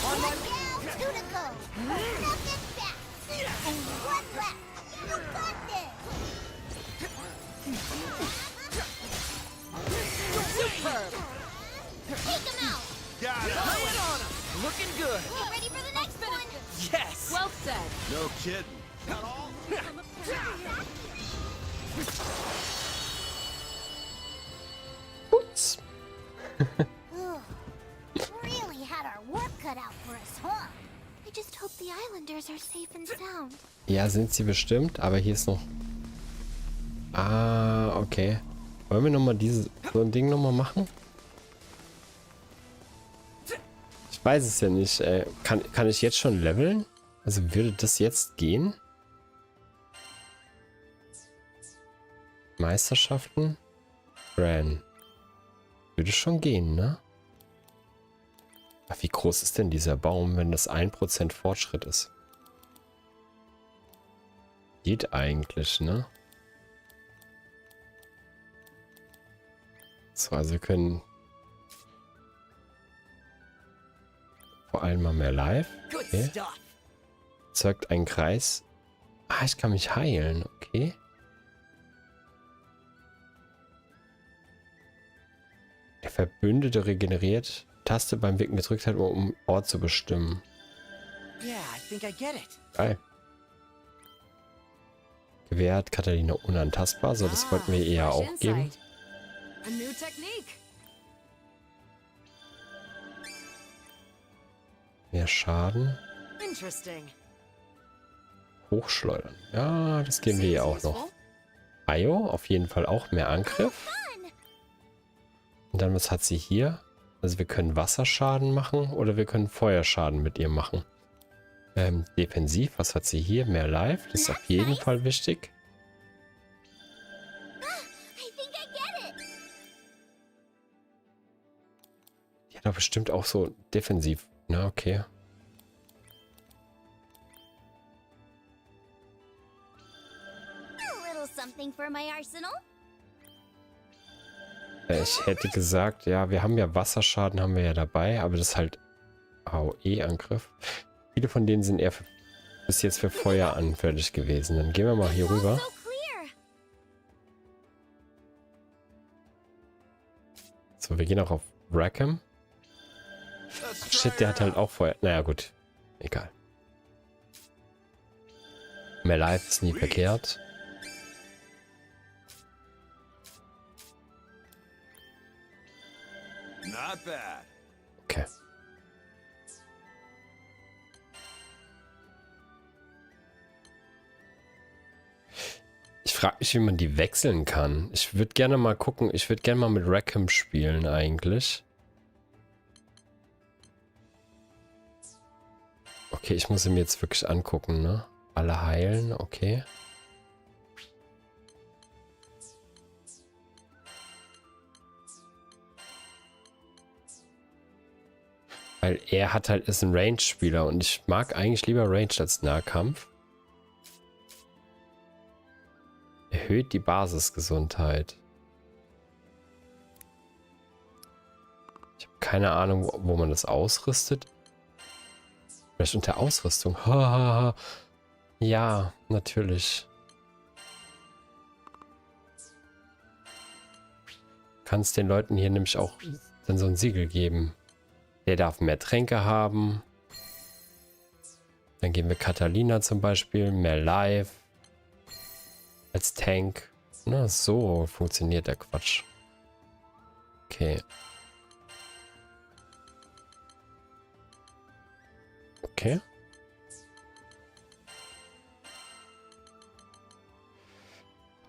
On my two to go. Nothing back. One left. You got this. Superb. Take him out. Got it. Lay it on 'em. Looking good. Get ready for the next one. Yes. Well said. No kidding. Putz. Ugh. Really had our work cut out for us, huh? I just hope the Islanders are safe and sound. Ja, sind sie bestimmt, aber hier ist noch... Ah, okay. Wollen wir nochmal so ein Ding nochmal machen? Ich weiß es ja nicht. Kann ich jetzt schon leveln? Also würde das jetzt gehen? Meisterschaften? Gran. Würde schon gehen, ne? Ach, wie groß ist denn dieser Baum, wenn das 1% Fortschritt ist? Geht eigentlich, ne? So, also wir können vor allem mal mehr live. Okay. Erzeugt einen Kreis. Ah, ich kann mich heilen. Okay. Der Verbündete regeneriert. Taste beim Wicken gedrückt hat, um Ort zu bestimmen. Yeah, I think I get it. Geil. Gewährt Katharina unantastbar. So, das wollten wir eher auch geben. A new technique. Mehr Schaden. Interesting. Hochschleudern. Ja, das geben wir ihr auch noch. Ayo, auf jeden Fall auch mehr Angriff. Und dann, was hat sie hier? Also wir können Wasserschaden machen oder wir können Feuerschaden mit ihr machen. Defensiv, was hat sie hier? Mehr Life, das ist auf jeden Fall wichtig. Die hat doch bestimmt auch so defensiv. Na, okay. A little something for my arsenal. Ich hätte gesagt, ja, wir haben ja Wasserschaden, haben wir ja dabei, aber das ist halt AOE-Angriff. Viele von denen sind eher bis jetzt für Feuer anfällig gewesen. Dann gehen wir mal hier rüber. So, wir gehen auch auf Rackham. Shit, der hat halt auch Feuer. Naja, gut. Egal. Mehr Life ist nie verkehrt. Not bad. Okay. Ich frage mich, wie man die wechseln kann. Ich würde gerne mal gucken. Ich würde gerne mal mit Rackham spielen eigentlich. Okay, ich muss ihn mir jetzt wirklich angucken, ne? Alle heilen, okay. Weil er hat halt, ist ein Range-Spieler und ich mag eigentlich lieber Range als Nahkampf. Erhöht die Basisgesundheit. Ich habe keine Ahnung, wo man das ausrüstet. Vielleicht unter Ausrüstung. Ja, natürlich. Kannst den Leuten hier nämlich auch dann so ein Siegel geben. Der darf mehr Tränke haben. Dann geben wir Catalina zum Beispiel. Mehr Life. Als Tank. Na, so funktioniert der Quatsch. Okay. Okay.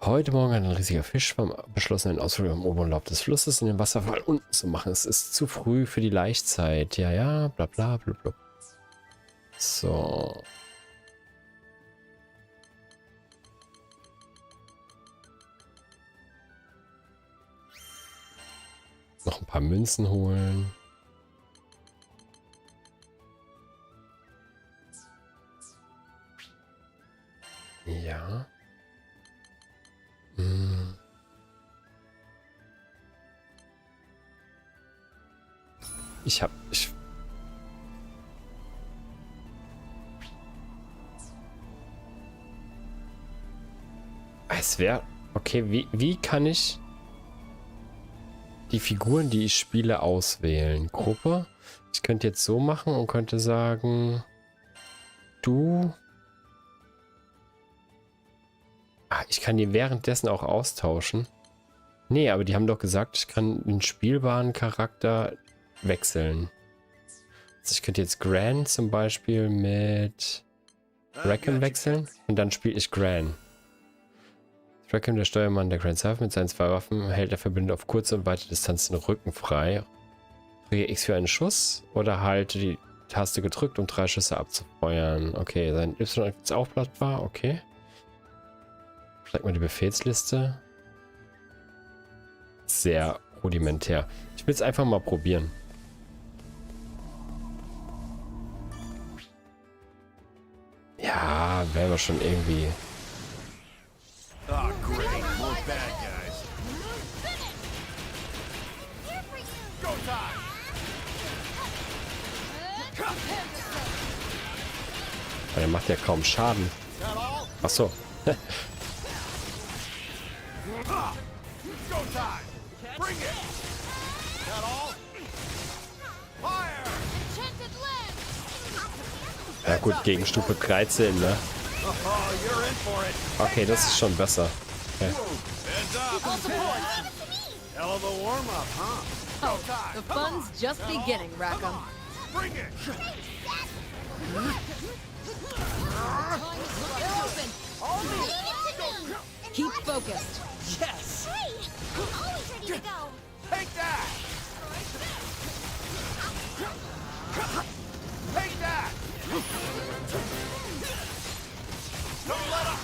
Heute Morgen hat ein riesiger Fischschwarm beschlossen, einen Ausflug am oberen Lauf des Flusses in den Wasserfall unten zu machen. Es ist zu früh für die Laichzeit. Ja, ja, bla bla bla bla. So. noch ein paar Münzen holen. Ja. Es wäre... Okay, wie kann ich die Figuren, die ich spiele, auswählen? Gruppe? Ich könnte jetzt so machen und könnte sagen... Du... ich kann die währenddessen auch austauschen. Nee, aber die haben doch gesagt, ich kann den spielbaren Charakter wechseln. Also ich könnte jetzt Gran zum Beispiel mit Rackham wechseln und dann spiele ich Gran. Rackham, der Steuermann der Grand Surf, mit seinen 2 Waffen hält der Verbündete auf kurze und weite Distanz den Rücken frei. Drücke X für einen Schuss oder halte die Taste gedrückt, um 3 Schüsse abzufeuern. Okay, sein Y ist aufblasbar, okay. Zeig mal die Befehlsliste. Sehr rudimentär. Ich will es einfach mal probieren. Ja, wäre aber schon irgendwie... Oh, great. More bad guys. Go time. Der macht ja kaum Schaden. Ach so. Go time. Bring it. That all? Fire. Ja gut, gegen Stufe 13, ne? Oh, you're in for it. Okay, das ist schon besser. Okay. Heads up. Hell of a warm-up, huh? Go time. The fun's just beginning, Rackham. Bring it. Keep focused. Yes. Hey! I'm always ready to go! Take that. Take that. Don't let up.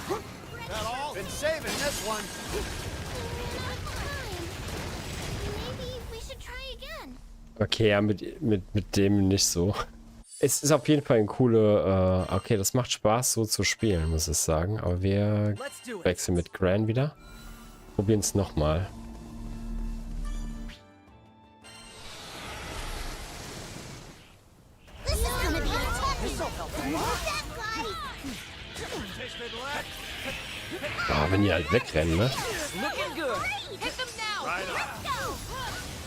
That all? Been saving this one. Maybe we should try again. Okay, ja, mit dem nicht so. Es ist auf jeden Fall ein coole... okay, das macht Spaß, so zu spielen, muss ich sagen. Aber wir wechseln mit Gran wieder. Probieren es nochmal. This is gonna be a toughie. Move that guy! Ah, wenn die halt wegrennen, ne? Looking good. Hit them now. Right on.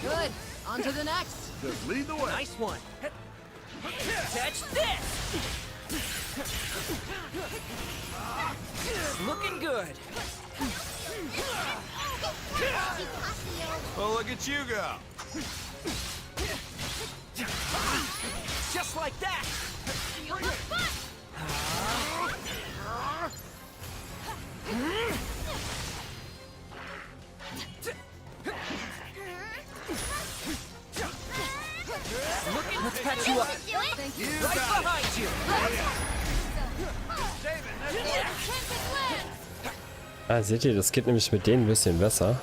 Good. On to the next. Just lead the way. Nice one. Catch this. Looking good. Well, look at you go. Just like that. Let's patch you up. Thank you. Right behind you. Ah, seht ihr, das geht nämlich mit denen ein bisschen besser.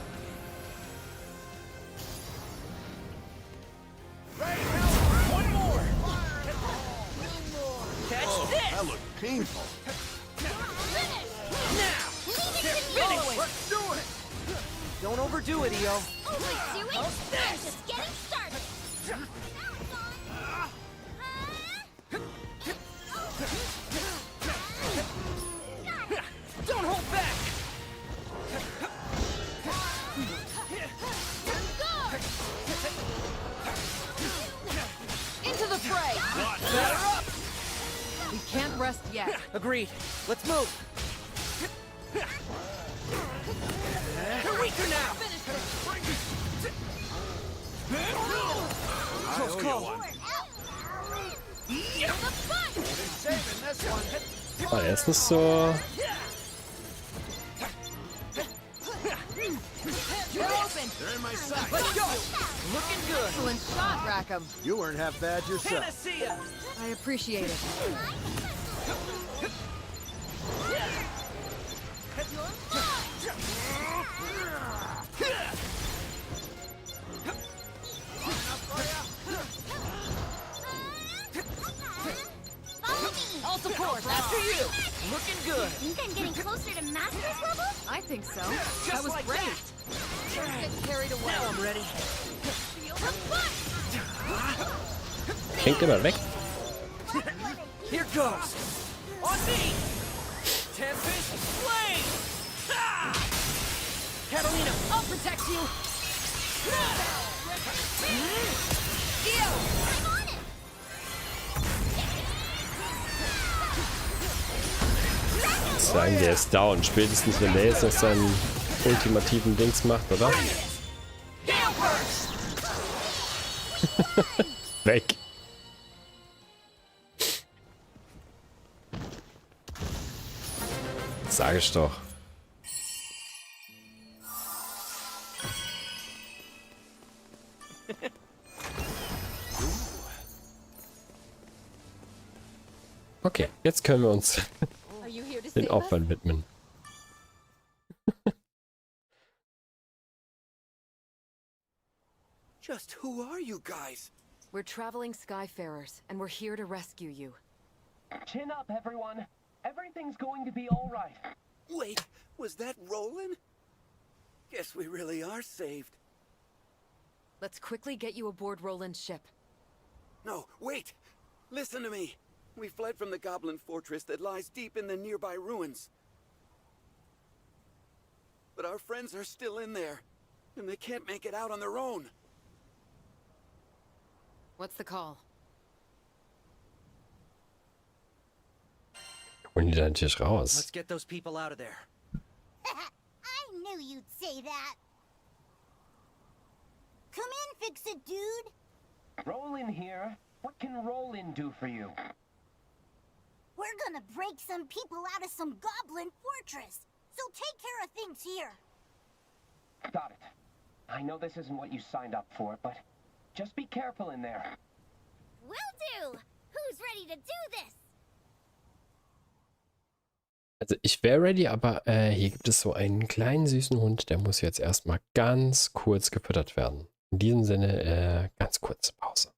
That looked painful. Let's do it. Don't overdo it, EO. Overdo it? I'm just getting started! Don't hold back. Into the fray. Batter up. We can't rest yet. Agreed. Let's move. You're weaker now. Close call. Saving this one. Ah, erstens so... You're open. They're in my sight. Let's go. Looking good. Excellent shot, Rackham. You weren't half bad yourself. Panacea. I appreciate it. support. After you. Looking good. Think I'm getting closer to master's level? I think so. Just That was like great. that. Don't get carried away. Now I'm ready. Feel the fun. Klingt immer weg. Here goes. On me! Tempest Flame! Ha! Catalina, I'll protect you. Ew. I'm on it! Sagen, der ist down. Spätestens, wenn der jetzt noch seinen ultimativen Dings macht, oder? Weg. Sag ich doch. Okay, jetzt können wir uns Are you here to den save us? Opfern widmen. just who are you guys? We're traveling Skyfarers, and we're here to rescue you. Chin up, everyone. Everything's going to be all right. Wait, was that Roland? Guess we really are saved. Let's quickly get you aboard Roland's ship. No, wait! Listen to me! We fled from the Goblin fortress that lies deep in the nearby ruins. But our friends are still in there, and they can't make it out on their own. What's the call? Holen die da natürlich raus. Let's get those people out of there. I knew you'd say that. Come in, Fix-It Dude. Roland here. What can Roland do for you? We're gonna break some people out of some goblin fortress. So take care of things here. Got it. I know this isn't what you signed up for, but just be careful in there. Will do. Who's ready to do this? Also ich wäre ready, aber hier gibt es so einen kleinen süßen Hund, der muss jetzt erstmal ganz kurz gefüttert werden. In diesem Sinne, ganz kurze Pause.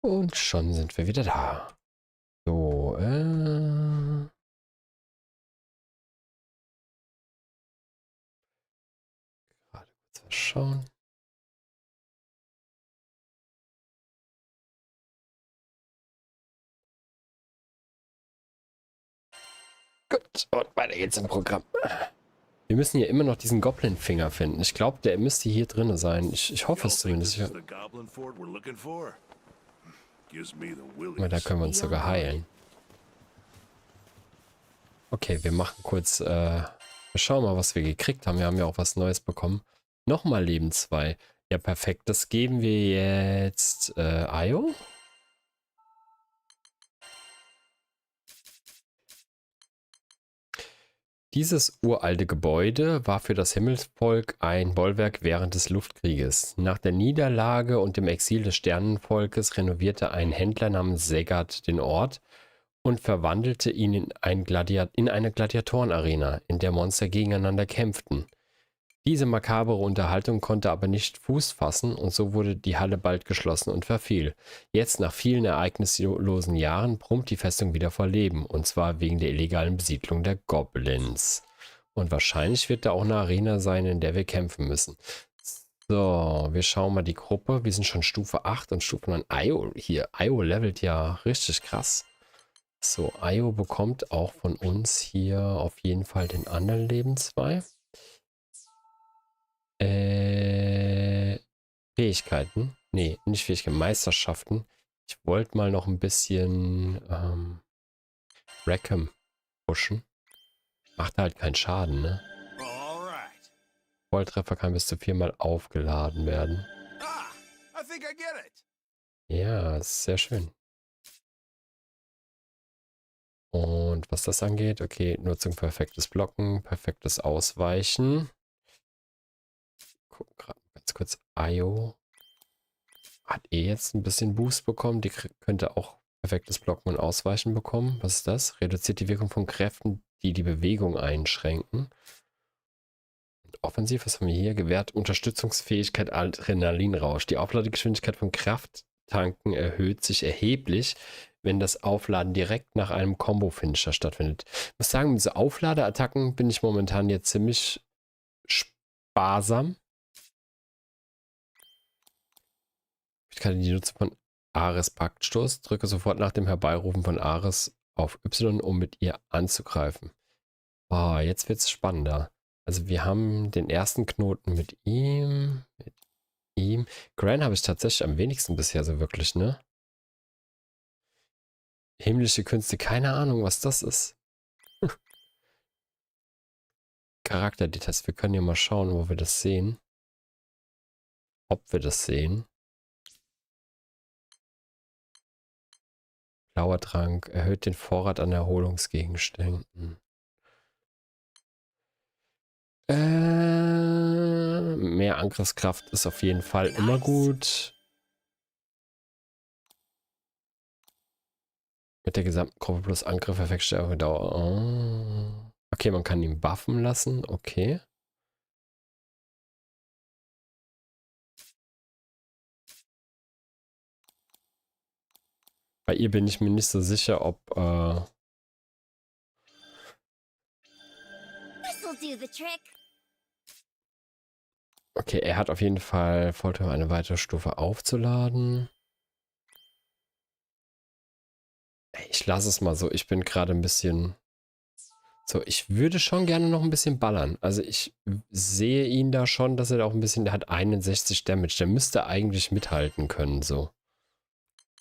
Und schon sind wir wieder da. So, gerade kurz was schauen. Gut, und weiter geht's im Programm. Wir müssen hier immer noch diesen Goblin-Finger finden. Ich glaube, der müsste hier drin sein. Ich hoffe es zumindest. Aber da können wir uns sogar heilen. Okay, wir machen kurz, wir schauen mal, was wir gekriegt haben. Wir haben ja auch was Neues bekommen. Nochmal Leben 2. Ja, perfekt. Das geben wir jetzt, Io? Dieses uralte Gebäude war für das Himmelsvolk ein Bollwerk während des Luftkrieges. Nach der Niederlage und dem Exil des Sternenvolkes renovierte ein Händler namens Segard den Ort und verwandelte ihn in eine Gladiatorenarena, in der Monster gegeneinander kämpften. Diese makabere Unterhaltung konnte aber nicht Fuß fassen und so wurde die Halle bald geschlossen und verfiel. Jetzt, nach vielen ereignislosen Jahren, brummt die Festung wieder vor Leben, und zwar wegen der illegalen Besiedlung der Goblins. Und wahrscheinlich wird da auch eine Arena sein, in der wir kämpfen müssen. So, wir schauen mal die Gruppe. Wir sind schon Stufe 8 und Stufe 9. Io hier. Io levelt ja richtig krass. So, Io bekommt auch von uns hier auf jeden Fall den anderen Leben 2. Fähigkeiten. Nee, nicht Fähigkeiten, Meisterschaften. Ich wollte mal noch ein bisschen Rackham pushen. Macht halt keinen Schaden, ne? Volltreffer kann bis zu 4-mal aufgeladen werden. Ja, ist sehr schön. Und was das angeht, okay, Nutzung perfektes Blocken, perfektes Ausweichen. Gucken gerade ganz kurz. Io hat jetzt ein bisschen Boost bekommen. Die könnte auch perfektes Blocken und Ausweichen bekommen. Was ist das? Reduziert die Wirkung von Kräften, die die Bewegung einschränken. Und offensiv, was haben wir hier? Gewährt Unterstützungsfähigkeit Adrenalinrausch. Die Aufladegeschwindigkeit von Krafttanken erhöht sich erheblich, wenn das Aufladen direkt nach einem Combo-Finisher stattfindet. Ich muss sagen, mit so Aufladeattacken bin ich momentan jetzt ziemlich sparsam. Ich kann die Nutzung von Ares Paktstoß. Drücke sofort nach dem Herbeirufen von Ares auf Y, um mit ihr anzugreifen. Oh, jetzt wird es spannender. Also wir haben den ersten Knoten mit ihm. Gran habe ich tatsächlich am wenigsten bisher so wirklich, ne? Himmlische Künste, keine Ahnung, was das ist. Charakterdetails, wir können ja mal schauen, wo wir das sehen. Ob wir das sehen. Blauer Trank erhöht den Vorrat an Erholungsgegenständen. Mehr Angriffskraft ist auf jeden Fall immer gut. Mit der gesamten Gruppe plus Angriff, Effektstärke, Dauer. Oh. Okay, man kann ihn buffen lassen. Okay. Bei ihr bin ich mir nicht so sicher, ob okay, er hat auf jeden Fall Vorteil, eine weitere Stufe aufzuladen. Ich lasse es mal so. Ich bin gerade ein bisschen... So, ich würde schon gerne noch ein bisschen ballern. Also ich sehe ihn da schon, dass er da auch ein bisschen... Der hat 61 Damage. Der müsste eigentlich mithalten können, so.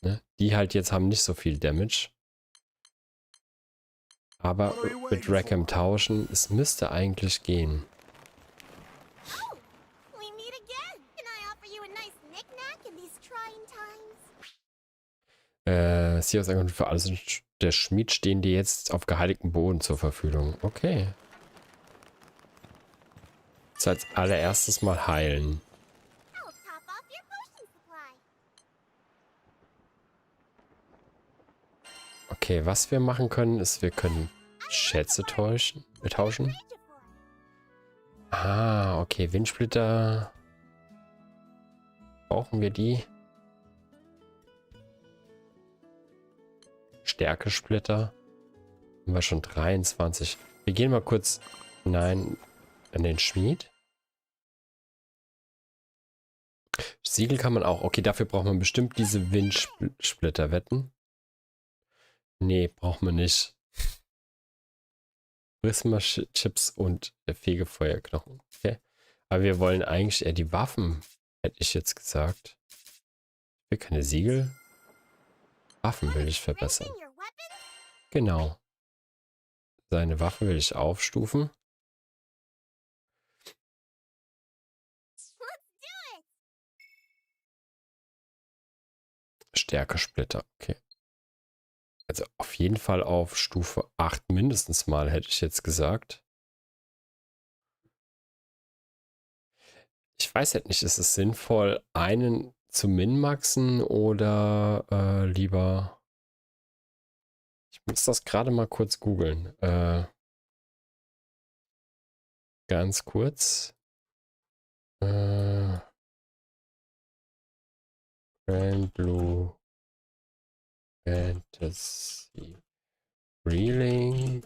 Ne? Die halt jetzt haben nicht so viel Damage. Aber mit Rackham tauschen, es müsste eigentlich gehen. Sie aus Angriff für alles der Schmied stehen dir jetzt auf geheiligtem Boden zur Verfügung. Okay. Jetzt als allererstes mal heilen. Okay, was wir machen können, ist, wir können Schätze tauschen. Ah, okay, Windsplitter. Brauchen wir die? Stärkesplitter. Haben wir schon 23. Wir gehen mal kurz hinein in den Schmied. Siegel kann man auch. Okay, dafür braucht man bestimmt diese Windsplitter. Wetten? Nee, braucht man nicht. Prisma-Chips und Fegefeuerknochen. Okay. Aber wir wollen eigentlich eher die Waffen, hätte ich jetzt gesagt. Ich will keine Siegel. Waffen will ich verbessern. Genau. Seine Waffe will ich aufstufen. Stärkesplitter, okay. Also auf jeden Fall auf Stufe 8 mindestens mal, hätte ich jetzt gesagt. Ich weiß halt nicht, ist es sinnvoll, einen zu min-maxen oder lieber... Ich muss das gerade mal kurz googeln. Ganz kurz. Granblue Fantasy Relink.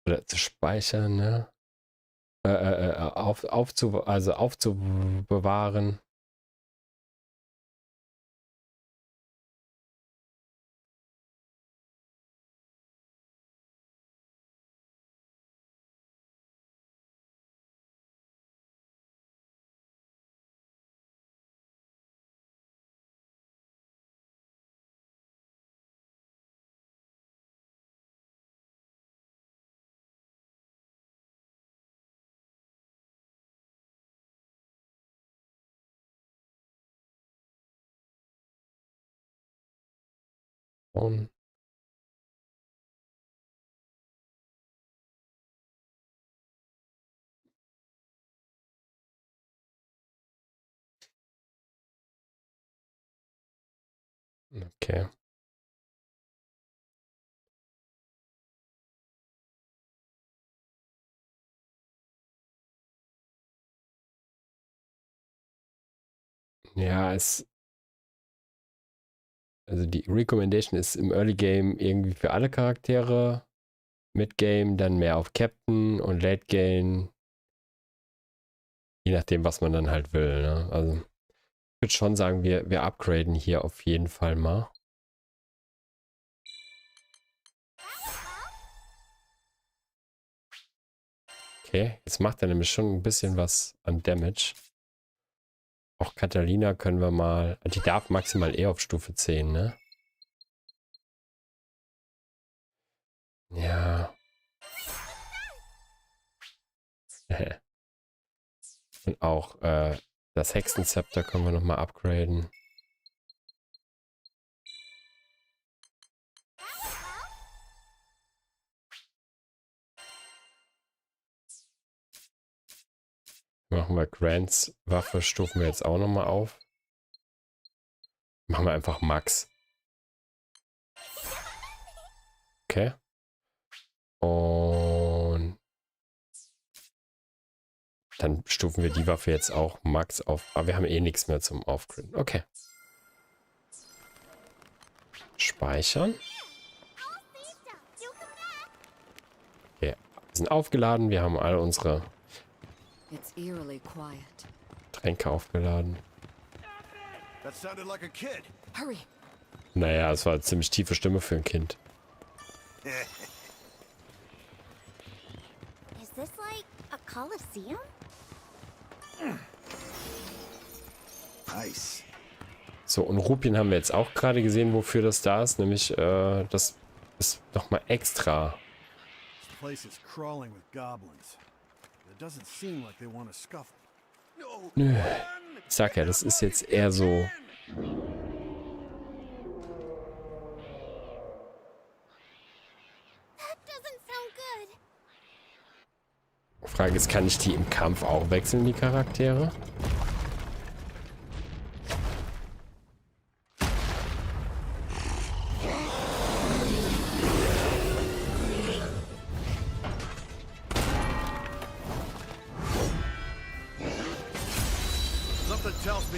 Oder zu speichern, ne? Aufzubewahren. Und okay. Ja, also die Recommendation ist im Early Game irgendwie für alle Charaktere. Mid Game dann mehr auf Captain und Late Game. Je nachdem, was man dann halt will, ne? Also ich würde schon sagen, wir upgraden hier auf jeden Fall mal. Okay, jetzt macht er nämlich schon ein bisschen was an Damage. Auch Catalina können wir mal... Die darf maximal eher auf Stufe 10, ne? Ja. Und auch das Hexenzepter können wir nochmal upgraden. Machen wir Grants Waffe, stufen wir jetzt auch nochmal auf. Machen wir einfach Max. Okay. Und dann stufen wir die Waffe jetzt auch Max auf. Aber wir haben eh nichts mehr zum Aufgraden. Okay. Speichern. Okay. Wir sind aufgeladen. Wir haben all unsere Tränke aufgeladen. Naja, es war eine ziemlich tiefe Stimme für ein Kind. Is this like a Colosseum? Nice. So, und Rupien haben wir jetzt auch gerade gesehen, wofür das da ist. Nämlich, das ist nochmal extra. This place is crawling with goblins. It doesn't seem like they want to scuffle. Nö. Ich sag ja, das ist jetzt eher so... Frage ist, kann ich die im Kampf auch wechseln, die Charaktere?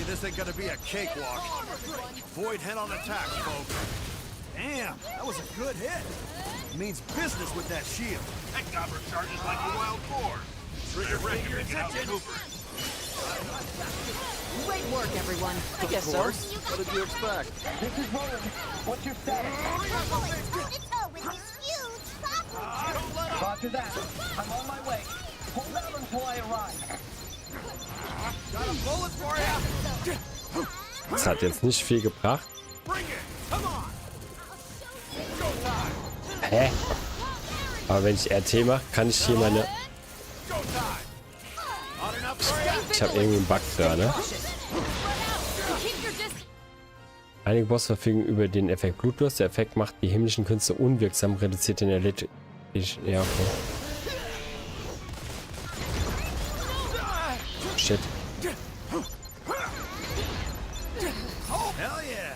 this ain't gonna be a cakewalk. Avoid head-on attacks, folks. Damn, that was a good hit. Means business with that shield. That gobbler charges like a wild boar. Trigger finger is itching. Great work, everyone. I guess so. What did you expect? This is Relink. What's your status? We're going toe-to-toe with this huge cockroach. Roger that. I'm on my way. Hold out until I arrive. Got a bullet for you. Das hat jetzt nicht viel gebracht. Bring it. Come on. Hä? Aber wenn ich RT mache, kann ich hier meine... Ich habe irgendwie einen Bug gerade. Einige Bosse verfügen über den Effekt Blutdurst. Der Effekt macht die himmlischen Künste unwirksam, reduziert den Erlit... Ja, okay. Shit.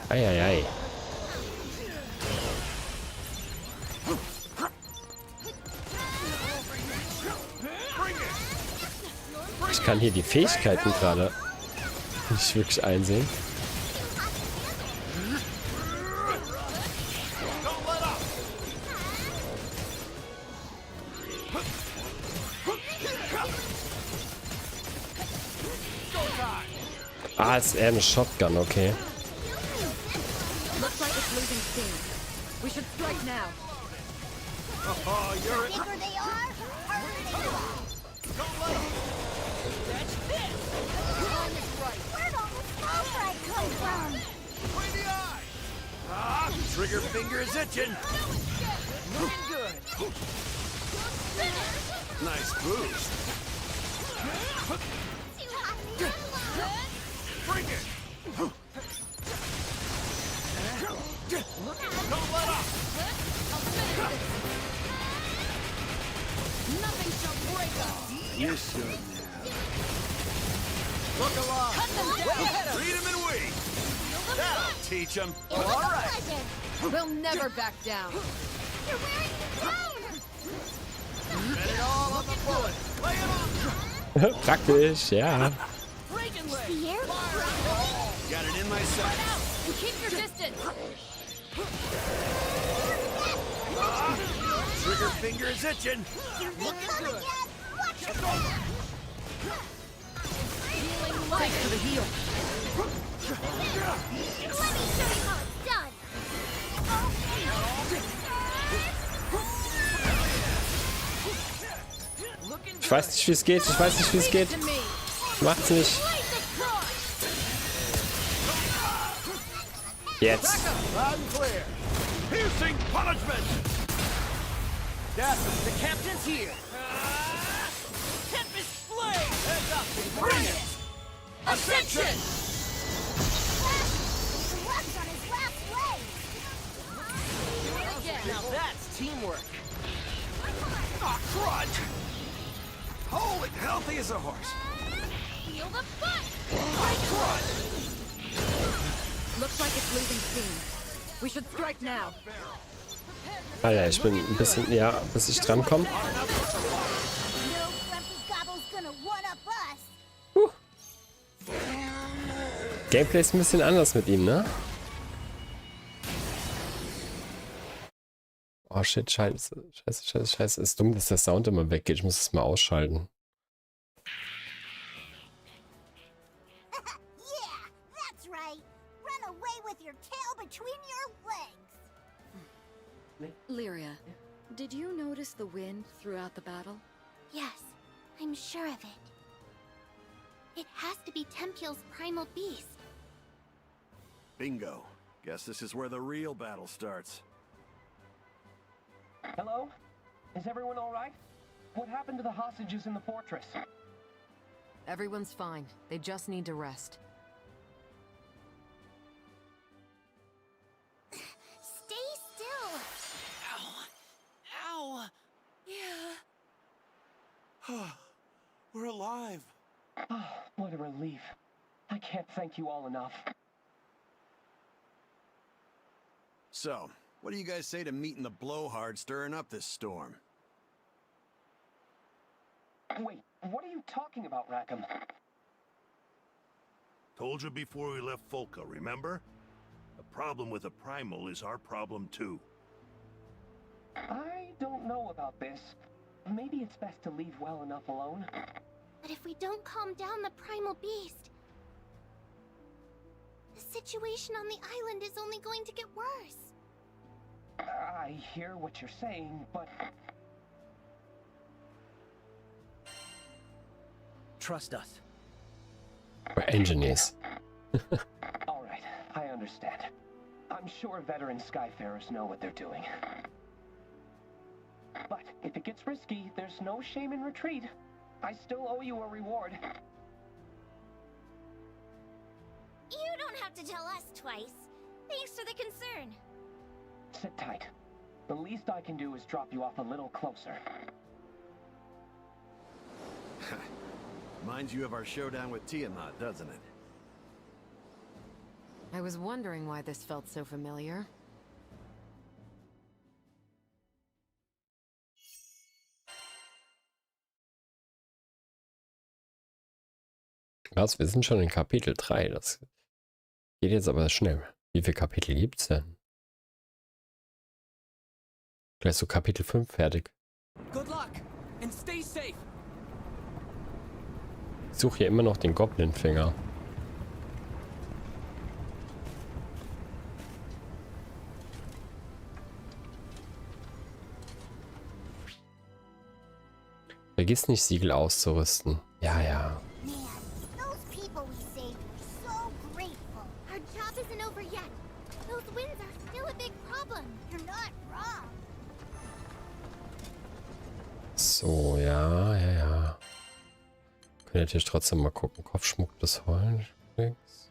Eieiei. Ich kann hier die Fähigkeiten gerade nicht wirklich einsehen. Ah, ist eher eine Shotgun, okay. Looks like it's losing steam. We should strike now. Oh, you're it. Bigger they are, harder they fall. Where'd all the small fry come from? Right in the eye. Ah, trigger finger is itching. Looking good. Nice boost. Too hot and too low. Bring it. Don't let up. Nothing shall break us. You should. Look alive. Read him and wait. That'll teach him. It was a pleasure. We'll never back down. You're wearing me down. Bet it all on the bullet. Lay it on. Praktisch, ja. The air Got it in my sight. And keep your distance. Trigger finger is itching. You're looking good. Watch your Thanks for the heal. Let me show you how it's done. Ich weiß nicht, wie es geht. Ich weiß nicht, wie es geht. Macht's nicht. Jetzt. Loud and clear. Piercing punishment. Death, the captain's here. Tempest flame! Heads up. Bring it. Ascension! The luck's on his last leg. Now that's teamwork. Oh, crud. Holy, healthy as a horse. Feel the butt! Crud. Looks like it's losing steam. We should strike now. Alter, ich bin ein bisschen, ja, bis ich drankomme. No grumpy gobble's gonna one-up us. Gameplay ist ein bisschen anders mit ihm, ne? Oh shit, scheiße. Ist dumm, dass der Sound immer weggeht. Ich muss es mal ausschalten. Yeah, that's right. Run away with your tail between your legs. Lyria, did you notice the wind throughout the battle? Yes, I'm sure of it. It has to be Tempeal's primal beast. Bingo. Guess this is where the real battle starts. Hello? Is everyone all right? What happened to the hostages in the fortress? Everyone's fine. They just need to rest. Stay still. Ow. Yeah. We're alive. What a relief. I can't thank you all enough. So, what do you guys say to meeting the blowhard stirring up this storm? Wait, what are you talking about, Rackham? Told you before we left Folka, remember? A problem with a primal is our problem too. I don't know about this. Maybe it's best to leave well enough alone. But if we don't calm down the primal beast, the situation on the island is only going to get worse. I hear what you're saying, but... Trust us. We're engineers. All right, I understand. I'm sure veteran Skyfarers know what they're doing. But if it gets risky, there's no shame in retreat. I still owe you a reward. You don't have to tell us twice. Thanks for the concern. Sit tight. The least I can do is drop you off a little closer. Reminds you of our showdown with Tiamat, doesn't it? I was wondering why this felt so familiar. Was? Wir sind schon in Kapitel 3. Das geht jetzt aber schnell. Wie viele Kapitel gibt's denn? Gleich so Kapitel 5 fertig. Good luck and stay safe. Ich suche hier immer noch den Goblin-Finger. Vergiss nicht, Siegel auszurüsten. Ja, ja. Man, those people we saved were so grateful. Our job isn't over yet. Those winds are still a big problem. You're not wrong. So, ja, ja, ja. Können natürlich trotzdem mal gucken. Kopfschmuck des Hollenschmucks.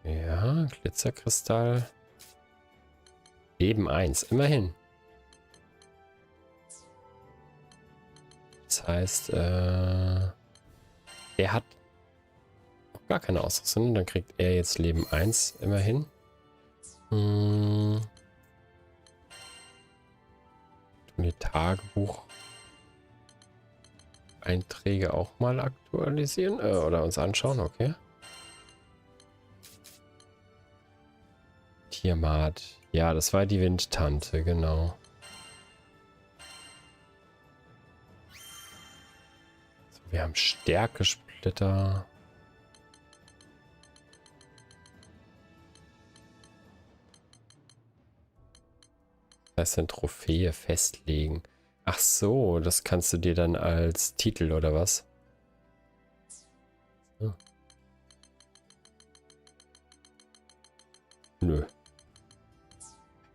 Ja, Glitzerkristall. Leben 1, immerhin. Das heißt, er hat noch gar keine Ausrüstung. Dann kriegt er jetzt Leben 1, immerhin. Tun die Tagebucheinträge auch mal aktualisieren oder uns anschauen, okay. Tiamat. Ja, das war die Windtante, genau. So, wir haben Stärkesplitter. Das heißt, eine Trophäe festlegen. Ach so, das kannst du dir dann als Titel oder was? Ja. Nö. Weiß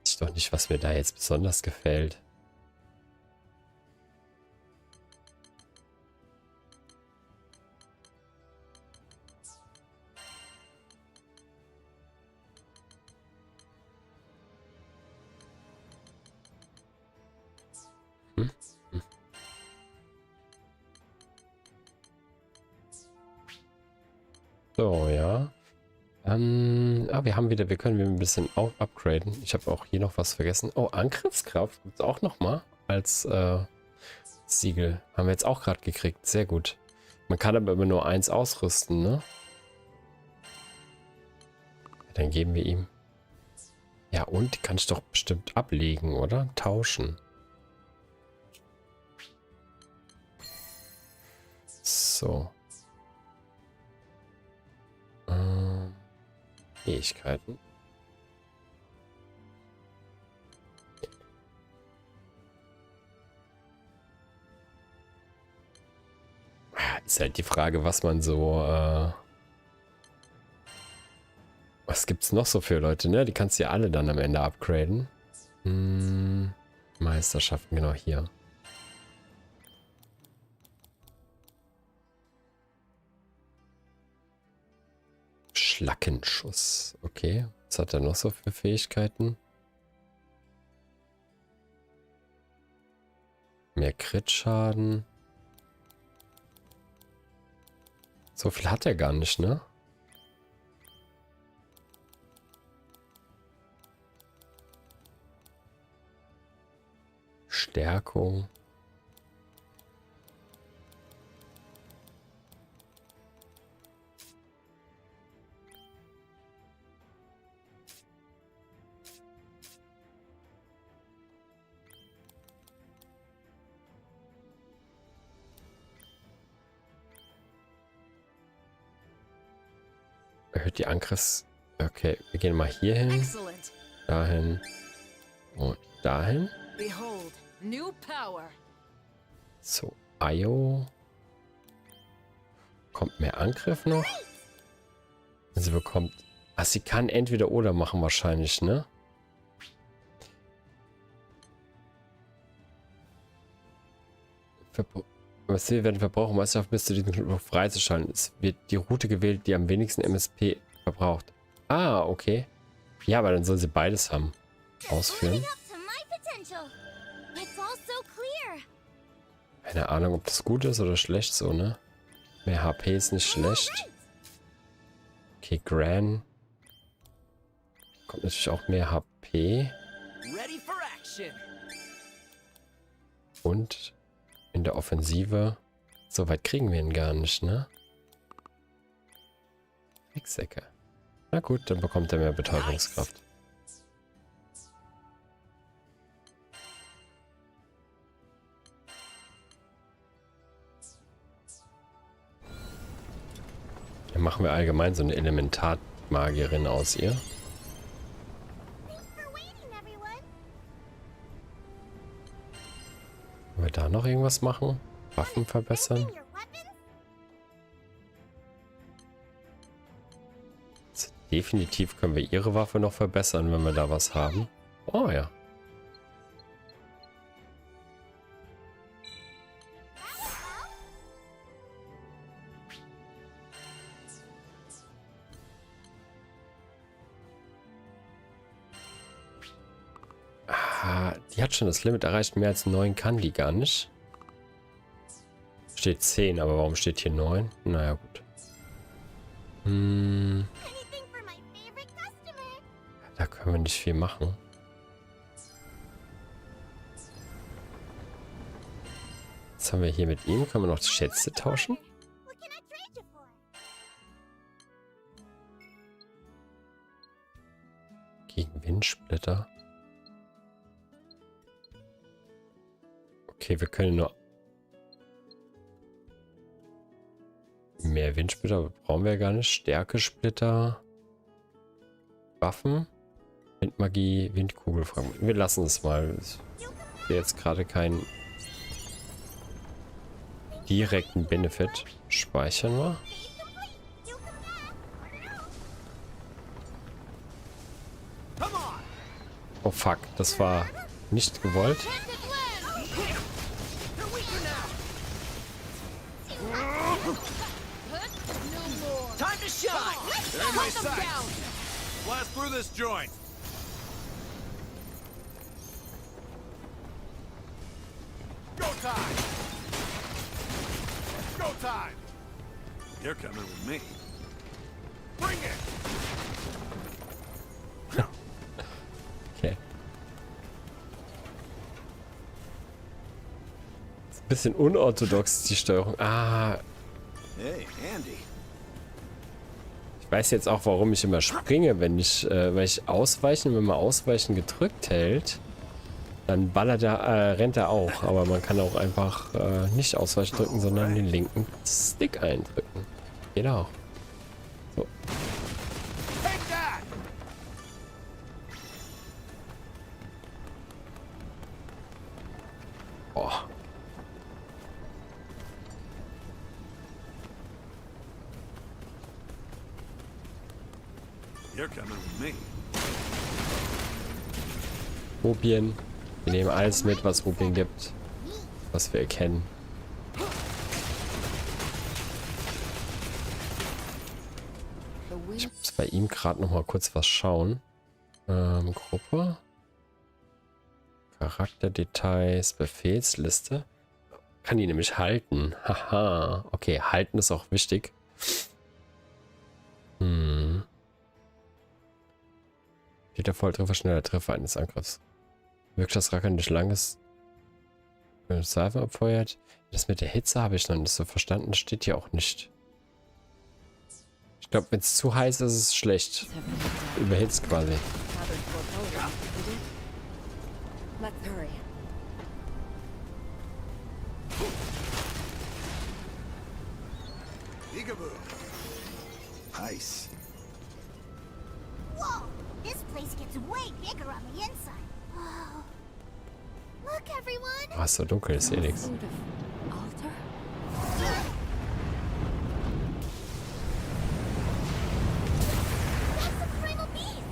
ich doch nicht, was mir da jetzt besonders gefällt. So, ja. Wir können ein bisschen upgraden. Ich habe auch hier noch was vergessen. Oh, Angriffskraft gibt es auch noch mal als Siegel. Haben wir jetzt auch gerade gekriegt. Sehr gut. Man kann aber immer nur 1 ausrüsten, ne? Ja, dann geben wir ihm. Ja, und die kann ich doch bestimmt ablegen, oder? Tauschen. So. Fähigkeiten. Ist halt die Frage, was man so... was gibt's noch so für Leute, ne? Die kannst du ja alle dann am Ende upgraden. Meisterschaften, genau hier. Schlackenschuss. Okay. Was hat er noch so für Fähigkeiten? Mehr Crit-Schaden. So viel hat er gar nicht, ne? Stärkung. Erhöht die Angriffs... Okay, wir gehen mal hier hin. Dahin. Und dahin. Behold, new power. So, Io. Kommt mehr Angriff noch? Sie bekommt... Ach, sie kann entweder oder machen wahrscheinlich, ne? Wir werden Verbrauchermeisterschaft bis zu diesem Knopf freizuschalten. Es wird die Route gewählt, die am wenigsten MSP verbraucht. Ah, okay. Ja, aber dann soll sie beides haben. Ausführen. Keine Ahnung, ob das gut ist oder schlecht so, ne? Mehr HP ist nicht schlecht. Okay, Gran. Kommt natürlich auch mehr HP. Und in der Offensive. So weit kriegen wir ihn gar nicht, ne? Drecksäcke. Na gut, dann bekommt er mehr Betäubungskraft. Dann machen wir allgemein so eine Elementarmagierin aus ihr. Wollen wir da noch irgendwas machen? Waffen verbessern? Also definitiv können wir ihre Waffe noch verbessern, wenn wir da was haben. Oh ja. Die hat schon das Limit erreicht. Mehr als 9 kann die gar nicht. Steht 10, aber warum steht hier 9? Naja, gut. Da können wir nicht viel machen. Was haben wir hier mit ihm? Können wir noch die Schätze tauschen? Gegen Windsplitter. Okay, wir können nur mehr Windsplitter, brauchen wir gar nicht. Stärkesplitter, Waffen, Windmagie, Windkugelfragment. Wir lassen es mal. Ich sehe jetzt gerade keinen direkten Benefit. Speichern wir. Oh fuck, das war nicht gewollt. Blast through this joint. Go time. Go time. You're coming with me. Bring it. Okay. Ist ein bisschen unorthodox die Steuerung. Ah. Hey, Andy. Ich weiß jetzt auch, warum ich immer springe, wenn ich, weil ich ausweichen, wenn man ausweichen gedrückt hält, dann ballert er, rennt er auch. Aber man kann auch einfach nicht ausweichen drücken, sondern den linken Stick eindrücken. Geht auch. So. Boah. You're coming with me. Rubien. Wir nehmen alles mit, was Rubien gibt. Was wir erkennen. Ich muss bei ihm gerade noch mal kurz was schauen. Gruppe. Charakterdetails, Befehlsliste. Kann die nämlich halten. Haha. Okay, halten ist auch wichtig. Der Volltreffer, schneller Treffer eines Angriffs. Wirkt das Rackern durch langes Seife abfeuert. Das mit der Hitze habe ich noch nicht so verstanden. Das steht hier auch nicht. Ich glaube, wenn es zu heiß ist, ist es schlecht. Überhitzt quasi. Heiß. This place gets way bigger on the inside. Whoa. Look, everyone. Ah, ist so dunkel, ist eh nichts. Sort of altar? That's the primal beast.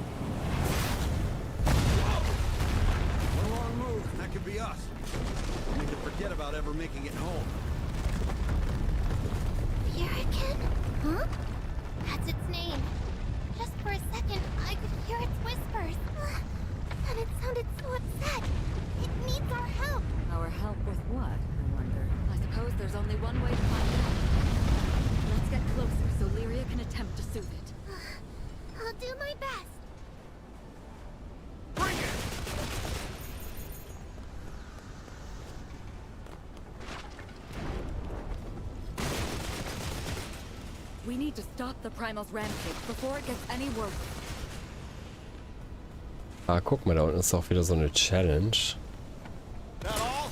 One wrong move, and that could be us. We need to forget about ever making it home. Here again? Huh? That's its name. Just for a second, I could hear its whispers. And it sounded so upset. It needs our help. Our help with what, I wonder? I suppose there's only one way to find out. Let's get closer so Lyria can attempt to soothe it. I'll do my best. Bring it! We need to stop the Primal's rampage before it gets any worse. Ah, guck mal, da unten ist auch wieder so eine Challenge. That all?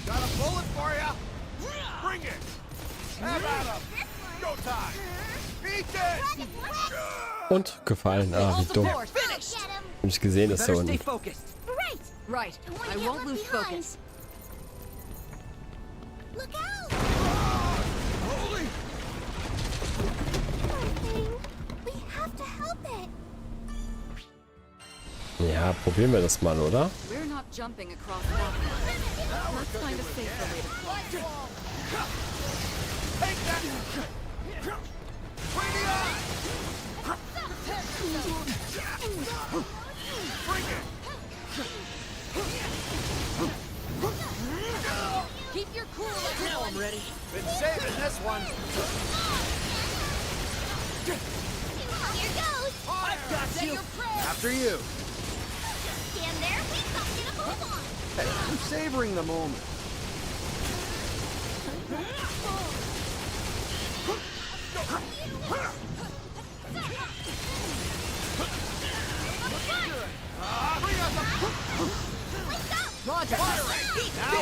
Got a bullet for ya! Bring it! Have at 'em! Go time! Eat this! Und gefallen. Ah, wie dumm. Get him. Hab nicht gesehen, dass da Better unten. stay focused. Right. Right. Don't wanna I get won't left lose behind. focus. Look out! Holy! Poor thing. We have to help it. Ja, probieren wir das mal, oder? We're not jumping across that. Let's find a safer way to fly. Take that! Bring the eye! Bring it! Keep your cool, Now I'm ready. Been saving this one! Here goes. I've got you. After you! Stand there. We've got you to move on. Hey, I'm savoring the moment. Roger. Now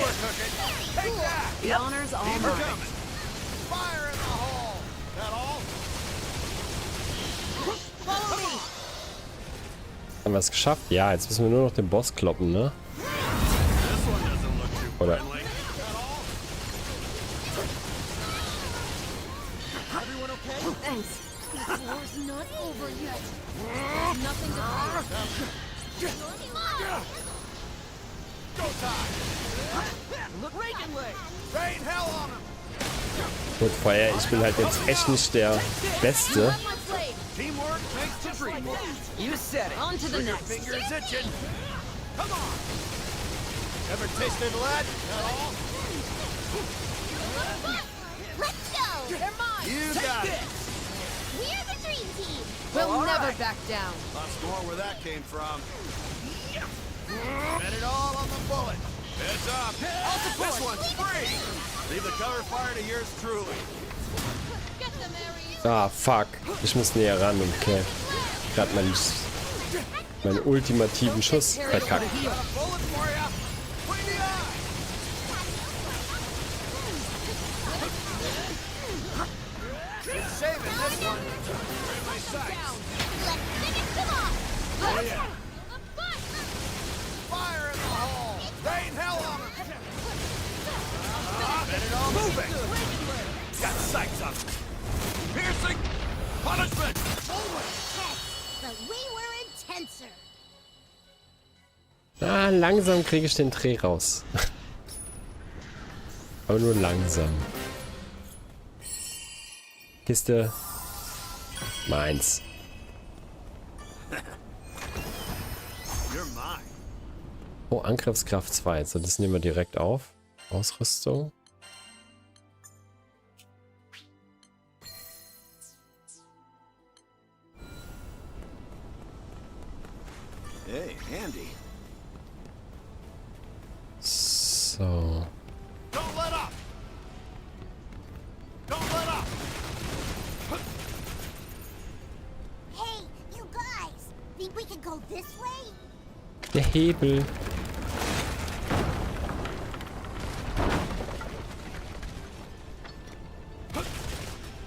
we're cooking! Take that! The honor's all We're mine. coming! Fire in the hole! That all? Follow me. Haben wir es geschafft? Ja, jetzt müssen wir nur noch den Boss kloppen, ne? This one doesn't look too Oder? friendly. That all? Everyone okay? Thanks. This war's not over yet. Nothing to fear. Go time! Look Reagan way. Rain hell on him! Gut, Feuer, ich bin halt jetzt echt nicht der Beste. Teamwork makes the dream work. You said it. On to the next. Fingers itching. Come on! Ever tasted lead? At all? Let's go. They're mine. You got it! We're the dream team. We'll All never right. back down. Lots more where that came from. Bet it all on the bullet. Heads up. This one's free. Leave the cover fire to yours truly. Get them, Aries. Ah, fuck. Ich muss näher ran und gerade meinen ultimativen Schuss verkackt. Got a bullet for ya. Bring the eye. Been saving this one. In my sights. Let's finish them off. Oh, yeah. Fire in the hole. Rain hell on him. Bet it all moving. Got sights on him. Piercing. Punishment. But we were intenser. Ah, langsam kriege ich den Dreh raus. Aber nur langsam. Kiste. Meins. You're mine. Oh, Angriffskraft 2. So, das nehmen wir direkt auf. Ausrüstung. Hey, handy. So. Don't let up. Don't let up. Hey, you guys. Think we can go this way? Der Hebel.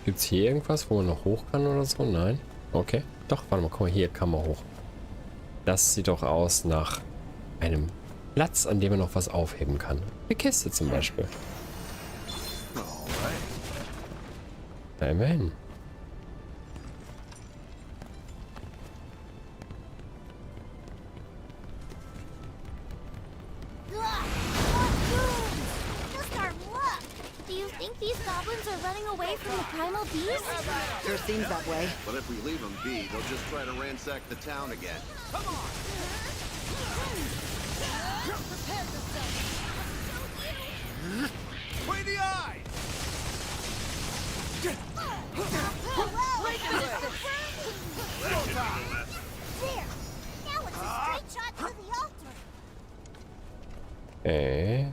Gibt es hier irgendwas, wo man noch hoch kann oder so? Nein. Okay. Doch, warte mal, guck mal, hier kann man hoch. Das sieht doch aus nach einem Platz, an dem man noch was aufheben kann. Eine Kiste zum Beispiel. Na, immerhin. These goblins are running away from the primal beast? Sure seems that way. But if we leave them be, they'll just try to ransack the town again. Come on! Way the eye! There! Now it's a straight shot to the altar!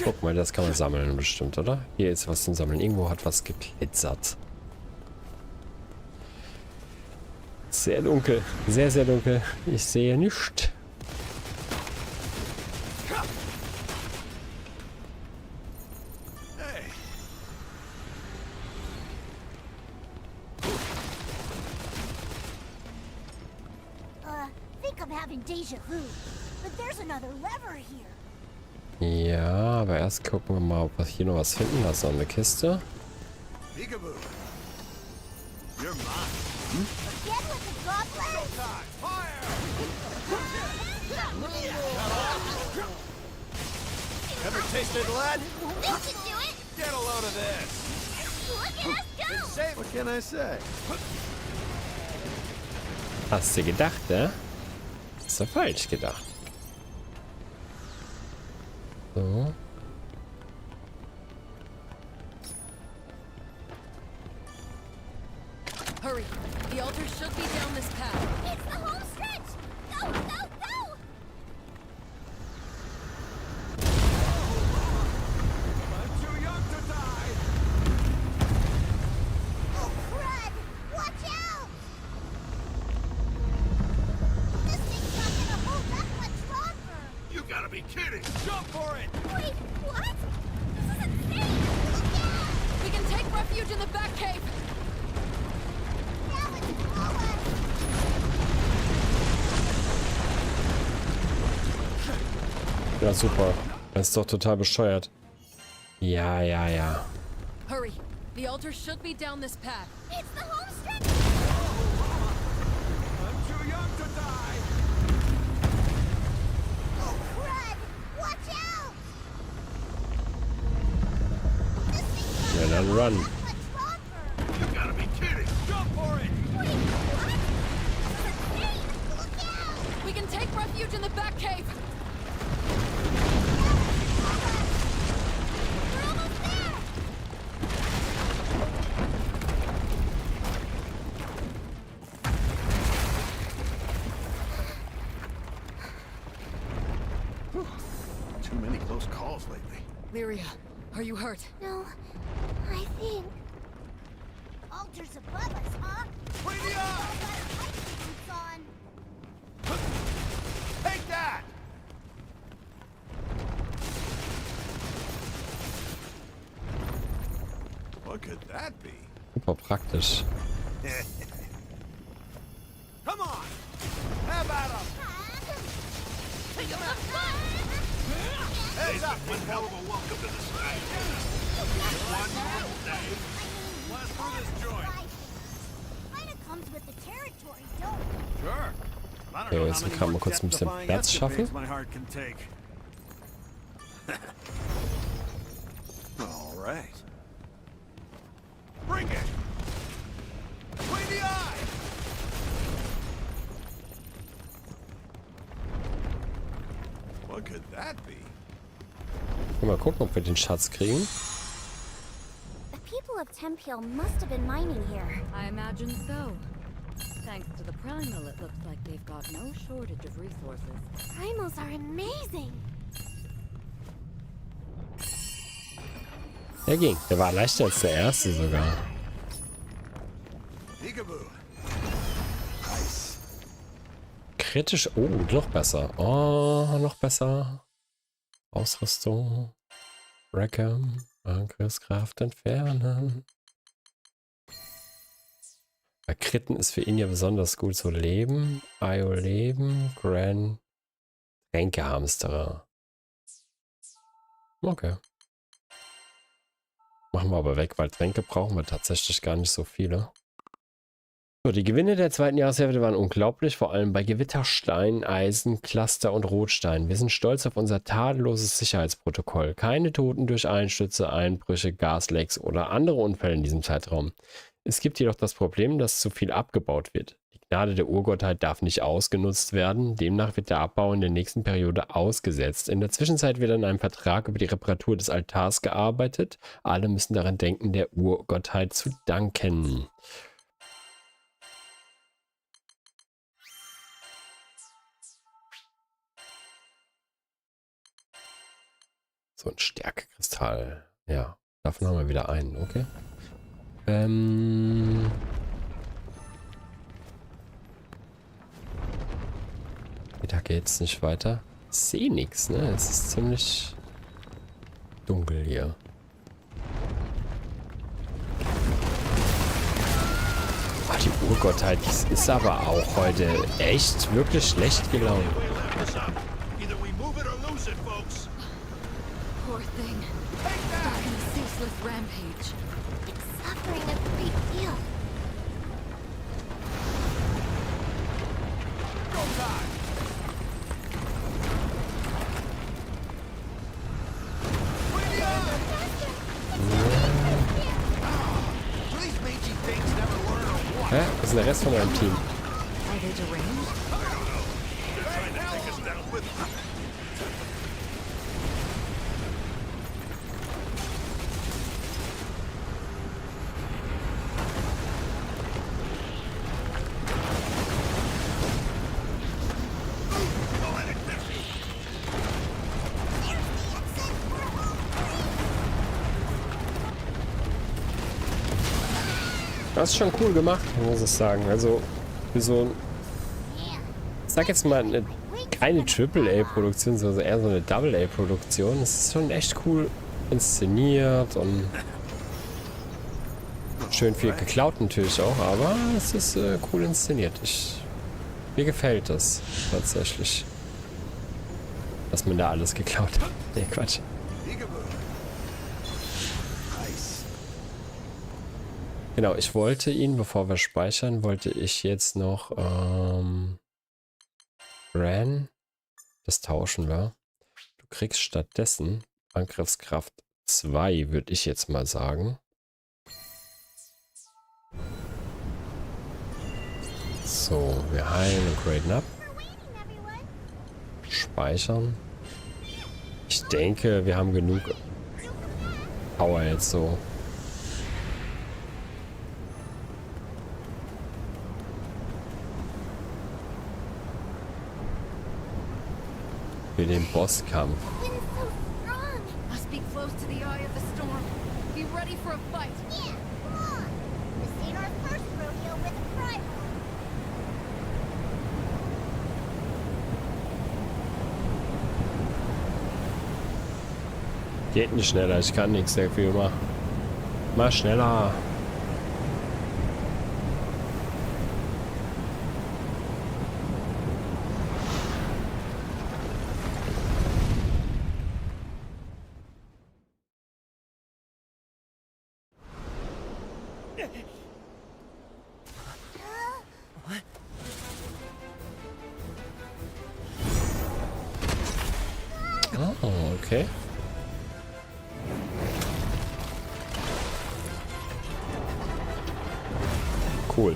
Guck mal, das kann man sammeln bestimmt, oder? Hier ist was zum Sammeln. Irgendwo hat was geglitzert. Sehr dunkel. Sehr, sehr dunkel. Ich sehe nichts. Think I'm having deja vu, but there's another lever here. Ja, aber erst gucken wir mal, ob wir hier noch was finden. Da ist noch eine Kiste. Peekaboo. You're mine. Again with the goblin? Fire! Ever tasted lead? This should do it! Get a load of this. Look at us go! What can I say? Hast du gedacht, ne? Hast du falsch gedacht. So. Hurry. The altar should be down this path. It's the home stretch! Go, go, go! I'm too young to die. Oh, crud! Watch out! This thing's not gonna hold that much longer! You gotta be kidding! Jump for it! Wait, what? This is insane! Look out! We can take refuge in the back cave. Now it's below us! Ja, super. Das ist doch total bescheuert. Ja, ja, ja. Hurry. The altar should be down this path. It's the home stretch! I'm too young to die. Oh, crud! Watch out! This thing's not Ja, dann run. much longer! You gotta be kidding! Jump for it! Wait, what? This is insane! Look out! We can take refuge in the back cave. We're almost there! Too many close calls lately. Lyria, are you hurt? No, I think... Altar's above us, huh? Way the Got eye! our hiking boots on. Take that! What could that be? Super praktisch. Come on! Have at 'em! Heads up! One hell of a welcome to the sky. One normal day. Blast through this joint! Kinda comes with the territory, don't it? Sure. I don't Okay, know jetzt how many kann man more kurz ein bisschen death-defying Platz schaffen. escapades my heart can take. All right. Bring it! Way the eye! What could that be? Mal gucken, ob wir den Schatz kriegen. The people of Tempiel must have been mining here. I imagine so. Thanks to the primal, it looks like they've got no shortage of resources. Primals are amazing. Der ging. Der war leichter als der erste sogar. Peekaboo. Nice. Kritisch. Oh, noch besser. Oh, noch besser. Ausrüstung. Rackham. Angriffskraft entfernen. Bei Kritten ist für ihn ja besonders gut so Leben. Io Leben. Gran. Tränkehamsterer. Okay. Machen wir aber weg, weil Tränke brauchen wir tatsächlich gar nicht so viele. So, die Gewinne der zweiten Jahreshälfte waren unglaublich, vor allem bei Gewitterstein, Eisen, Cluster und Rotstein. Wir sind stolz auf unser tadelloses Sicherheitsprotokoll. Keine Toten durch Einstürze, Einbrüche, Gaslecks oder andere Unfälle in diesem Zeitraum. Es gibt jedoch das Problem, dass zu viel abgebaut wird. Die Gnade der Urgottheit darf nicht ausgenutzt werden, demnach wird der Abbau in der nächsten Periode ausgesetzt. In der Zwischenzeit wird an einem Vertrag über die Reparatur des Altars gearbeitet. Alle müssen daran denken, der Urgottheit zu danken. So ein Stärkekristall. Ja, davon haben wir wieder einen, okay. Da geht's nicht weiter. Ich sehe nichts, ne? Es ist ziemlich dunkel hier. Ah, die Urgottheit, die ist aber auch heute echt wirklich schlecht gelaunt. Poor thing. Stuck in a ceaseless rampage. It's suffering a great deal. Hä? Was ist denn der Rest von eurem Team? Are they deranged? Das ist schon cool gemacht, muss ich sagen. Also für so ein, ich sag jetzt mal, keine AAA-Produktion, sondern eher so eine AA-Produktion. Es ist schon echt cool inszeniert und schön viel geklaut natürlich auch, aber es ist cool inszeniert. Mir gefällt das tatsächlich, dass man da alles geklaut hat. Nee, Quatsch. Genau, ich wollte ihn, bevor wir speichern, wollte ich jetzt noch Ran. Das tauschen wir. Du kriegst stattdessen Angriffskraft 2, würde ich jetzt mal sagen. So, wir heilen und graden ab. Speichern. Ich denke, wir haben genug Power jetzt so. Für den Bosskampf. Must be close to the eye of the storm. Be ready for a fight. Yeah, come on. This ain't our first rodeo with a primal. Geht nicht schneller, ich kann nichts dafür machen. Mach schneller. Oh, okay. Cool.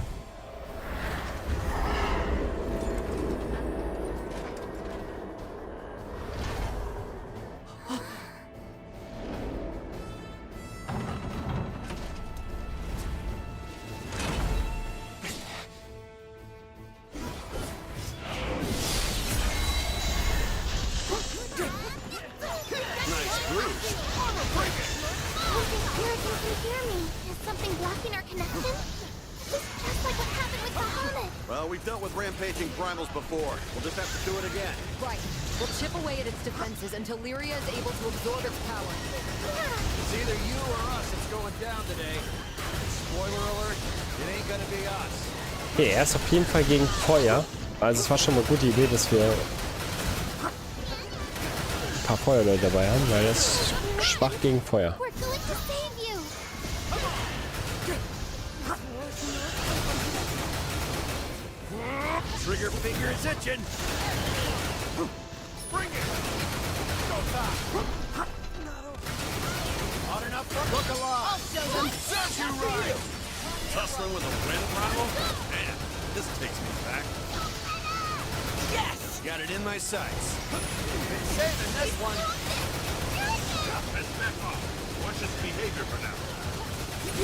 Well, we've dealt with rampaging primals before. We'll just have to do it again. Right. We'll chip away at its defenses until Lyria is able to absorb its power. It's either you or us that's going down today. Spoiler alert, it ain't gonna be us. Okay, er ist auf jeden Fall gegen Feuer. Also es war schon mal eine gute Idee, dass wir ein paar Feuerleute dabei haben, weil er ist schwach gegen Feuer. We're going to save you. Trigger finger is itching. Bring it. Go fast. Hot enough for look alive. Says you right. Tussling with a wind primal? Man, this takes me back. Yes! Got it in my sights. Been saving this one. Back off. Watch his behavior for now.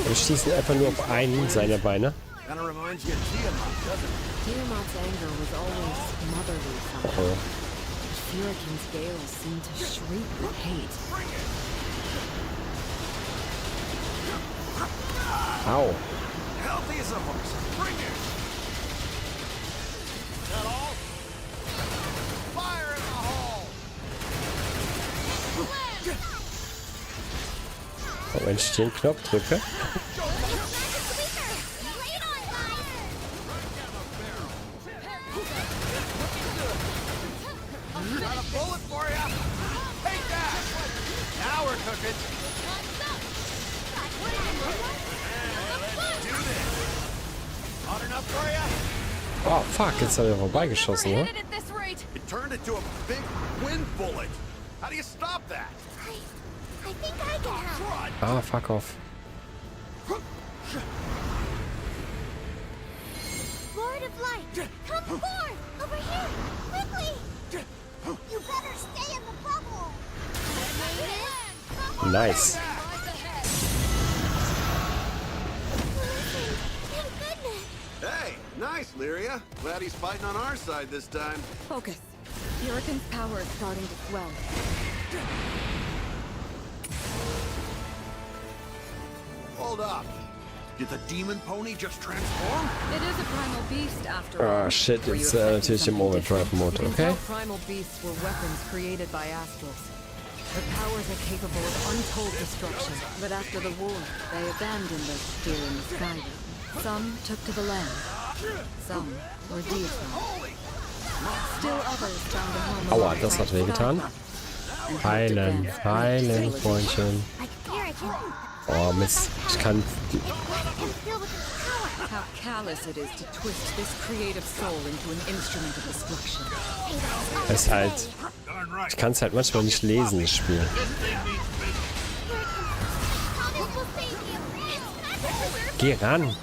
Wir schießen einfach nur auf einen seiner Beine. Kind of reminds you of Tiamat, doesn't it? Tiamat's anger was always motherly somehow. Oh. Furikin's gales seemed to shriek with hate. Au. Healthy as a horse. Bring it. Is that all? Fire in the hole. Und wenn ich den Knopf drücke. Got a bullet for ya. Take that. Now we're cooking. Let's do this. Hot enough for ya? Oh, fuck, jetzt hat er vorbeigeschossen, ne? It turned into a big wind bullet. How do you stop that? I think I can help. Ah, fuck off. Lord of Light, come forth! Over here! Quickly! You better stay in the bubble! Nice. Thank goodness! Hey, nice, Lyria. Glad he's fighting on our side this time. Focus. Furikin's power is starting to swell. Hold up. Did the demon pony just transform? It is a primal beast after all. Ah, shit, jetzt natürlich im Overdrive-Mode, okay? Primal beasts were weapons created by astrals. Their powers are capable of untold destruction, but after the war, they abandoned us here in the sky. Some took to the land. Some were deified. Still others found a home Aua, among das hat the wehgetan. Heilen, heilen, Freundchen. Oh, Mist. Ich kann... How callous it is to twist this creative soul into an instrument of destruction. Es ist halt... Ich kann es halt manchmal nicht lesen, das Spiel. Geh ran.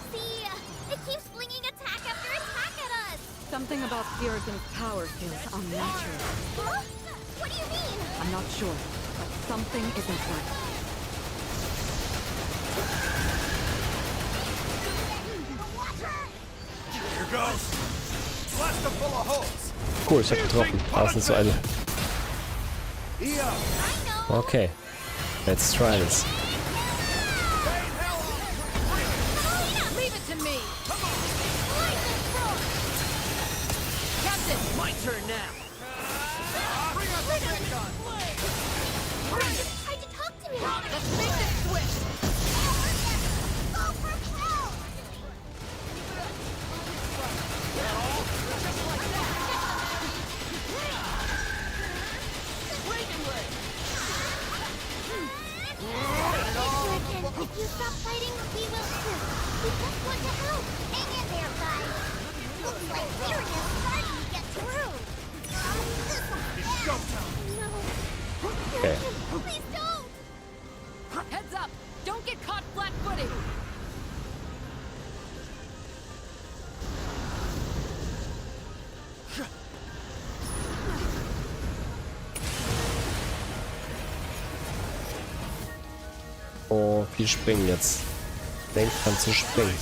Something about Furikin's power feels unnatural. Huh? What do you mean? I'm not sure, but something isn't right. Here goes. Blaster full of holes. Cool, ich hab getroffen. Außen zu eine. Okay. Let's try this. Leave it to me. Captain, my turn now. Try to talk to me. Let's make this switch. Go for help. If you stop fighting, we will too. We just want to help. Hang in there, guys. Looks like we're just starting to get through. It's showtime. No. Okay. Please don't. Heads up! Don't get caught flat-footed. Oh, viel springen jetzt. Denk dran zu springen.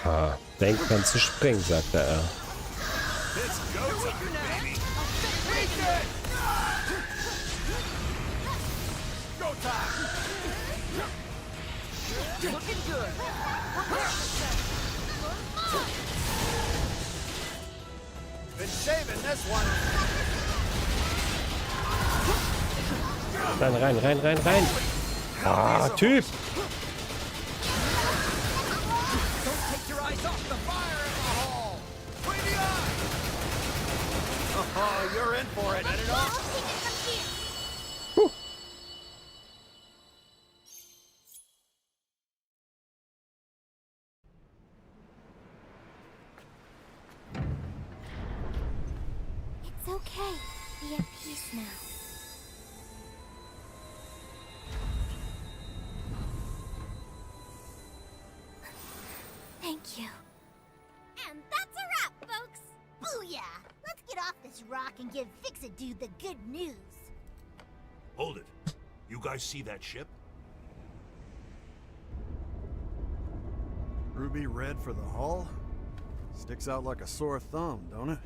Ah, denk dran zu springen, sagte er. time. Looking good. Been saving this one. Rein. Ah, Typ. Don't take your eyes off the fire in the hall. Bring the eye. Oh, you're in for it. Set it off. It's okay. Be at peace now. Thank you. And that's a wrap, folks! Booyah! Let's get off this rock and give Fix-It Dude the good news. Hold it. You guys see that ship? Ruby red for the hull? Sticks out like a sore thumb, don't it?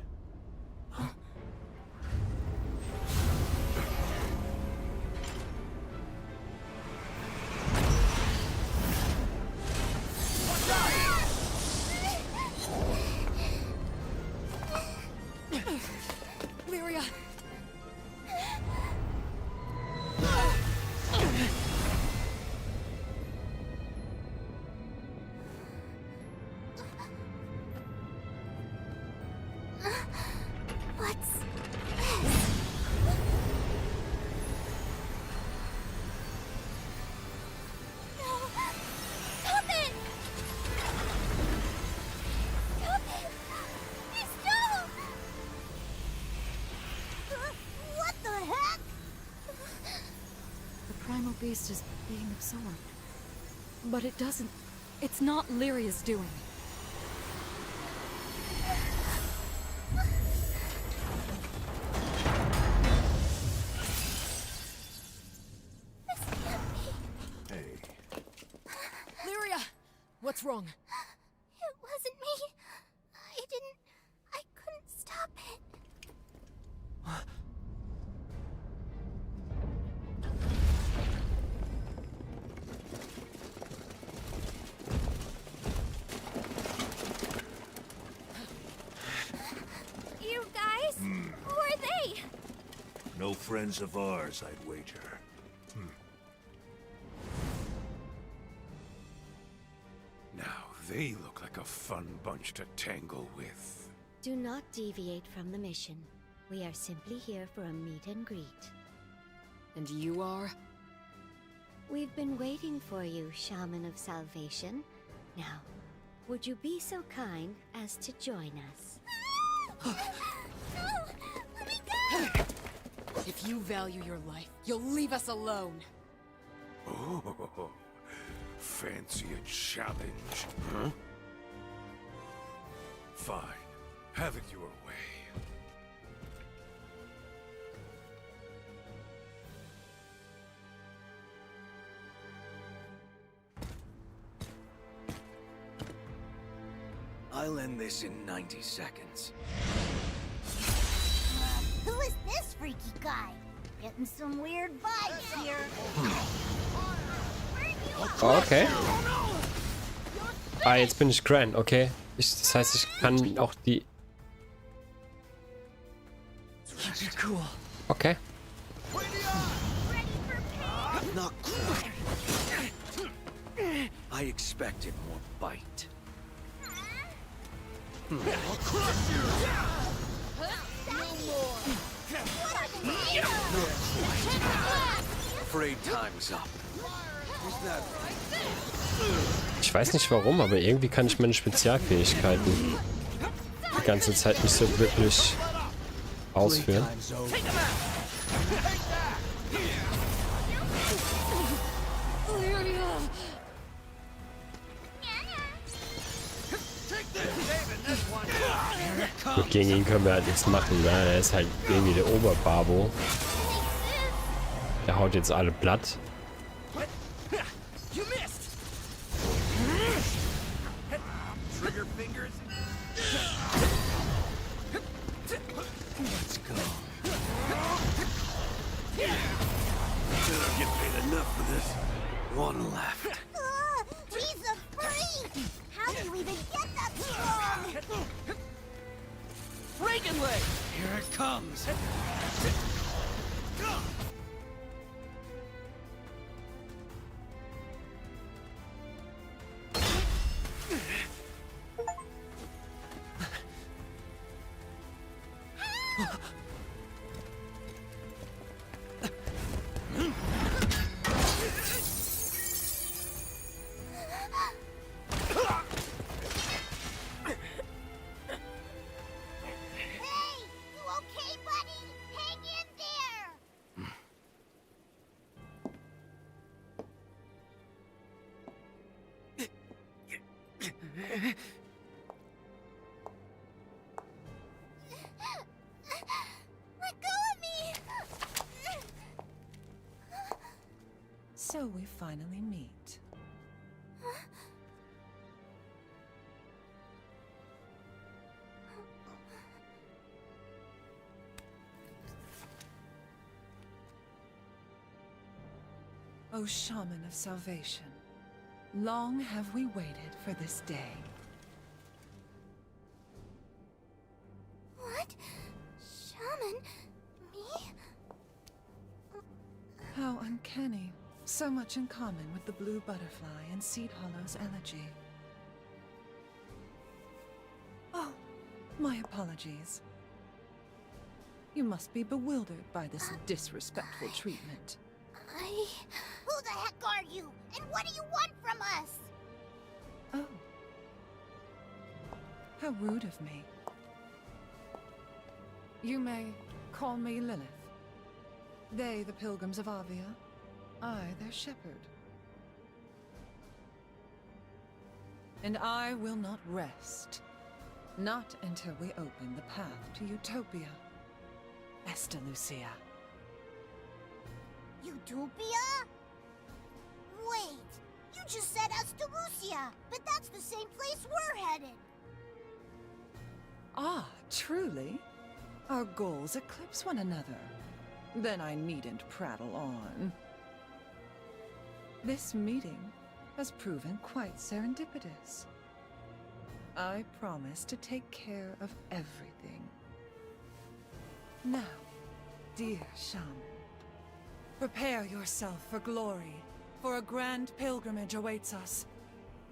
Lyria! What's this? No! Stop it! Stop it! Please don't! What the heck? The primal beast is being absorbed. But it doesn't... It's not Lyria's doing. Lyria! What's wrong? It wasn't me. I couldn't stop it. You guys? Who are they? No friends of ours, I'd wager. Now they look like a fun bunch to tangle with. Do not deviate from the mission. We are simply here for a meet and greet. And you are? We've been waiting for you, Shaman of Salvation. Now, would you be so kind as to join us? No! Let me go! If you value your life, you'll leave us alone. Oh, fancy a challenge, huh? Fine. Have it your way. I'll end this in 90 seconds. Who is this freaky guy? Getting some weird vibes here. Okay. Ah, jetzt bin ich Gran, okay. Das heißt, ich kann auch die... Cool. Okay. Not quite. I expected more bite. I'll crush you! Afraid time's up. Is that right? Ich weiß nicht warum, aber irgendwie kann ich meine Spezialfähigkeiten die ganze Zeit nicht so wirklich ausführen. Gut, gegen ihn können wir halt nichts machen, ne? Er ist halt irgendwie der Oberbabo. Der haut jetzt alle platt. Trigger fingers. Let's go. Get paid enough dragon leg! Here it comes! Let go of me! So we finally meet. O Shaman of Salvation, long have we waited for this day. What? Shaman? Me? How uncanny. So much in common with the blue butterfly and Seed Hollow's elegy. Oh, my apologies. You must be bewildered by this disrespectful treatment. Who the heck are you? And what do you want from us? Oh. How rude of me. You may call me Lilith. They, the pilgrims of Avia. I, their shepherd. And I will not rest. Not until we open the path to Utopia. Estalucia. Utopia? Wait, you just said Estalucia, but that's the same place we're headed. Ah, truly? Our goals eclipse one another. Then I needn't prattle on. This meeting has proven quite serendipitous. I promise to take care of everything. Now, dear Shaman, prepare yourself for glory, for a grand pilgrimage awaits us.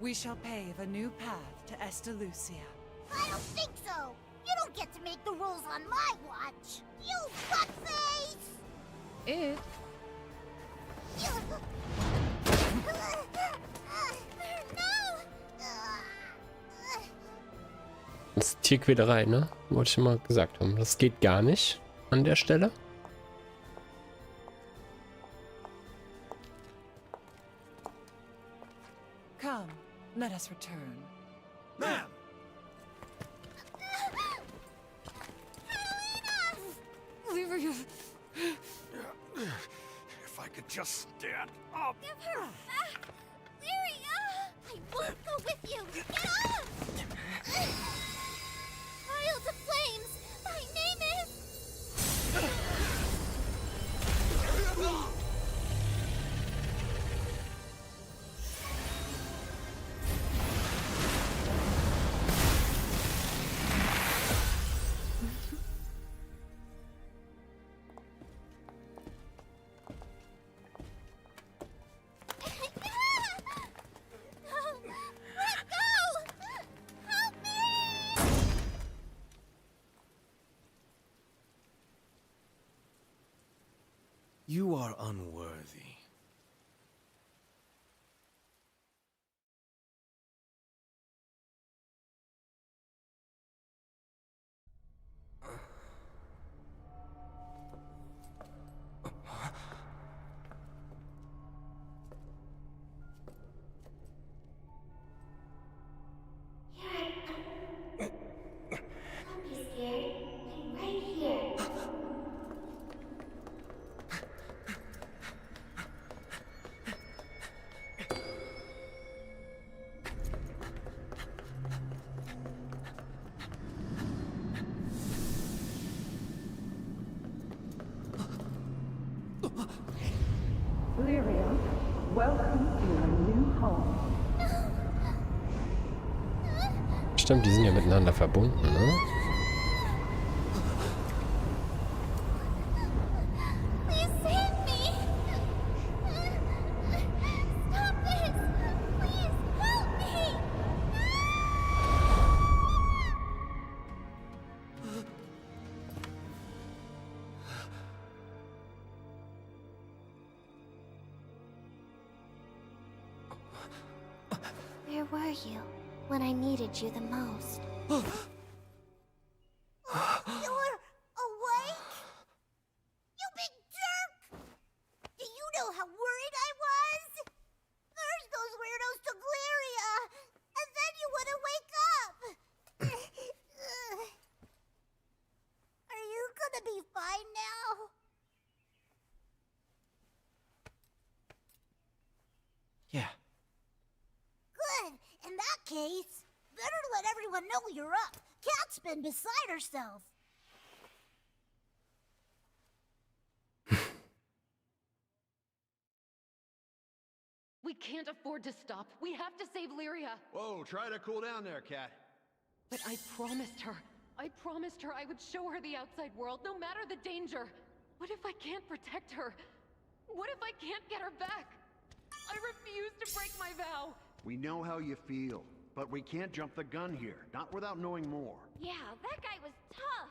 We shall pave a new path to Estalucia. I don't think so. You don't get to make the rules on my watch. You fuckface! It? Das ist Tierquälerei, ne? Wollte ich schon mal gesagt haben. Das geht gar nicht an der Stelle. Come, let us return. Ma'am! If I could just stand up. Give her back! Lyria! I won't go with you! Get off! Trial to Flames! My name is... You are unworthy. Lyria, welcome to your new home. Stimmt, die sind ja miteinander verbunden, ne? Where were you when I needed you the most? You're awake? You big jerk! Do you know how worried I was? First those weirdos took Lyria, and then you wouldn't wake up! Are you gonna be fine now? Yeah. Good. In that case, better let everyone know you're up. Cat's been beside herself. We can't afford to stop. We have to save Lyria. Whoa, try to cool down there, Cat. But I promised her I would show her the outside world, no matter the danger. What if I can't protect her? What if I can't get her back? I refuse to break my vow. We know how you feel, but we can't jump the gun here, not without knowing more. Yeah, that guy was tough.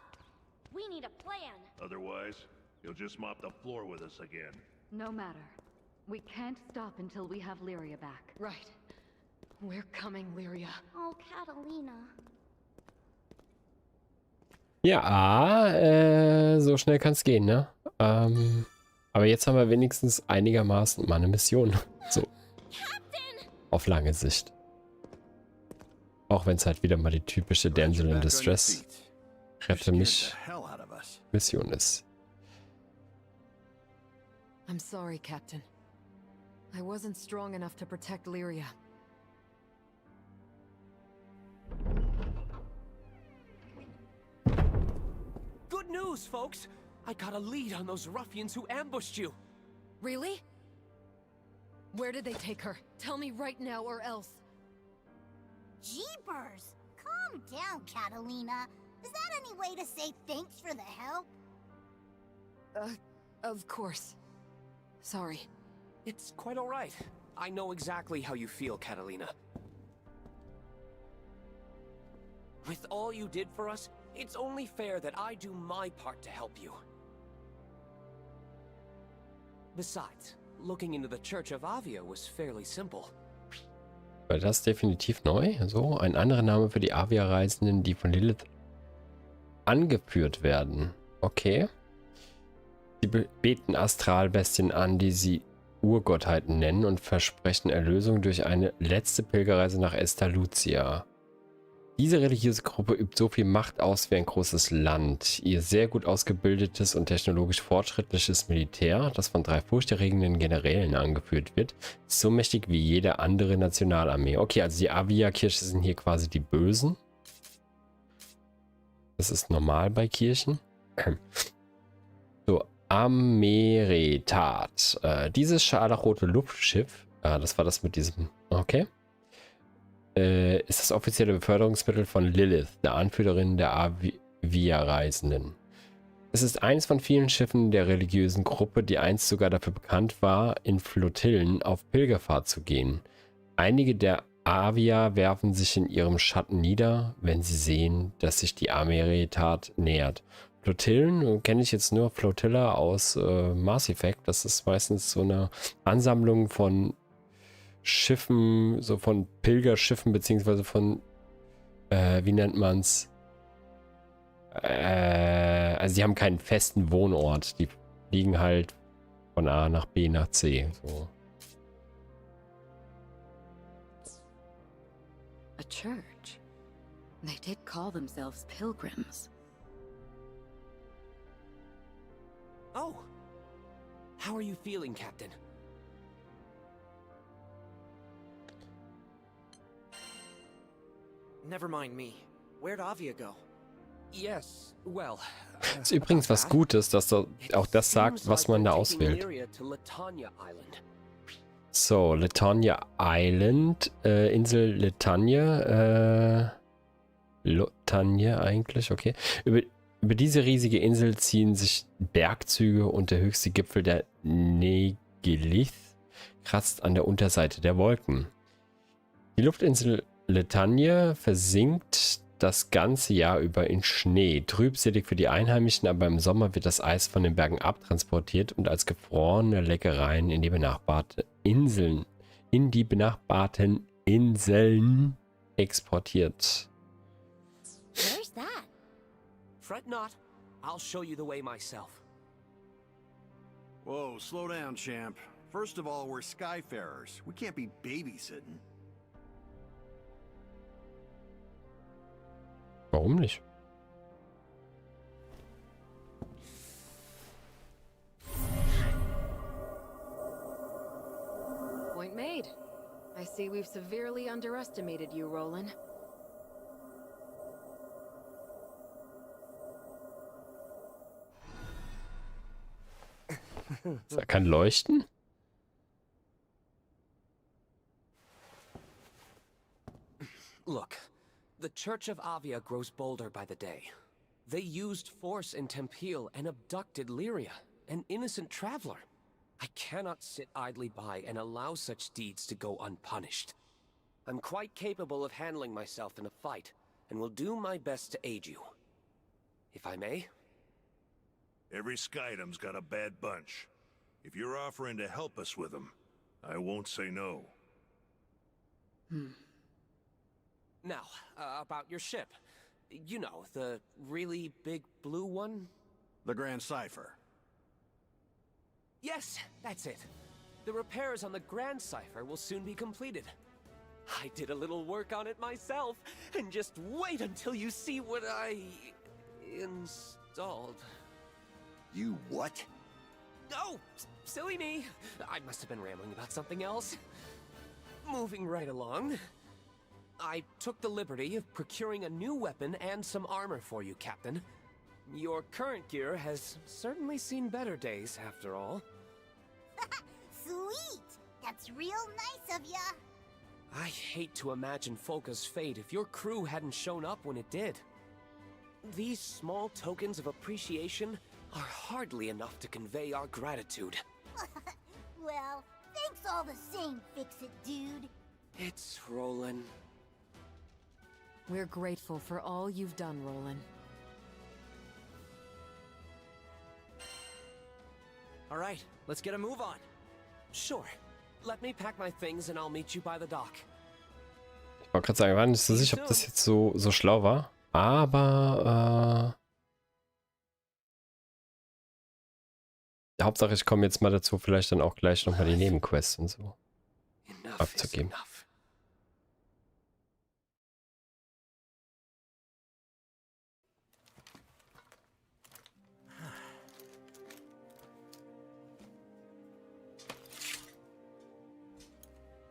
We need a plan. Otherwise, he'll just mop the floor with us again. No matter. We can't stop until we have Lyria back. Right. We're coming, Lyria. Oh, Catalina. Ja, so schnell kann es gehen, ne? Aber jetzt haben wir wenigstens einigermaßen mal eine Mission. So. Auf lange Sicht. Auch wenn es halt wieder mal die typische Damsel in Distress rette mich Mission ist. I'm sorry, Captain. I wasn't strong enough to protect Lyria. Good news, folks! I got a lead on those ruffians who ambushed you. Really? Where did they take her? Tell me right now or else. Jeepers! Calm down, Catalina. Is that any way to say thanks for the help? Of course. Sorry. It's quite all right. I know exactly how you feel, Catalina. With all you did for us, it's only fair that I do my part to help you. Besides, looking into the Church of Avia was fairly simple. Weil das definitiv neu. So, ein anderer Name für die Avia-Reisenden, die von Lilith angeführt werden. Okay. Sie beten Astralbestien an, die sie Urgottheiten nennen und versprechen Erlösung durch eine letzte Pilgerreise nach Estalucia. Diese religiöse Gruppe übt so viel Macht aus wie ein großes Land. Ihr sehr gut ausgebildetes und technologisch fortschrittliches Militär, das von 3 furchterregenden Generälen angeführt wird, ist so mächtig wie jede andere Nationalarmee. Okay, also die Avia-Kirche sind hier quasi die Bösen. Das ist normal bei Kirchen. So, Ameretat. Dieses scharlachrote Luftschiff, das war das mit diesem, okay, ist das offizielle Beförderungsmittel von Lilith, der Anführerin der Avia-Reisenden. Es ist eines von vielen Schiffen der religiösen Gruppe, die einst sogar dafür bekannt war, in Flottillen auf Pilgerfahrt zu gehen. Einige der Avia werfen sich in ihrem Schatten nieder, wenn sie sehen, dass sich die Ameretat nähert. Flottillen kenne ich jetzt nur Flotilla aus Mass Effect. Das ist meistens so eine Ansammlung von Schiffen, so von Pilgerschiffen, beziehungsweise von, wie nennt man's? Also die haben keinen festen Wohnort. Die fliegen halt von A nach B nach C. So. A church. They did call themselves pilgrims. Oh. How are you feeling, Captain? Never mind me. Where'd Avia go? Yes, well. Ist übrigens was Gutes, dass er auch das sagt, was man da auswählt. So, Letania Island, Insel Letania, Lotania eigentlich, okay. Über diese riesige Insel ziehen sich Bergzüge und der höchste Gipfel der Negilith kratzt an der Unterseite der Wolken. Die Luftinsel Letania versinkt das ganze Jahr über in Schnee. Trübselig für die Einheimischen, aber im Sommer wird das Eis von den Bergen abtransportiert und als gefrorene Leckereien in die benachbarten Inseln exportiert. Where's that? Fret not. I'll show you the way myself. Whoa, slow down, champ. First of all, we're skyfarers. We can't be babysitting. Warum nicht? Point made. I see we've severely underestimated you, Roland. Er kann leuchten? Look, the Church of Avia grows bolder by the day. They used force in Tempeal and abducted Lyria, an innocent traveler. I cannot sit idly by and allow such deeds to go unpunished. I'm quite capable of handling myself in a fight, and will do my best to aid you. If I may? Every Skydam's got a bad bunch. If you're offering to help us with them, I won't say no. Now, about your ship. You know, the really big blue one? The Grand Cipher. Yes, that's it. The repairs on the Grand Cipher will soon be completed. I did a little work on it myself, and just wait until you see what I installed. You what? Oh, silly me. I must have been rambling about something else. Moving right along. I took the liberty of procuring a new weapon and some armor for you, Captain. Your current gear has certainly seen better days, after all. Sweet! That's real nice of ya. I hate to imagine Folka's fate if your crew hadn't shown up when it did. These small tokens of appreciation are hardly enough to convey our gratitude. Well, thanks all the same, Fix-It dude. It's Roland. We're grateful for all you've done, Roland. All right, let's get a move on. Sure. Let me pack my things and I'll meet you by the dock. Ich wollte gerade sagen, ich war nicht so sicher, ob das jetzt so schlau war. Aber Hauptsache, ich komme jetzt mal dazu, vielleicht dann auch gleich nochmal die Nebenquests und so abzugeben.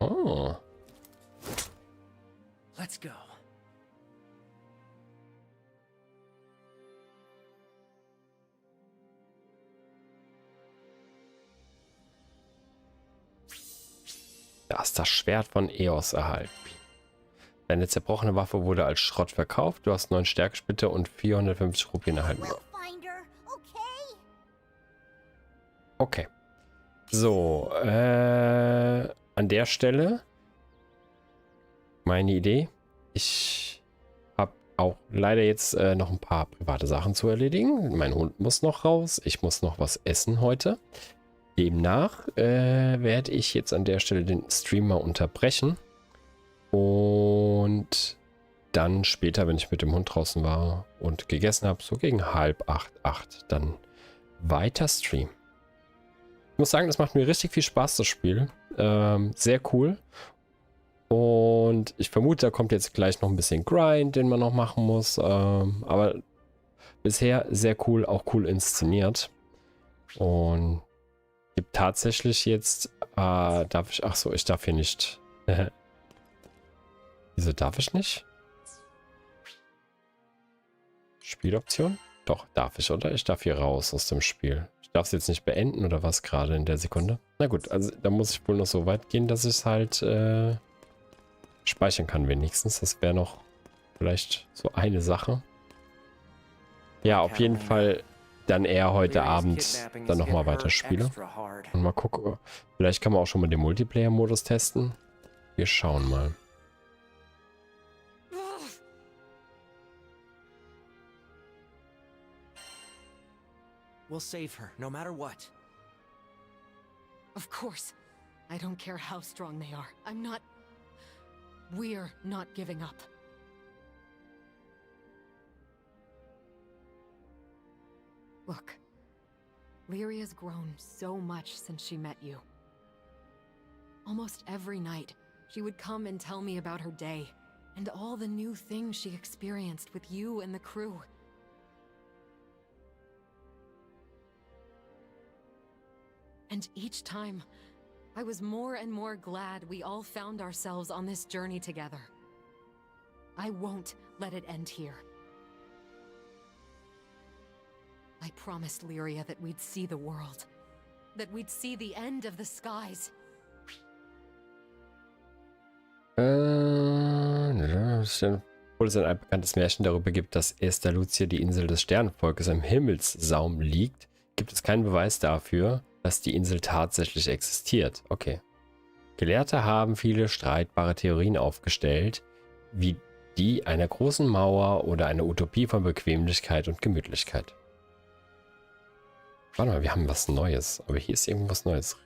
Oh. Let's go. Da ist das Schwert von Eos erhalten. Deine zerbrochene Waffe wurde als Schrott verkauft. Du hast 9 Stärkesplitter und 450 Rupien erhalten. Okay. So, an der Stelle meine Idee. Ich habe auch leider jetzt noch ein paar private Sachen zu erledigen. Mein Hund muss noch raus. Ich muss noch was essen heute. Demnach werde ich jetzt an der Stelle den Streamer unterbrechen. Und dann später, wenn ich mit dem Hund draußen war und gegessen habe, so gegen 7:30, dann weiter streamen. Ich muss sagen, das macht mir richtig viel Spaß, das Spiel. Sehr cool. Und ich vermute, da kommt jetzt gleich noch ein bisschen Grind, den man noch machen muss. Aber bisher sehr cool, auch cool inszeniert. Und gibt tatsächlich jetzt, darf ich, ach so, ich darf hier nicht. Wieso darf ich nicht? Spieloption? Doch, darf ich, oder? Ich darf hier raus aus dem Spiel. Ich darf es jetzt nicht beenden oder was gerade in der Sekunde? Na gut, also da muss ich wohl noch so weit gehen, dass ich es halt speichern kann wenigstens. Das wäre noch vielleicht so eine Sache. Ja, auf jeden Fall dann eher heute Abend dann nochmal weiter spiele. Und mal gucken. Vielleicht kann man auch schon mal den Multiplayer-Modus testen. Wir schauen mal. We'll save her, no matter what. Of course. I don't care how strong they are. I'm not... We're not giving up. Look, Lyria's grown so much since she met you. Almost every night, she would come and tell me about her day, and all the new things she experienced with you and the crew. And each time, I was more and more glad we all found ourselves on this journey together. I won't let it end here. I promised Lyria that we'd see the world, that we'd see the end of the skies. Obwohl es ein altbekanntes Märchen darüber gibt, dass Esther Lucia die Insel des Sternenvolkes im Himmelssaum liegt, gibt es keinen Beweis dafür, dass die Insel tatsächlich existiert. Okay. Gelehrte haben viele streitbare Theorien aufgestellt, wie die einer großen Mauer oder eine Utopie von Bequemlichkeit und Gemütlichkeit. Warte mal, wir haben was Neues. Aber hier ist irgendwas Neues.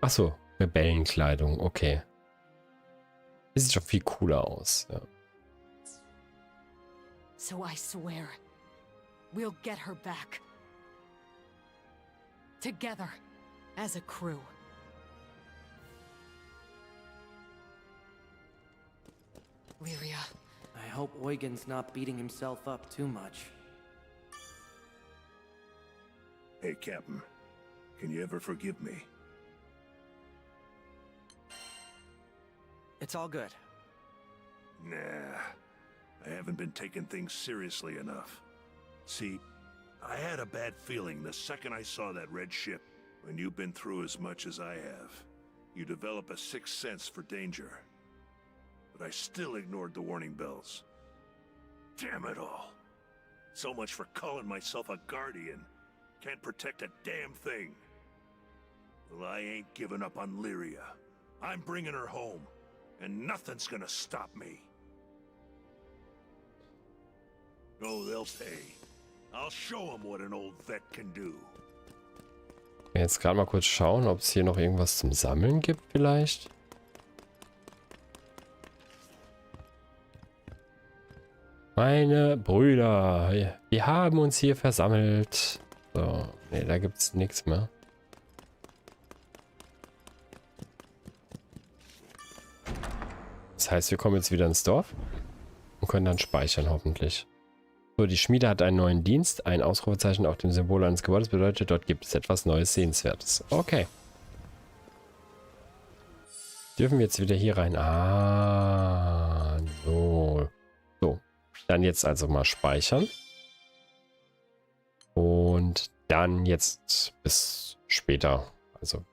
Achso, Rebellenkleidung, okay. Das sieht schon viel cooler aus. Ja. So I swear, we'll get her back. Together, as a crew. Lyria. I hope Eugen's not beating himself up too much. Hey, Captain. Can you ever forgive me? It's all good. Nah. I haven't been taking things seriously enough. See, I had a bad feeling the second I saw that red ship. When you've been through as much as I have, you develop a sixth sense for danger. But I still ignored the warning bells. Damn it all. So much for calling myself a guardian. Can't protect a damn thing. Well, I ain't giving up on Lyria. I'm bringing her home, and nothing's gonna stop me. Oh, they'll pay. I'll show them what an old vet can do. Jetzt gerade mal kurz schauen, ob es hier noch irgendwas zum Sammeln gibt vielleicht. Meine Brüder, wir haben uns hier versammelt. So, ne, da gibt es nichts mehr. Das heißt, wir kommen jetzt wieder ins Dorf und können dann speichern hoffentlich. So, die Schmiede hat einen neuen Dienst. Ein Ausrufezeichen auf dem Symbol eines Gebäudes bedeutet, dort gibt es etwas Neues Sehenswertes. Okay. Dürfen wir jetzt wieder hier rein? Ah, so. So, dann jetzt also mal speichern. Und dann jetzt bis später. Also